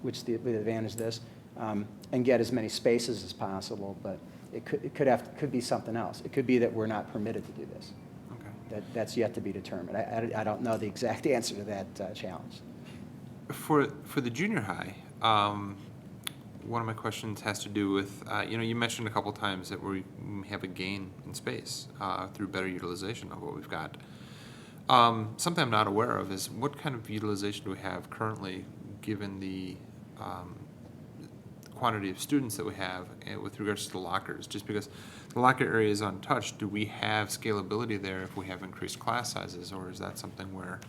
which the advantage of this, and get as many spaces as possible. But it could be something else. It could be that we're not permitted to do this. Okay. That's yet to be determined. I don't know the exact answer to that challenge. For the junior high, one of my questions has to do with, you mentioned a couple times that we have a gain in space through better utilization of what we've got. Something I'm not aware of is what kind of utilization do we have currently, given the quantity of students that we have with regards to the lockers? Just because the locker area is untouched, do we have scalability there if we have increased class sizes, or is that something where?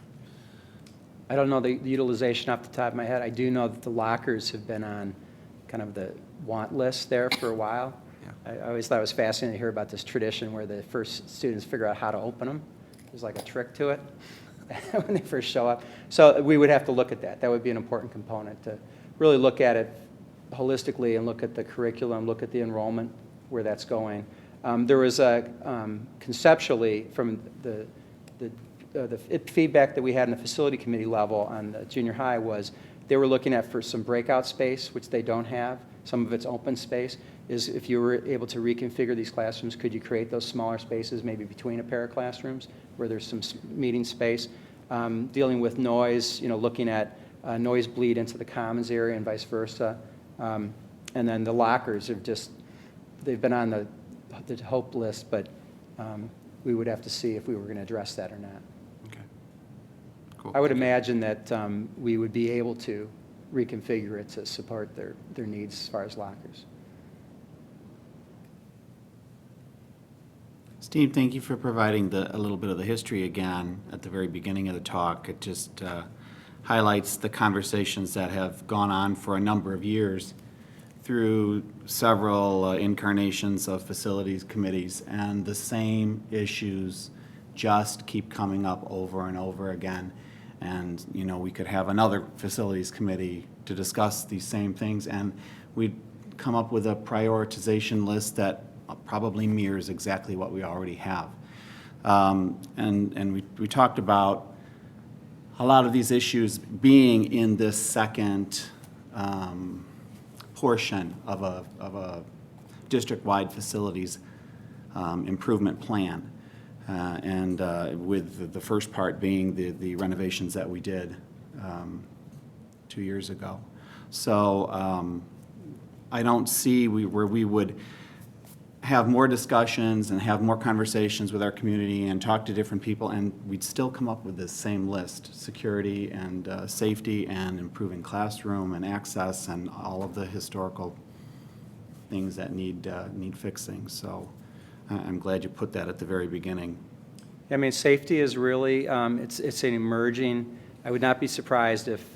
I don't know the utilization off the top of my head. I do know that the lockers have been on kind of the want list there for a while. Yeah. I always thought it was fascinating to hear about this tradition where the first students figure out how to open them. There's like a trick to it when they first show up. So we would have to look at that. That would be an important component, to really look at it holistically and look at the curriculum, look at the enrollment, where that's going. There was conceptually from the feedback that we had in the facility committee level on the junior high was they were looking at for some breakout space, which they don't have. Some of it's open space. Is if you were able to reconfigure these classrooms, could you create those smaller spaces, maybe between a pair of classrooms, where there's some meeting space? Dealing with noise, looking at noise bleed into the commons area and vice versa. And then the lockers have they've been on the hope list, but we would have to see if we were going to address that or not. Cool. I would imagine that we would be able to reconfigure it to support their needs as far as lockers. Steve, thank you for providing a little bit of the history again at the very beginning of the talk. It just highlights the conversations that have gone on for a number of years through several incarnations of facilities committees, and the same issues just keep coming up over and over again. And, we could have another facilities committee to discuss these same things, and we'd come up with a prioritization list that probably mirrors exactly what we already have. And we talked about a lot of these issues being in this second portion of a district-wide facilities improvement plan. And with the first part being the renovations that we did 2 years ago. So I don't see where we would have more discussions and have more conversations with our community and talk to different people, and we'd still come up with this same list: security and safety and improving classroom and access and all of the historical things that need fixing. So I'm glad you put that at the very beginning. I mean, safety is really, it's an emerging, I would not be surprised if,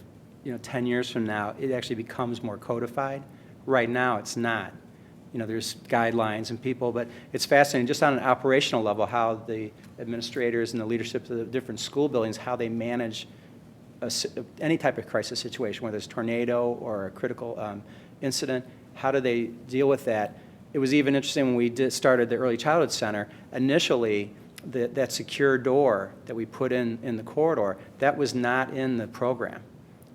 10 years from now, it actually becomes more codified. Right now, it's not. There's guidelines and people, but it's fascinating just on an operational level how the administrators and the leadership of the different school buildings, how they manage any type of crisis situation, whether it's tornado or a critical incident, how do they deal with that? It was even interesting when we started the Early Childhood Center, initially, that secure door that we put in the corridor, that was not in the program.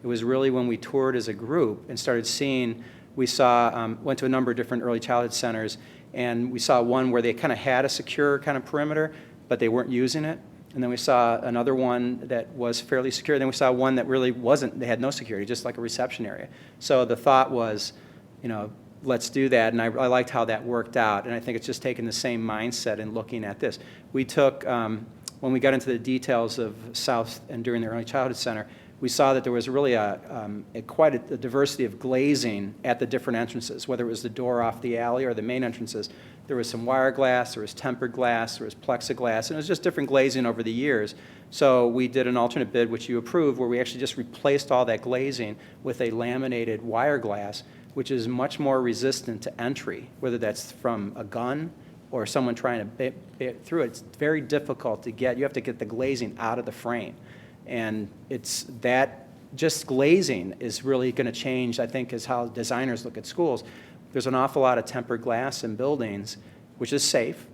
It was really when we toured as a group and started seeing, we saw, went to a number of different early childhood centers, and we saw one where they kind of had a secure kind of perimeter, but they weren't using it. And then we saw another one that was fairly secure. Then we saw one that really wasn't, they had no security, just like a reception area. So the thought was, let's do that, and I liked how that worked out, and I think it's just taking the same mindset in looking at this. We took, when we got into the details of South and during the Early Childhood Center, we saw that there was really quite a diversity of glazing at the different entrances, whether it was the door off the alley or the main entrances. There was some wire glass, there was tempered glass, there was plexiglass, and it was just different glazing over the years. So we did an alternate bid, which you approved, where we actually just replaced all that glazing with a laminated wire glass, which is much more resistant to entry, whether that's from a gun or someone trying to bit through it. It's very difficult to get. You have to get the glazing out of the frame. And it's that, just glazing is really going to change, I think, is how designers look at schools. There's an awful lot of tempered glass in buildings, which is safe,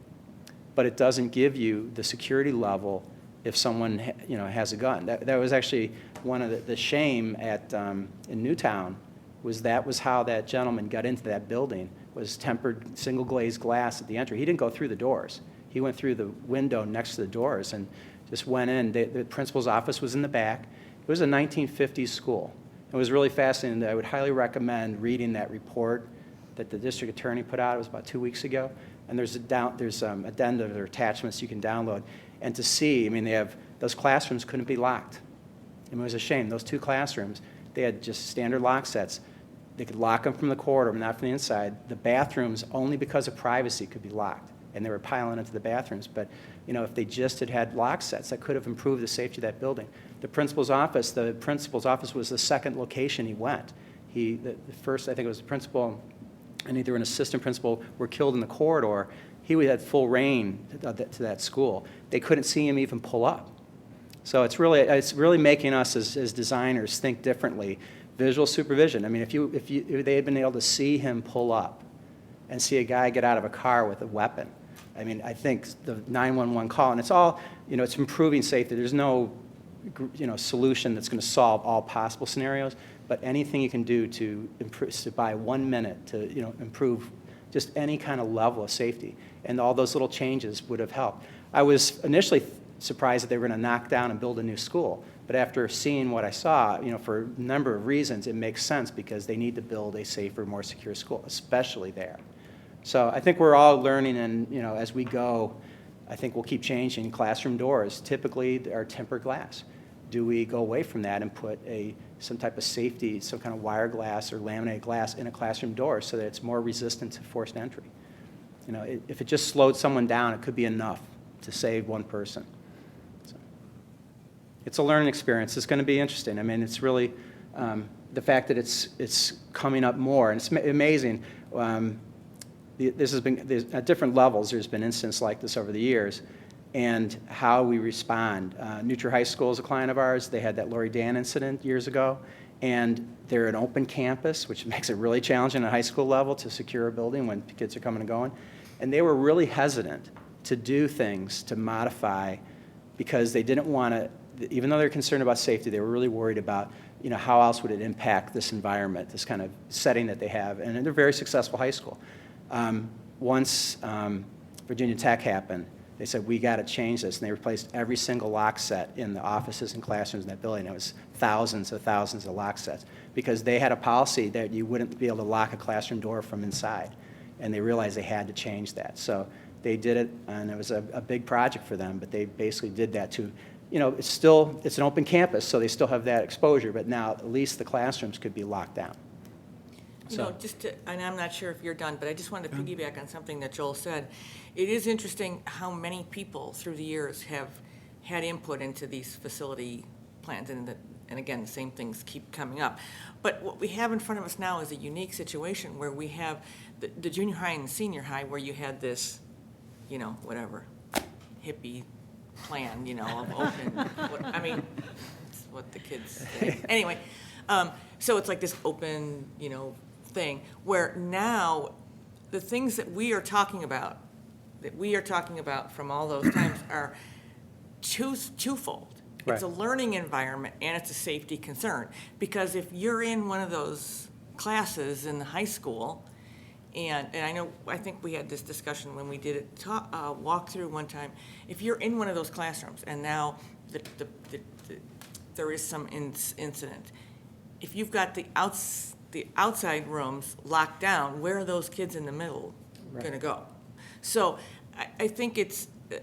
but it doesn't give you the security level if someone has a gun. That was actually one of the shame at in Newtown, that was how that gentleman got into that building, was tempered single glazed glass at the entry. He didn't go through the doors. He went through the window next to the doors and just went in. The principal's office was in the back. It was a 1950s school. It was really fascinating. I would highly recommend reading that report that the district attorney put out. It was about 2 weeks ago. And there's addenda or attachments you can download. And to see, they have, those classrooms couldn't be locked. It was a shame. Those 2 classrooms, they had just standard lock sets. They could lock them from the corridor, but not from the inside. The bathrooms, only because of privacy, could be locked. And they were piling into the bathrooms. But, if they just had lock sets, that could have improved the safety of that building. The principal's office was the second location he went. The first, I think it was the principal and either an assistant principal were killed in the corridor. He had full reign to that school. They couldn't see him even pull up. So it's really making us as designers think differently. Visual supervision. If they had been able to see him pull up and see a guy get out of a car with a weapon, I think the 911 call, and it's all, it's improving safety. There's no, solution that's going to solve all possible scenarios, but anything you can do to improve, by 1 minute to, improve just any kind of level of safety, and all those little changes would have helped. I was initially surprised that they were going to knock down and build a new school, but after seeing what I saw, for a number of reasons, it makes sense because they need to build a safer, more secure school, especially there. So I think we're all learning, and as we go, I think we'll keep changing. Classroom doors typically are tempered glass. Do we go away from that and put some type of safety, some kind of wire glass or laminated glass in a classroom door so that it's more resistant to forced entry? If it just slowed someone down, it could be enough to save one person. So it's a learning experience. It's going to be interesting. It's really the fact that it's coming up more, and it's amazing. This has been at different levels. There's been incidents like this over the years, and how we respond. Nutria High School is a client of ours. They had that Lori Dan incident years ago, and they're an open campus, which makes it really challenging at high school level to secure a building when kids are coming and going. And they were really hesitant to do things to modify because they didn't want to, even though they're concerned about safety, they were really worried about how else would it impact this environment, this kind of setting that they have. And they're a very successful high school. Once Virginia Tech happened, they said, we got to change this. And they replaced every single lock set in the offices and classrooms in that building. It was thousands of lock sets because they had a policy that you wouldn't be able to lock a classroom door from inside. And they realized they had to change that. So they did it, and it was a big project for them, but they basically did that to, it's an open campus, so they still have that exposure, but now at least the classrooms could be locked down. And I'm not sure if you're done, but I just wanted to piggyback on something that Joel said. It is interesting how many people through the years have had input into these facility plans, and again, the same things keep coming up. But what we have in front of us now is a unique situation where we have the junior high and senior high where you had this, whatever, hippie plan, of open, it's what the kids say. Anyway, so it's like this open, thing, where now the things that we are talking about from all those times are twofold. Right. It's a learning environment and it's a safety concern. Because if you're in one of those classes in the high school, and I think we had this discussion when we did it, walk through one time, if you're in one of those classrooms and now there is some incident, if you've got the outside rooms locked down, where are those kids in the middle going to go? So I think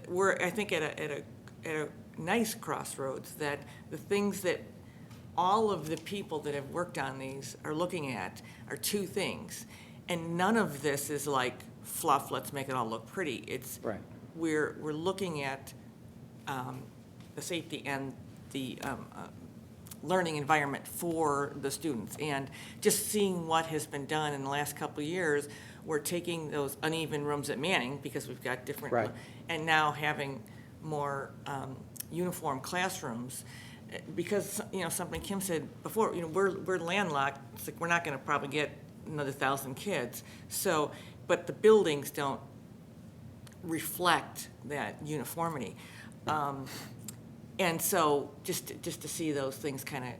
we're at a nice crossroads that the things that all of the people that have worked on these are looking at are two things, and none of this is like fluff. Let's make it all look pretty. It's we're looking at the safety and the learning environment for the students, and just seeing what has been done in the last couple of years. We're taking those uneven rooms at Manning because we've got different, and now having more uniform classrooms, because something Kim said before. We're landlocked. It's like we're not going to probably get another 1,000 kids. So, but the buildings don't reflect that uniformity. And so just to see those things kind of,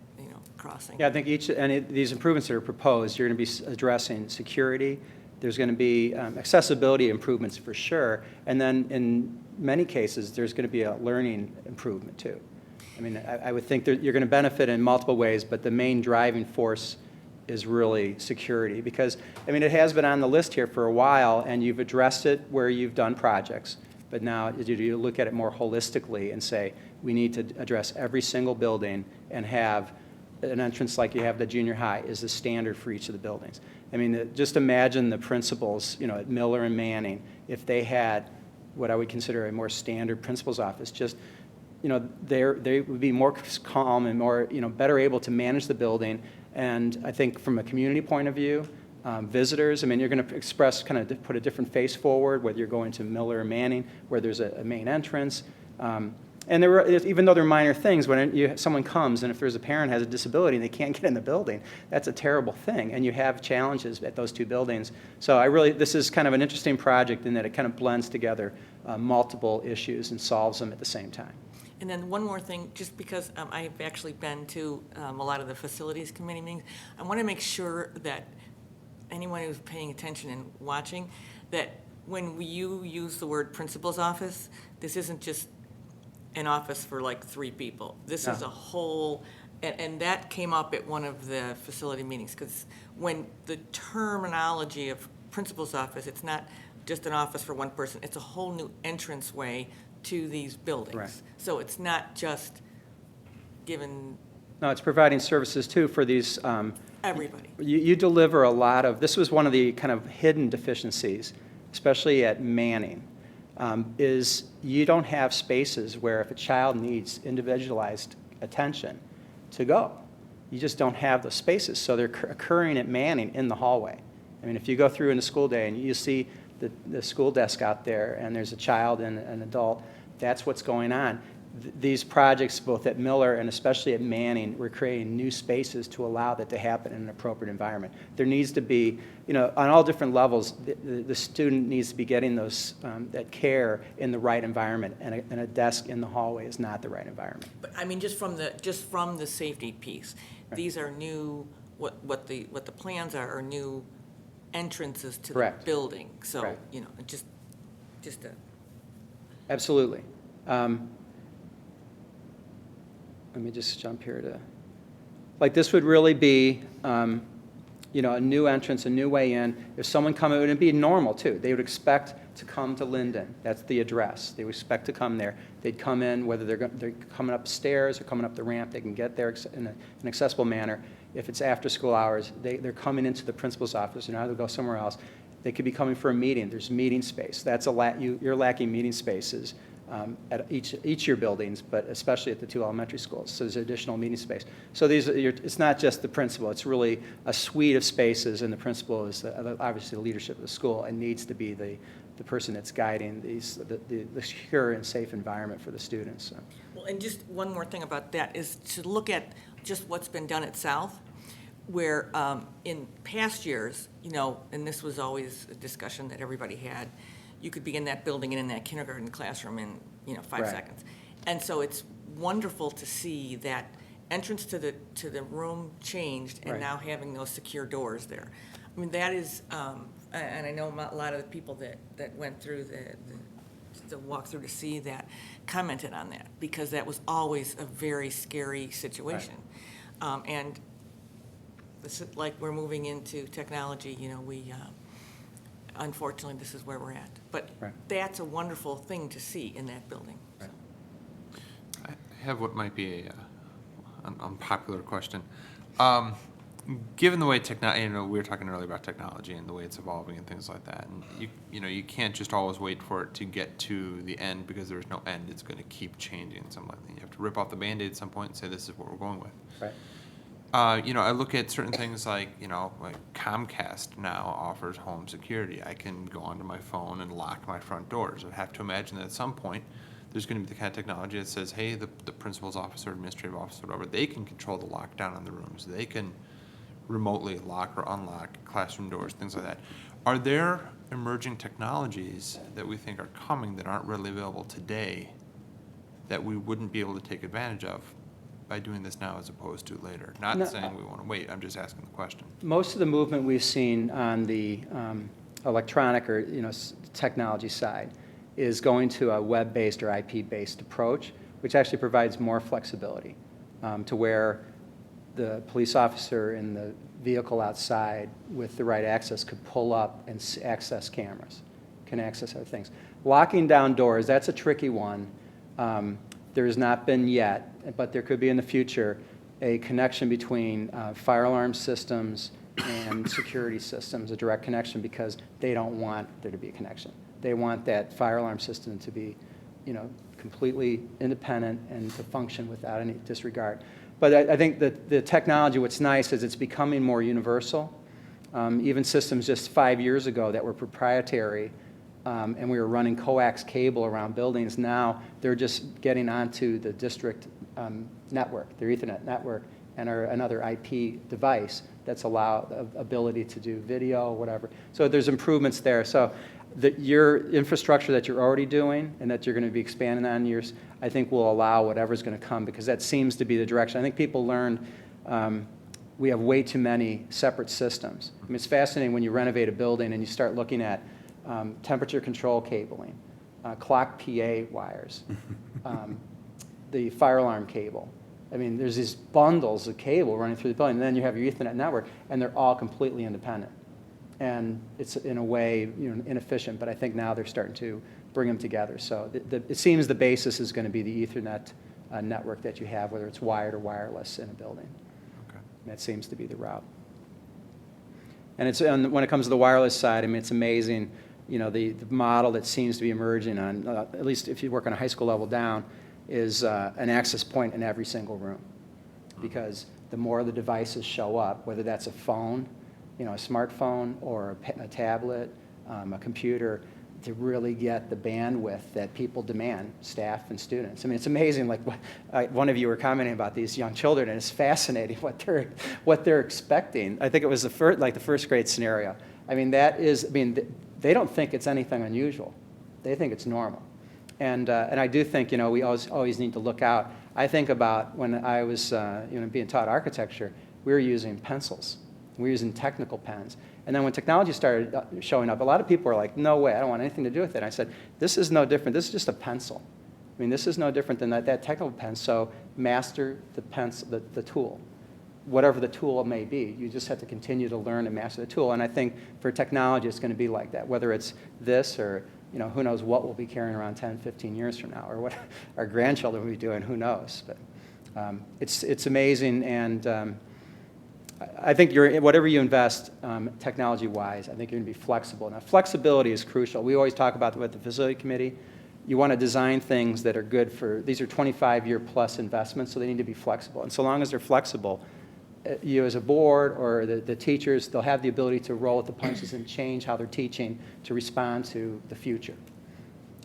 crossing. Yeah, I think these improvements that are proposed, you're going to be addressing security. There's going to be accessibility improvements for sure. And then in many cases, there's going to be a learning improvement too. I would think that you're going to benefit in multiple ways, but the main driving force is really security. Because, it has been on the list here for a while, and you've addressed it where you've done projects. But now you look at it more holistically and say, we need to address every single building and have an entrance like you have the junior high is the standard for each of the buildings. Just imagine the principals, at Miller and Manning, if they had what I would consider a more standard principal's office, they would be more calm and more, better able to manage the building. And I think from a community point of view, visitors, you're going to express, put a different face forward, whether you're going to Miller or Manning, where there's a main entrance. And even though they're minor things, when someone comes and if there's a parent who has a disability and they can't get in the building, that's a terrible thing. And you have challenges at those two buildings. So this is kind of an interesting project in that it kind of blends together multiple issues and solves them at the same time. And then one more thing, just because I've actually been to a lot of the facilities committee meetings, I want to make sure that anyone who's paying attention and watching, that when you use the word principal's office, this isn't just an office for like 3 people. This is a whole, and that came up at one of the facility meetings, because when the terminology of principal's office, it's not just an office for one person, it's a whole new entranceway to these buildings. Right. So it's not just given. No, it's providing services too for these. Everybody. You deliver a lot of, this was one of the kind of hidden deficiencies, especially at Manning, is you don't have spaces where if a child needs individualized attention to go, you just don't have those spaces. So they're occurring at Manning in the hallway. If you go through in a school day and you see the school desk out there and there's a child and an adult, that's what's going on. These projects, both at Miller and especially at Manning, we're creating new spaces to allow that to happen in an appropriate environment. There needs to be, on all different levels, the student needs to be getting that care in the right environment, and a desk in the hallway is not the right environment. But just from the safety piece, these are new. What the plans are new entrances to the building. So Correct. just Just a, Absolutely. Let me just jump here to, like, this would really be, you know, a new entrance, a new way in. If someone come, it would be normal, too. They would expect to come to Linden. That's the address. They would expect to come there. They'd come in, whether they're coming up stairs or coming up the ramp, they can get there in an accessible manner. If it's after school hours, they're coming into the principal's office, and now they'll go somewhere else. They could be coming for a meeting. There's meeting space. That's you're lacking meeting spaces at each of your buildings, but especially at the 2 elementary schools. So there's additional meeting space. So it's not just the principal. It's really a suite of spaces, and the principal is obviously the leadership of the school and needs to be the person that's guiding the secure and safe environment for the students. So. well, and just one more thing about that is to look at just what's been done at South, where in past years, you know, and this was always a discussion that everybody had, you could be in that building and in that kindergarten classroom in, you know, 5 Right. seconds. And so it's wonderful to see that entrance to the room changed and Right. now having those secure doors there. I mean, that is, and I know a lot of the people that went through the walkthrough to see that commented on that, because that was always a very scary situation. And this is like we're moving into technology, you know, unfortunately, this is where we're at. But Right. that's a wonderful thing to see in that building. Right. I have what might be an unpopular question. Given the way you know, we were talking earlier about technology and the way it's evolving and things like that, and you can't just always wait for it to get to the end, because there's no end. It's going to keep changing. Something like that. You have to rip off the Band-Aid at some point and say, this is what we're going with. Right. You know, I look at certain things like, you know, like Comcast now offers home security. I can go onto my phone and lock my front doors. I have to imagine that at some point there's going to be the kind of technology that says, hey, the principal's office or administrative office or whatever, they can control the lockdown on the rooms. They can remotely lock or unlock classroom doors, things like that. Are there emerging technologies that we think are coming that aren't readily available today that we wouldn't be able to take advantage of by doing this now as opposed to later? Not No, saying we want to wait, I'm just asking the question. Most of the movement we've seen on the electronic or, you know, technology side is going to a web-based or IP-based approach, which actually provides more flexibility to where the police officer in the vehicle outside with the right access could pull up and access cameras, can access other things. Locking down doors, that's a tricky one. There has not been yet, but there could be in the future, a connection between fire alarm systems and security systems, a direct connection, because they don't want there to be a connection. They want that fire alarm system to be, you know, completely independent and to function without any disregard. But I think that the technology, what's nice is it's becoming more universal. Even systems just 5 years ago that were proprietary, and we were running coax cable around buildings, now they're just getting onto the district network, their Ethernet network, and are another IP device that's ability to do video, whatever. So there's improvements there. So your infrastructure that you're already doing and that you're going to be expanding on yours, I think will allow whatever's going to come, because that seems to be the direction. I think people learned we have way too many separate systems. I mean, it's fascinating when you renovate a building and you start looking at temperature control cabling, clock PA wires, the fire alarm cable. I mean, there's these bundles of cable running through the building, and then you have your Ethernet network, and they're all completely independent. And it's, in a way, you know, inefficient, but I think now they're starting to bring them together. So it seems the basis is going to be the Ethernet network that you have, whether it's wired or wireless in a building. Okay. And that seems to be the route. And when it comes to the wireless side, I mean, it's amazing, you know, the model that seems to be emerging on, at least if you work on a high school level down, is an access point in every single room. Because the more the devices show up, whether that's a phone, you know, a smartphone or a tablet, a computer, to really get the bandwidth that people demand, staff and students. I mean, it's amazing, like one of you were commenting about these young children, and it's fascinating what they're expecting. I think it was the first grade scenario. I mean, they don't think it's anything unusual. They think it's normal. And I do think, you know, we always need to look out. I think about when I was, you know, being taught architecture, we were using pencils We're using technical pens. And then when technology started showing up, a lot of people were like, no way, I don't want anything to do with it. And I said, this is no different. This is just a pencil. I mean, this is no different than that technical pen. So master the pencil, the tool, whatever the tool may be. You just have to continue to learn and master the tool. And I think for technology, it's going to be like that, whether it's this or, you know, who knows what we'll be carrying around 10, 15 years from now, or what our grandchildren will be doing, who knows. But it's amazing, and I think whatever you invest technology-wise, I think you're going to be flexible. Now, flexibility is crucial. We always talk about with the facility committee, you want to design things that are good for, these are 25-year plus investments, so they need to be flexible. And so long as they're flexible, you as a board or the teachers, they'll have the ability to roll with the punches and change how they're teaching to respond to the future.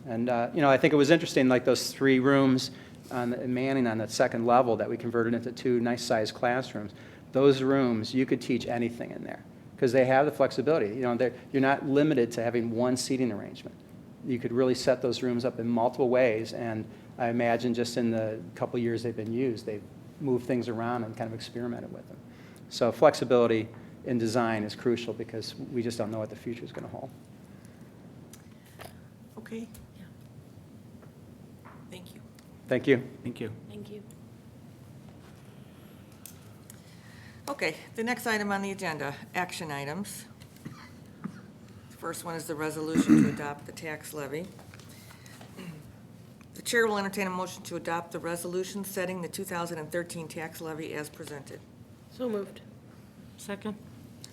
And you know, I think it was interesting, like those 3 rooms in Manning on that second level that we converted into 2 nice-sized classrooms. Those rooms, you could teach anything in there because they have the flexibility. You know, you're not limited to having one seating arrangement. You could really set those rooms up in multiple ways, and I imagine just in the couple years they've been used, they've moved things around and kind of experimented with them. So flexibility in design is crucial because we just don't know what the future is going to hold. Okay. Thank you. Thank you. Thank you. Thank you. Okay, the next item on the agenda, action items. The first one is the resolution to adopt the tax levy. The chair will entertain a motion to adopt the resolution setting the 2013 tax levy as presented. So moved. Second?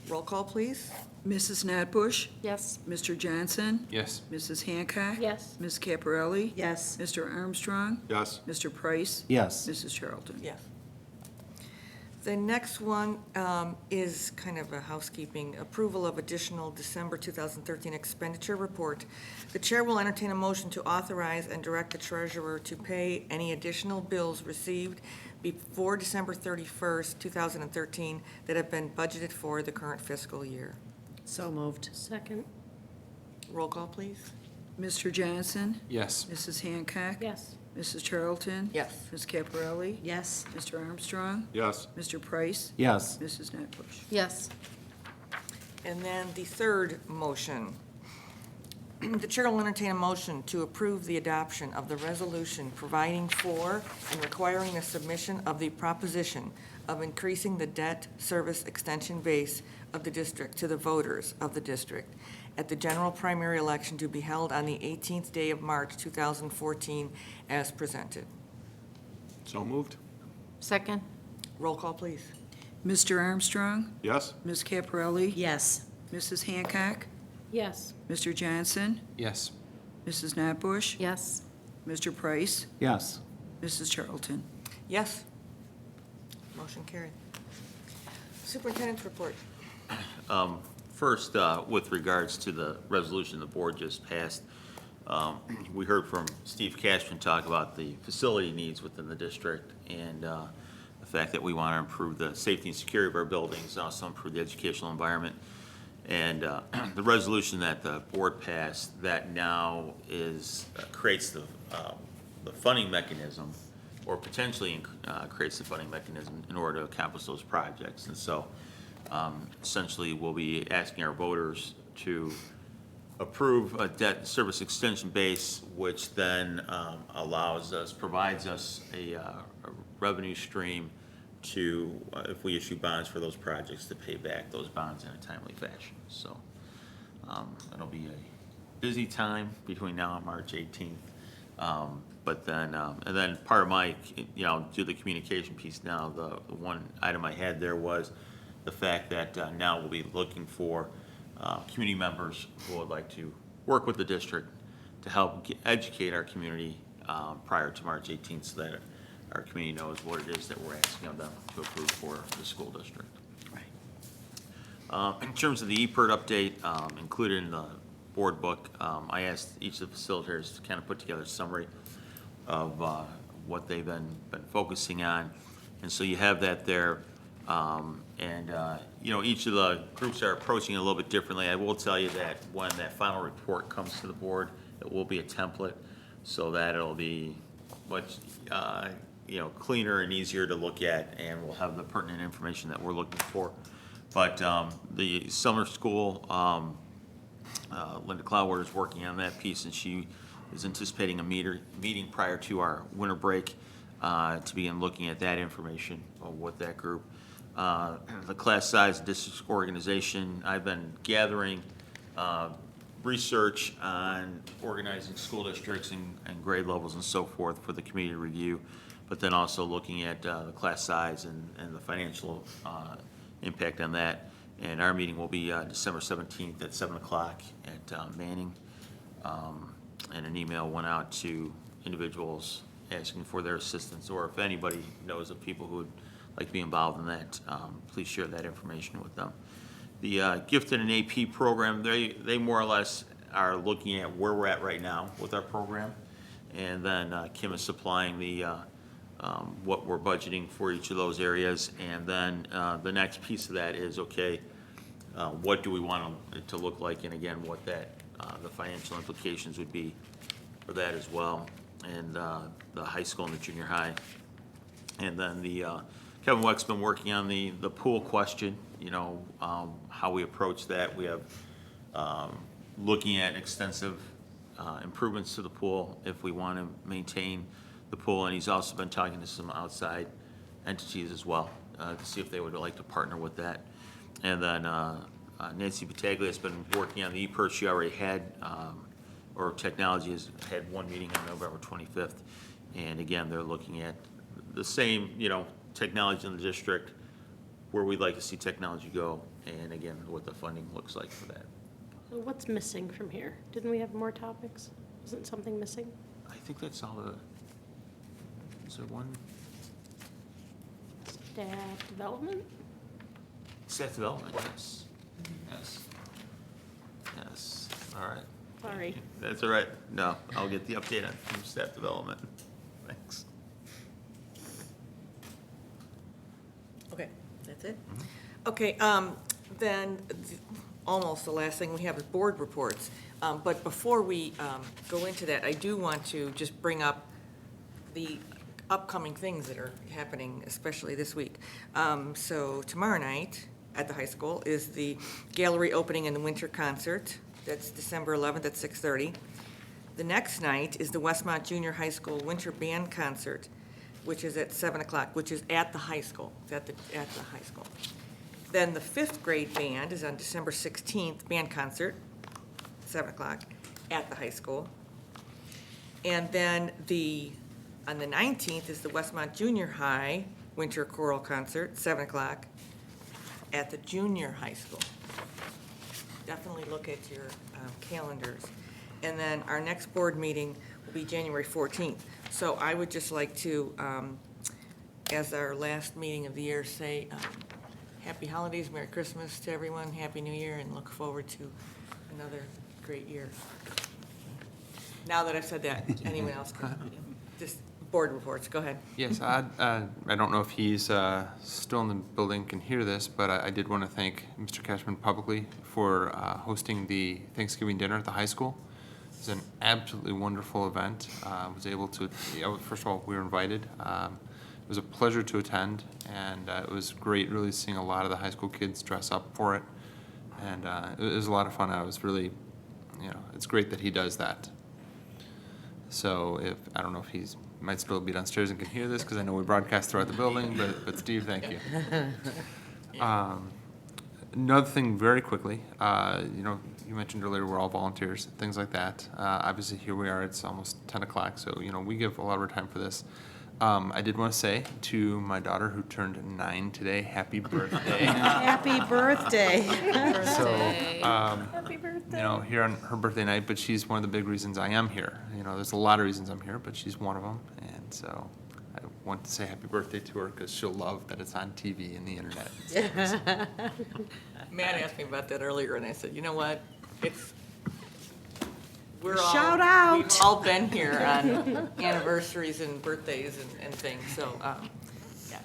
Roll call, please. Mrs. Natbush? Yes. Mr. Johnson? Yes. Mrs. Hancock? Yes. Ms. Caparelli? Yes. Mr. Armstrong? Yes. Mr. Price? Yes. Mrs. Charlton? Yes. The next one is kind of a housekeeping, approval of additional December 2013 expenditure report. The chair will entertain a motion to authorize and direct the treasurer to pay any additional bills received before December 31st, 2013 that have been budgeted for the current fiscal year. So moved. Second? Roll call, please. Mr. Johnson? Yes. Mrs. Hancock? Yes. Mrs. Charlton? Yes. Ms. Caparelli? Yes. Mr. Armstrong? Yes. Mr. Price? Yes. Mrs. Natbush? Yes. And then the third motion. The chair will entertain a motion to approve the adoption of the resolution providing for and requiring the submission of the proposition of increasing the debt service extension base of the district to the voters of the district at the general primary election to be held on the 18th day of March 2014 as presented. So moved. Second? Roll call, please. Mr. Armstrong? Yes. Ms. Caparelli? Yes. Mrs. Hancock? Yes. Mr. Johnson? Yes. Mrs. Natbush? Yes. Mr. Price? Yes. Mrs. Charlton? Yes. Motion carried. Superintendent's report. First, with regards to the resolution the board just passed, we heard from Steve Cashman talk about the facility needs within the district and the fact that we want to improve the safety and security of our buildings, also improve the educational environment. And the resolution that the board passed that now creates the funding mechanism, or potentially creates the funding mechanism in order to accomplish those projects. And so essentially we'll be asking our voters to approve a debt service extension base, which then provides us a revenue stream to, if we issue bonds for those projects, to pay back those bonds in a timely fashion. So it'll be a busy time between now and March 18th. But then, and then part of my, do the communication piece now, the one item I had there was the fact that now we'll be looking for community members who would like to work with the district to help educate our community prior to March 18th so that our community knows what it is that we're asking of them to approve for the school district. Right. In terms of the EPIRT update, included in the board book, I asked each of the facilitators to kind of put together a summary of what they've been focusing on. And so you have that there. Each of the groups are approaching it a little bit differently. I will tell you that when that final report comes to the board, it will be a template so that it'll be much cleaner and easier to look at, and we'll have the pertinent information that we're looking for But the summer school, Linda Cloudwater is working on that piece, and she is anticipating a meeting prior to our winter break to begin looking at that information with that group. The class size, district organization, I've been gathering research on organizing school districts and grade levels and so forth for the community review, but then also looking at the class size and the financial impact on that. And our meeting will be December 17th at 7 o'clock at Manning. And an email went out to individuals asking for their assistance, or if anybody knows of people who would like to be involved in that, please share that information with them. The gifted and AP program, they more or less are looking at where we're at right now with our program. And then Kim is supplying the what we're budgeting for each of those areas. And then the next piece of that is, okay, what do we want it to look like? And again, what that the financial implications would be for that as well. And the high school and the junior high. And then the Kevin Weck's been working on the pool question, how we approach that. We have looking at extensive improvements to the pool if we want to maintain the pool. And he's also been talking to some outside entities as well to see if they would like to partner with that. And then Nancy Battaglia has been working on the e-purse she already had, or technology has had one meeting on November 25th. And again, they're looking at the same, technology in the district, where we'd like to see technology go, and again, what the funding looks like for that. So what's missing from here? Didn't we have more topics? Isn't something missing? I think that's all the, is there one? Staff development? Staff development, yes. Yes. Yes, all right. Sorry. That's all right. No, I'll get the update on staff development. Thanks. Okay, that's it? Okay, then, almost the last thing we have is board reports. But before we go into that, I do want to just bring up the upcoming things that are happening, especially this week. So tomorrow night at the high school is the gallery opening and the winter concert. That's December 11th at 6:30. The next night is the Westmont Junior High School Winter Band Concert, which is at 7 o'clock, which is at the high school. It's at the high school. Then the 5th grade band is on December 16th, band concert, 7 o'clock, at the high school. And then on the 19th is the Westmont Junior High Winter Choral Concert, 7 o'clock, at the junior high school. Definitely look at your calendars. And then our next board meeting will be January 14th. So I would just like to, as our last meeting of the year, say happy holidays, Merry Christmas to everyone, Happy New Year, and look forward to another great year. Now that I've said that, anyone else can, just board reports, go ahead. Yes, I don't know if he's still in the building, can hear this, but I did want to thank Mr. Cashman publicly for hosting the Thanksgiving dinner at the high school. It was an absolutely wonderful event. I was able to, first of all, we were invited. It was a pleasure to attend, and it was great really seeing a lot of the high school kids dress up for it. And it was a lot of fun. I was really, it's great that he does that. So I don't know if he's might still be downstairs and can hear this, because I know we broadcast throughout the building, but Steve, thank you. Another thing very quickly, you mentioned earlier we're all volunteers, things like that. Obviously here we are, it's almost 10 o'clock, so we give a lot of our time for this. I did want to say to my daughter who turned 9 today, happy birthday. Happy birthday. So, Happy birthday. here on her birthday night, but she's one of the big reasons I am here. There's a lot of reasons I'm here, but she's one of them. And so I want to say happy birthday to her because she'll love that it's on TV and the internet. Matt asked me about that earlier, and I said, you know what? Shout out. We've all been here on anniversaries and birthdays and things, so, yes.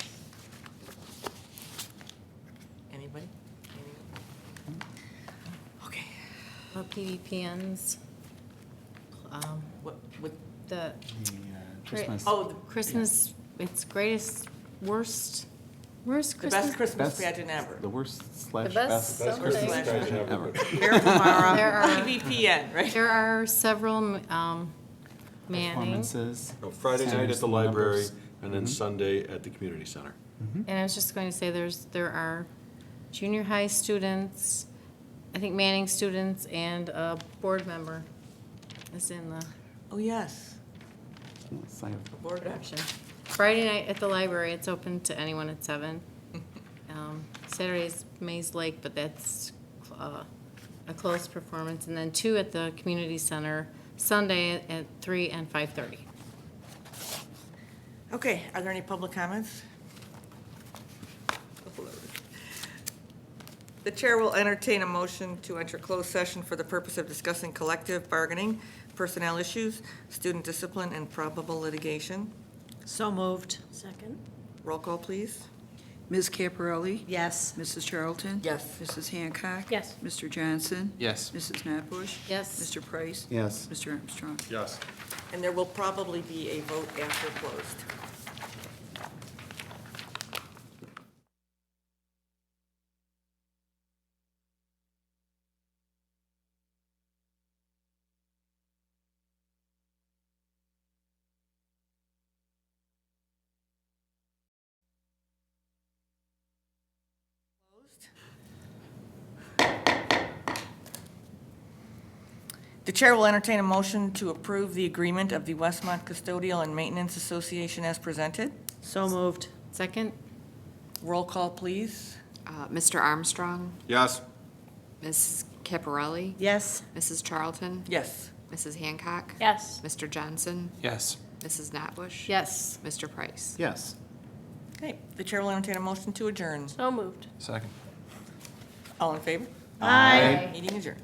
Anybody? Okay. About PVPNs. What? The Christmas. Oh, Christmas, it's greatest, worst Where's The Christmas? best Christmas pageant ever. The worst The best something. ever. Careful, Mara. There are- TVPN, right? There are several Manning, Performances. Friday night at the library, and then Mhm. Sunday at the community center. and I was just going to say, there are junior high students, I think Manning students, and a board member is in the Oh, yes. board option. Friday night at the library, it's open to anyone at 7. Saturday's Maze Lake, but that's a closed performance. And then 2 at the community center, Sunday at 3 and 5:30. Okay, are there any public comments? The chair will entertain a motion to enter closed session for the purpose of discussing collective bargaining, personnel issues, student discipline, and probable litigation. So moved. Second? Roll call, please. Ms. Caparelli? Yes. Mrs. Charlton? Yes. Mrs. Hancock? Yes. Mr. Johnson? Yes. Mrs. Notbush? Yes. Mr. Price? Yes. Mr. Armstrong? Yes. And there will probably be a vote after closed. The chair will entertain a motion to approve the agreement of the Westmont Custodial and Maintenance Association as presented. So moved. Second? Roll call, please. Mr. Armstrong, Yes. Mrs. Caparelli, Yes. Mrs. Charlton, Yes. Mrs. Hancock, Yes. Mr. Johnson, Yes. Mrs. Notbush. Yes. Mr. Price. Yes. Okay, the chair will entertain a motion to adjourn. So moved. Second. All in favor? Aye. Meeting adjourned.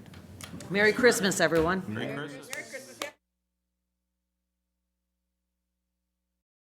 Merry Christmas, everyone. Merry Christmas.